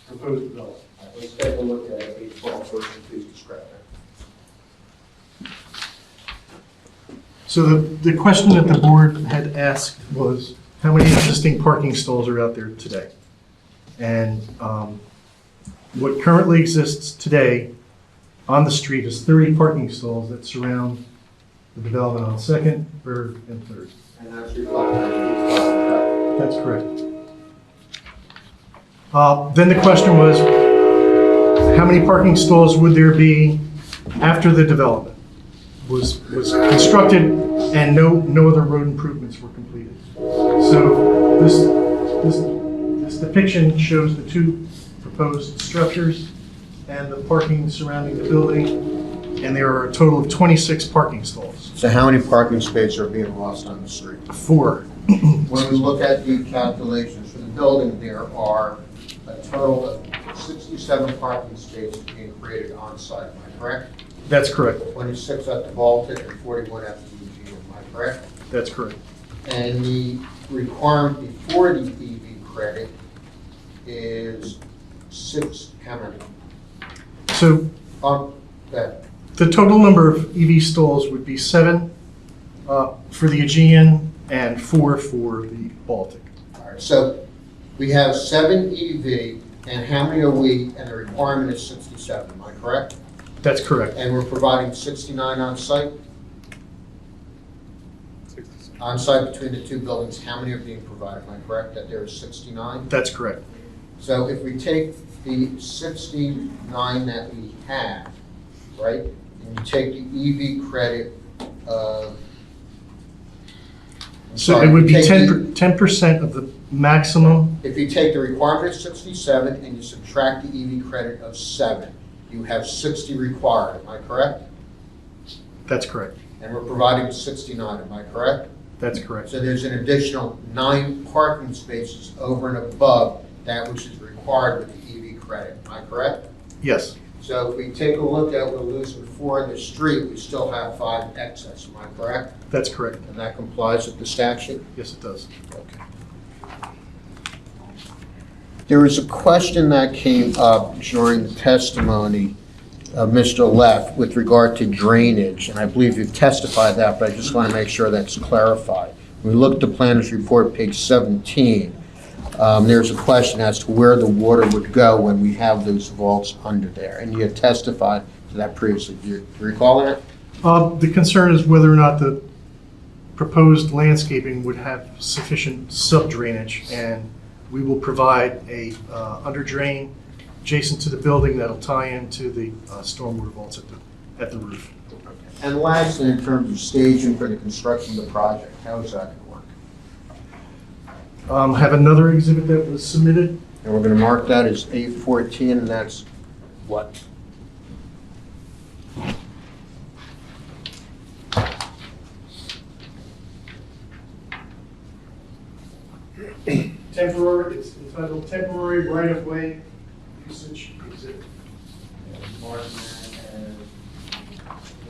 proposed development. All right, let's take a look at A12 first, and please describe that. So the question that the board had asked was, how many existing parking stalls are out there today? And what currently exists today on the street is 30 parking stalls that surround the development on Second, Third, and Third. And that's reflected as A12, That's correct. Then the question was, how many parking stalls would there be after the development was constructed and no other road improvements were completed? So this depiction shows the two proposed structures and the parking surrounding the building, and there are a total of 26 parking stalls. So how many parking spaces are being lost on the street? 4. When we look at the calculations for the building, there are a total of 67 parking spaces being created on site, am I correct? That's correct. 26 at the Baltic and 41 at the Eugene, am I correct? That's correct. And the requirement before the EV credit is 6, how many? So That. the total number of EV stalls would be 7 for the Aegean and 4 for the Baltic. All right, so we have 7 EV, and how many are we, and the requirement is 67, am I correct? That's correct. And we're providing 69 on site? On site between the two buildings, how many are being provided, am I correct, that there is 69? That's correct. So if we take the 69 that we have, right, and you take the EV credit of, So it would be 10% of the maximum. if you take the requirement of 67 and you subtract the EV credit of 7, you have 60 required, am I correct? That's correct. And we're providing 69, am I correct? That's correct. So there's an additional 9 parking spaces over and above that which is required with the EV credit, am I correct? Yes. So if we take a look at, we're losing 4 in the street, we still have 5 excess, am I correct? That's correct. And that complies with the statute? Yes, it does. Okay. There was a question that came up during the testimony of Mr. Leff with regard to drainage, and I believe you've testified that, but I just want to make sure that's clarified. When we look at the planner's report, page 17, there's a question as to where the water would go when we have those vaults under there, and you had testified to that previously. Do you recall that? The concern is whether or not the proposed landscaping would have sufficient sub-drainage, and we will provide a under drain adjacent to the building that'll tie into the stormwater vaults at the roof. And lastly, in terms of staging for the construction of the project, how is that going to work? Have another exhibit that was submitted. And we're going to mark that as A14, and that's what? Temporary, it's entitled Temporary Right-of-Way Usage Exhibit. And mark that as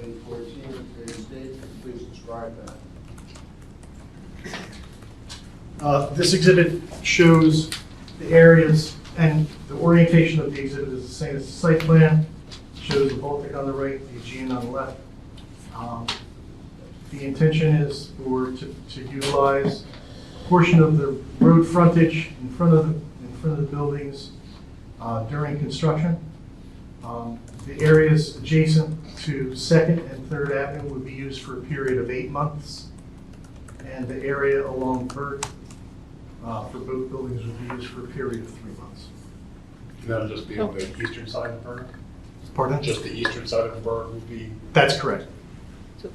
A14, today's date. Please describe that. This exhibit shows the areas, and the orientation of the exhibit is the same as the site plan. Shows the Baltic on the right, the Eugene on the left. The intention is to utilize a portion of the road frontage in front of the buildings during construction. The areas adjacent to 2nd and 3rd Avenue would be used for a period of 8 months. And the area along Burke for both buildings would be used for a period of 3 months. And that'll just be on the eastern side of the burn? Pardon? Just the eastern side of the burn would be? That's correct. So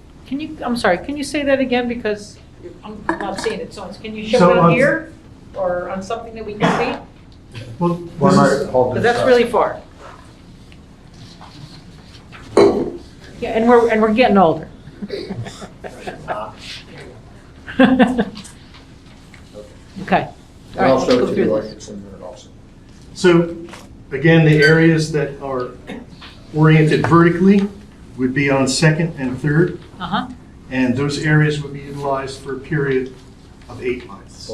I'm sorry, can you say that again, because I'm not seeing it, so can you show So it on on- here, or on something that we can see? Well, Because that's really far. Yeah, and we're getting older. Okay. All right, I'll let's show go it to through the this. audience in a minute also. So again, the areas that are oriented vertically would be on 2nd and 3rd. Uh-huh. And those areas would be utilized for a period of 8 months.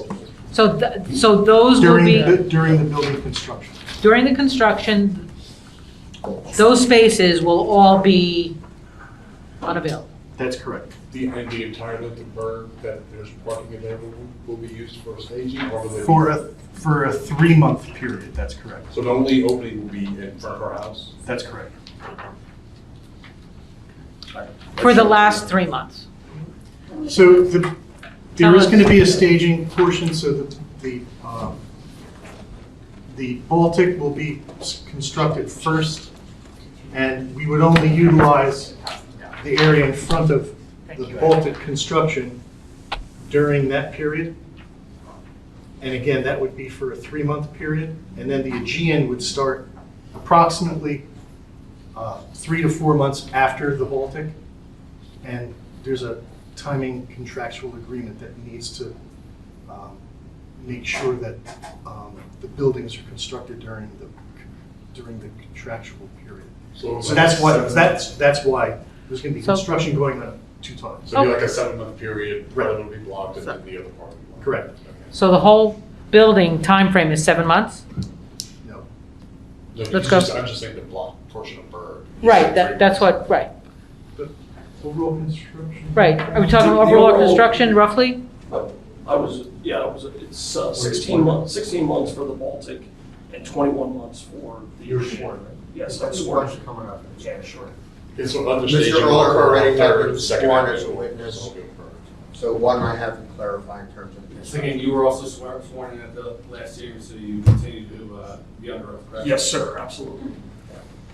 So those will be, During the building construction. during the construction, those spaces will all be unavailable. That's correct. And the entire length of burn that there's parking available will be used for staging, or will they? For a 3-month period, that's correct. So the only opening will be in front of our house? That's correct. For the last 3 months. So there is going to be a staging portion, so that the Baltic will be constructed first, and we would only utilize the area in front of the Baltic construction during that period. And again, that would be for a 3-month period, and then the Aegean would start approximately 3 to 4 months after the Baltic. And there's a timing contractual agreement that needs to make sure that the buildings are constructed during the contractual period. So that's why there's going to be construction going on 2 times. So it'll be like a 7-month period, part of it will be blocked, and then the other part will be blocked. Correct. So the whole building time frame is 7 months? No. No, Let's go. I'm just saying the block portion of burn. Right, that's what, right. Overall construction? Right. Are we talking overall construction roughly? It's 16 months for the Baltic and 21 months for the Eugene. Yes, that's sworn. coming up. Yeah, sure. Okay, so other Mr. staging will Ehrlich occur already on had 3rd, been 2nd sworn as a Avenue. witness. Okay. So why don't I have him clarify in terms of this? Again, you were also sworn in at the last hearing, so you continue to be under oath, correct? Yes, sir, absolutely.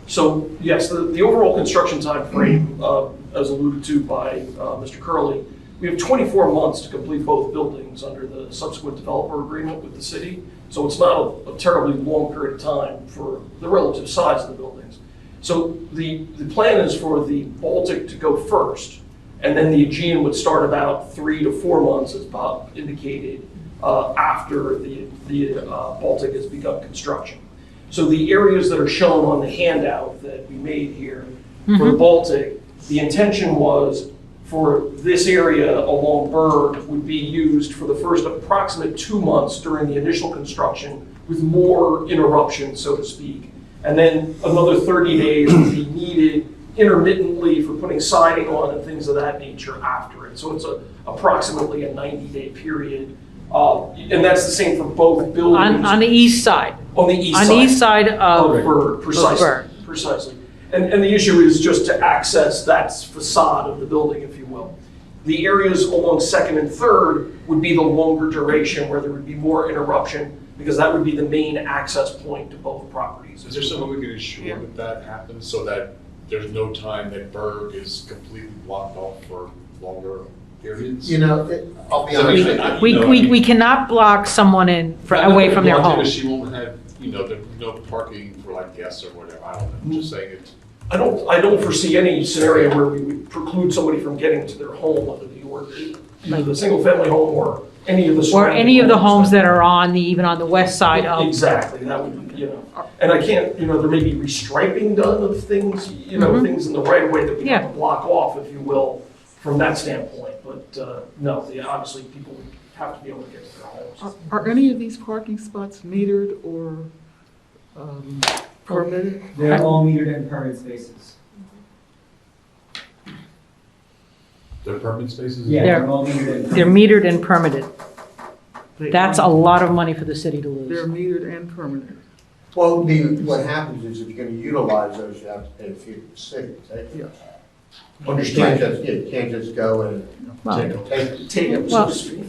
So, yes, the overall construction time frame, as alluded to by Mr. Curley, we have 24 months to complete both buildings under the subsequent developer agreement with the city. So it's not a terribly long period of time for the relative size of the buildings. So the plan is for the Baltic to go first, and then the Aegean would start about 3 to 4 months, as Bob indicated, after the Baltic has begun construction. So the areas that are shown on the handout that we made here for the Baltic, the intention was for this area along Berg would be used for the first approximate 2 months during the initial construction with more interruption, so to speak. And then another 30 days would be needed intermittently for putting siding on and things of that nature after it. So it's approximately a 90-day period. And that's the same for both buildings. On the east side? On the east side. On the east side of Berg, precisely. Precisely. And the issue is just to access that facade of the building, if you will. The areas along 2nd and 3rd would be the longer duration where there would be more interruption because that would be the main access point to both properties. Is there something we can ensure that that happens so that there's no time that Berg is completely blocked off for longer periods? You know, I'll be honest. We cannot block someone in away from their home. She won't have, no parking for like guests or whatever, I don't know, I'm just saying it. I don't foresee any scenario where we would preclude somebody from getting to their home, whether they were either the single-family home or any of the Or surrounding any of the homes that are even on the west side of. Exactly, that would, and I can't, there may be restriping done of things, things in the right way that we have to block off, if you will, from that standpoint. But no, obviously people would have to be able to get to their homes. Are any of these parking spots metered or permitted? They're all metered and permitted spaces. They're permanent spaces? Yeah, they're all metered and They're metered and permitted. That's a lot of money for the city to They're lose. metered and permitted. Well, what happens is if you're gonna utilize those, you have to pay a fee to the city. Yeah. Understand. You can't just go and Take it, so to speak.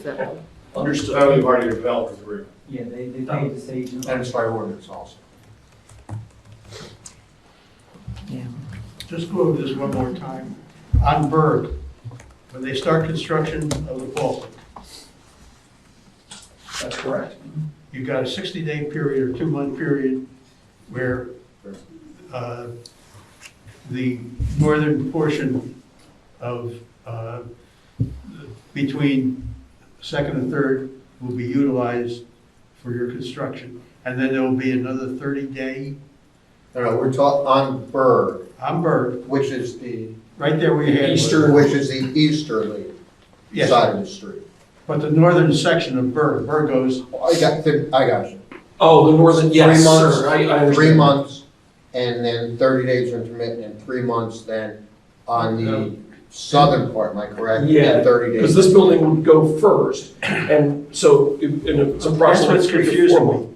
Understood. Only part of your developers agree. Yeah, they pay the state. And it's by ordinance also. Just go over this one more time. On Berg, when they start construction of the Baltic, That's correct. you've got a 60-day period or 2-month period where the northern portion of between second and third will be utilized for your construction. And then there will be another 30-day. No, we're talking on Berg. On Berg. Which is the. Right there where you had. Which is the easterly Yes. side of the street. But the northern section of Berg goes. I got you. Oh, the northern, yes, 3 months, sir, I understand. 3 months, and then 30 days intermittent, and 3 months then on the southern part, am I correct? Yeah, And 30 days. because this building would go first, and so it's approximately That's what's 3 to 4 confusing me. months.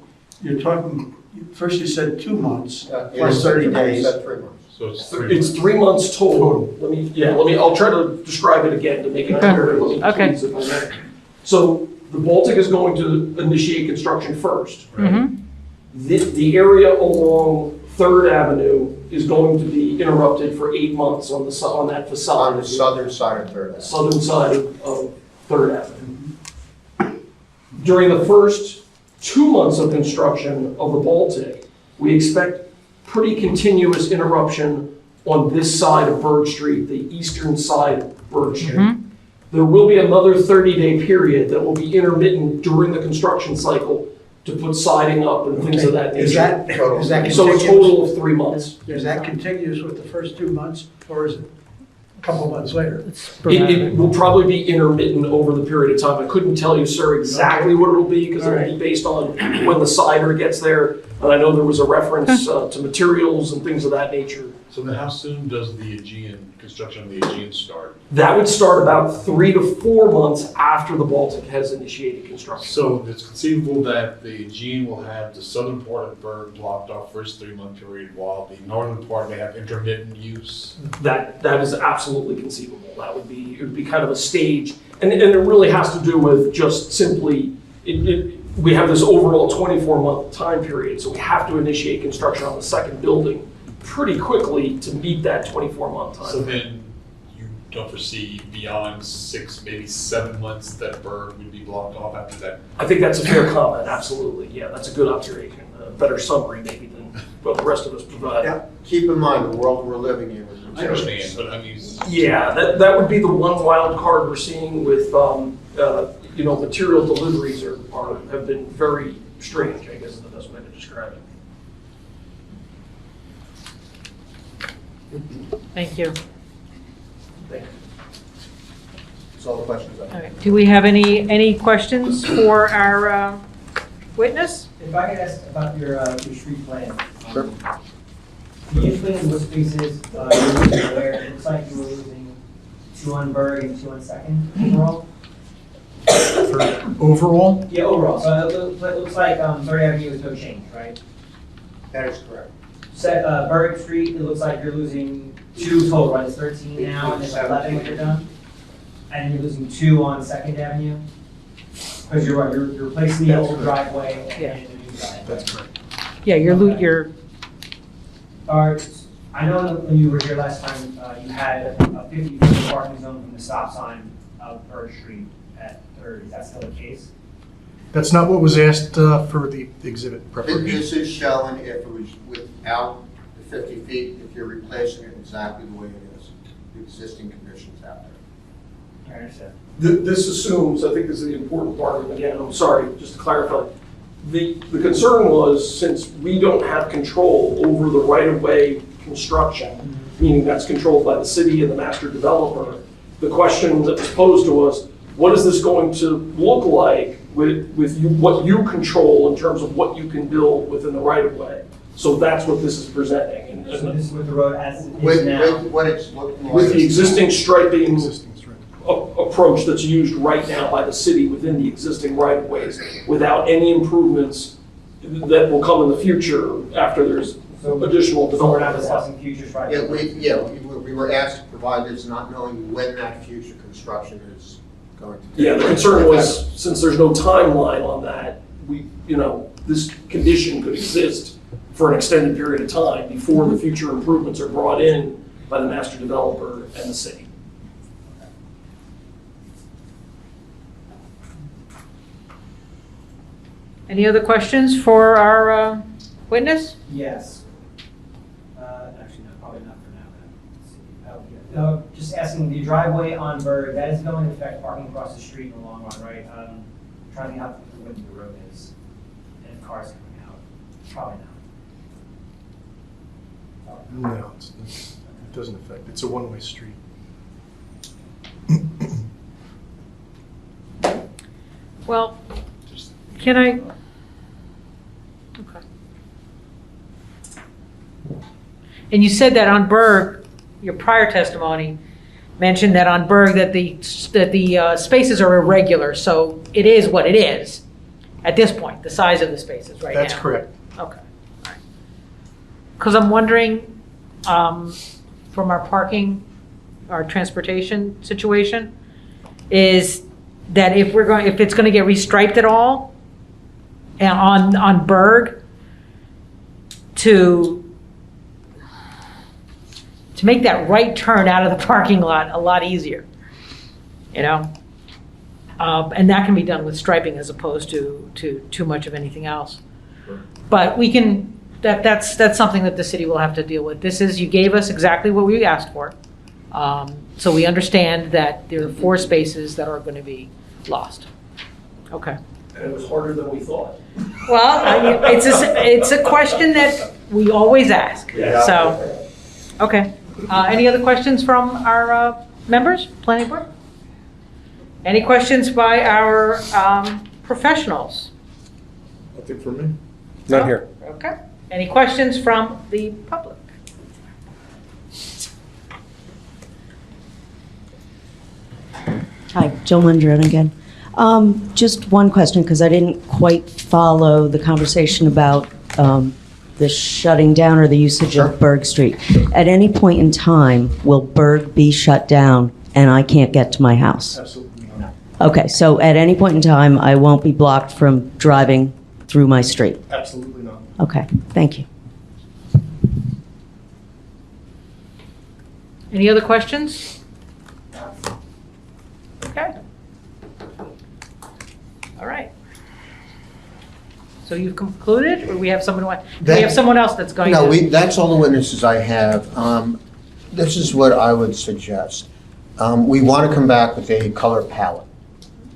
You're talking, first you said 2 months, Yeah, plus 30 you days. said 3 months. So it's It's 3 months total. I'll try to describe it again to make it Okay. clear. Okay. Please, if I may. So the Baltic is going to initiate construction first. Mhm. The area along Third Avenue is going to be interrupted for 8 months on that facade. On the southern side of Third Avenue. Southern side of Third Avenue. During the first 2 months of construction of the Baltic, we expect pretty continuous interruption on this side of Berg Street, the eastern side of Berg Street. There will be another 30-day period that will be intermittent during the construction cycle to put siding up and things of that nature. Is that So a contiguous? total of 3 months. Is that contiguous with the first 2 months, or is it a couple months later? It will probably be intermittent over the period of time. I couldn't tell you, sir, exactly what it'll be, because it'll be based on when the cider gets there. And I know there was a reference to materials and things of that nature. So then how soon does the construction of the Aegean start? That would start about 3 to 4 months after the Baltic has initiated construction. So it's conceivable that the Aegean will have the southern part of Berg blocked off for its 3-month period, while the northern part may have intermittent use. That is absolutely conceivable. It would be kind of a stage, and it really has to do with just simply, we have this overall 24-month time period, so we have to initiate construction on the second building pretty quickly to meet that 24-month time. So then you don't foresee beyond 6, maybe 7 months that Berg would be blocked off after that? I think that's a fair comment, absolutely. Yeah, that's a good observation. A better summary maybe than what the rest of us provide. Yeah, keep in mind the world we're living in. I understand, but I mean. Yeah, that would be the one wild card we're seeing with, material deliveries have been very strange, I guess is the best way to describe it. Thank you. Thank you. That's all the questions I have. All right. Do we have any questions for our witness? If I could ask about your street plan. Sure. Can you explain what spaces you're losing where? It looks like you were losing 2 on Berg and 2 on Second overall. Overall? Yeah, overall. So it looks like Third Avenue is no change, right? That is correct. Berg Street, it looks like you're losing 2 total, right? It's 13 now, and it's 11 when you're done. And you're losing 2 on Second Avenue. Because you're right, you're replacing the old driveway Yeah. and the new driveway. That's correct. Yeah, you're, I know that when you were here last time, you had a 50-foot parking zone from the stop sign of Bird Street at 3rd. Is that still the case? That's not what was asked for the exhibit preparation. This is showing if it was without the 50 feet, if you're replacing it exactly the way it is, the existing conditions out there. I understand. This assumes, I think this is the important part of it, again, I'm sorry, just to clarify. The concern was, since we don't have control over the right-of-way construction, meaning that's controlled by the city and the master developer, the question that was posed to us, what is this going to look like with you, what you control in terms of what you can build within the right-of-way? So that's what this is presenting. So this is with the road as it is With now? what it's looking like. With the existing striping approach that's used right now by the city within the existing right-of-ways, without any improvements that will come in the future after there's additional So we're not development. discussing future striping? We were asked to provide this, not knowing when that future construction is going to take. Yeah, the concern was, since there's no timeline on that, this condition could exist for an extended period of time before the future improvements are brought in by the master developer and the city. any other questions for our witness? Yes. Actually, no, probably not for now. Let's see. Just asking, the driveway on Berg, that is going to affect parking across the street in the long run, right? Trying to think how the width of the road is, and if cars coming out, probably not. No, it doesn't affect. It's a one-way street. Well, can I? Okay. And you said that on Berg, your prior testimony mentioned that on Berg that the spaces are irregular, so it is what it is at this point, the size of the spaces right now. That's correct. Okay. Because I'm wondering, from our parking, our transportation situation, is that if it's going to get restriped at all, and on Berg, to make that right turn out of the parking lot a lot easier, and that can be done with striping as opposed to too much of anything else. But we can. That's something that the city will have to deal with. You gave us exactly what we asked for. So we understand that there are 4 spaces that are going to be lost. Okay. And it was harder than we thought. Well, it's a question that we always ask. Yeah. So, okay. Any other questions from our members, planning board? Any questions by our professionals? Nothing for me. Not here. Okay. Any questions from the public? Hi, Jill Mundren again. Just one question, because I didn't quite follow the conversation about the shutting down or the usage of Berg Street. At any point in time, will Berg be shut down and I can't get to my house? Absolutely not. Okay, so at any point in time, I won't be blocked from driving through my street? Absolutely not. Okay, thank you. Any other questions? Okay. All right. So you've concluded, or we have someone else that's going to? No, that's all the witnesses I have. This is what I would suggest. We want to come back with a color palette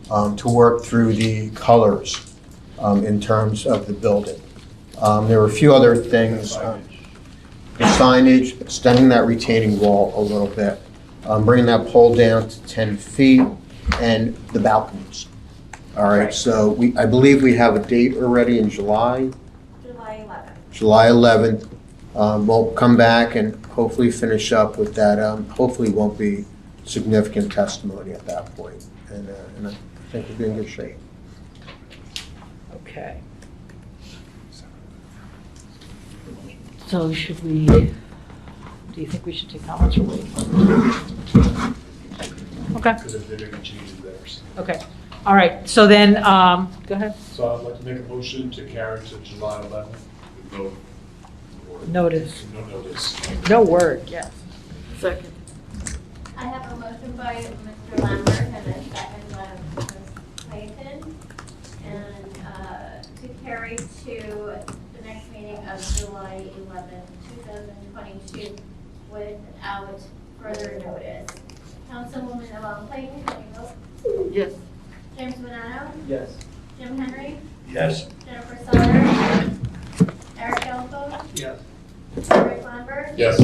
to work through the colors in terms of the building. There were a few other things. The signage, extending that retaining wall a little bit, bringing that pole down to 10 feet, and the balconies. All right, so I believe we have a date already in July. July 11th. July 11th. We'll come back and hopefully finish up with that. Hopefully won't be significant testimony at that point. And I think we'll be in good shape. Okay. So should we, do you think we should take comments from? Okay. Because if they're going to change theirs. Okay. All right, so then, go ahead. So I'd like to make a motion to carry to July 11th with no Notice. no notice. No word, yes. Second. I have a motion by Mr. Lambert and a second by Ms. Clayton. And to carry to the next meeting of July 11th, 2022 without further notice. Councilwoman Yvonne Clayton, can you vote? Yes. James Bonanno? Yes. Jim Henry? Yes. Jennifer Suller? Eric Gelfo? Yes. Rick Lambert? Yes.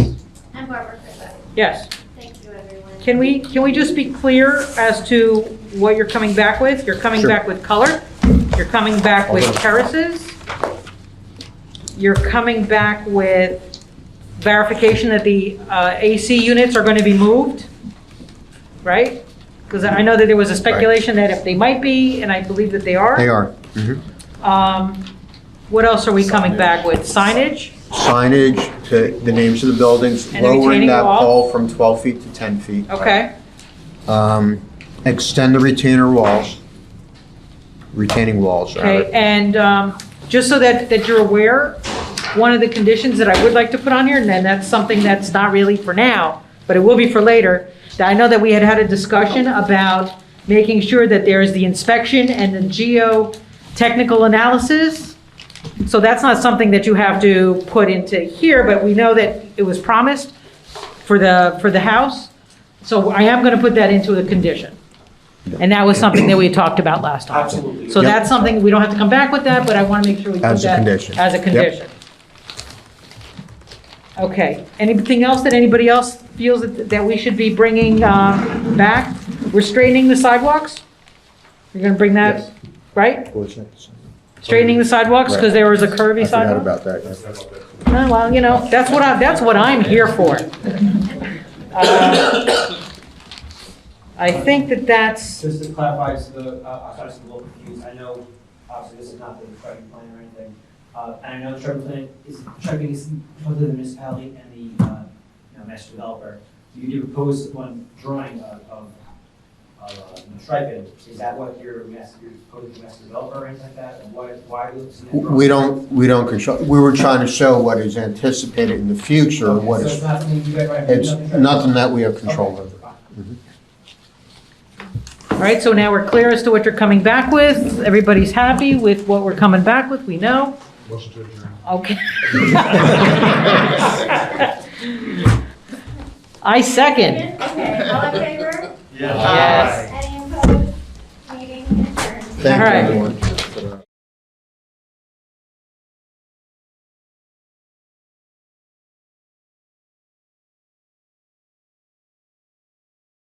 And Barbara Crispin. Yes. Thank you, everyone. Can we just be clear as to what you're coming back with? You're coming Sure. back with color, you're coming back with terraces, you're coming back with verification that the AC units are going to be moved, right? Because I know that there was a speculation that if they might be, and I believe that they are. They are. Mhm. What else are we coming back with? Signage? Signage to the names of the buildings, And the lowering retaining that wall? pole from 12 feet to 10 feet. Okay. Extend the retaining walls. Retaining walls, Okay, rather. and just so that you're aware, one of the conditions that I would like to put on here, and then that's something that's not really for now, but it will be for later, that I know that we had had a discussion about making sure that there is the inspection and the geotechnical analysis. So that's not something that you have to put into here, but we know that it was promised for the house. So I am gonna put that into a condition. And that was something that we talked about last time. Absolutely. So that's something, we don't have to come back with that, but I want to make sure we put As a that condition. as a Yep. condition. Okay, anything else that anybody else feels that we should be bringing back? We're straightening the sidewalks? You're going to bring that, Yes. right? What was that? Straightening the sidewalks because there was a curvy I forgot sidewalk? about that. yeah. Oh, well, you know, that's what I'm here for. I think that's, Just to clarify, so I was a little confused, I know, obviously, this is not the striping plan or anything, and I know the striping is both the municipality and the master developer. You do propose one drawing of striping, is that what you're proposing to master developer or anything like that? And why are you seeing that drawing? We don't control, we were trying to show what is anticipated in the future, what So is, it's not something you guys are. it's nothing that we have control over. all right, so now we're clear as to what you're coming back with. Everybody's happy with what we're coming back with, we know. Motion to adjourn. Okay. I second. Okay, all in favor? Yes. Any opposed? Meeting adjourned. Thank All you, right. everyone.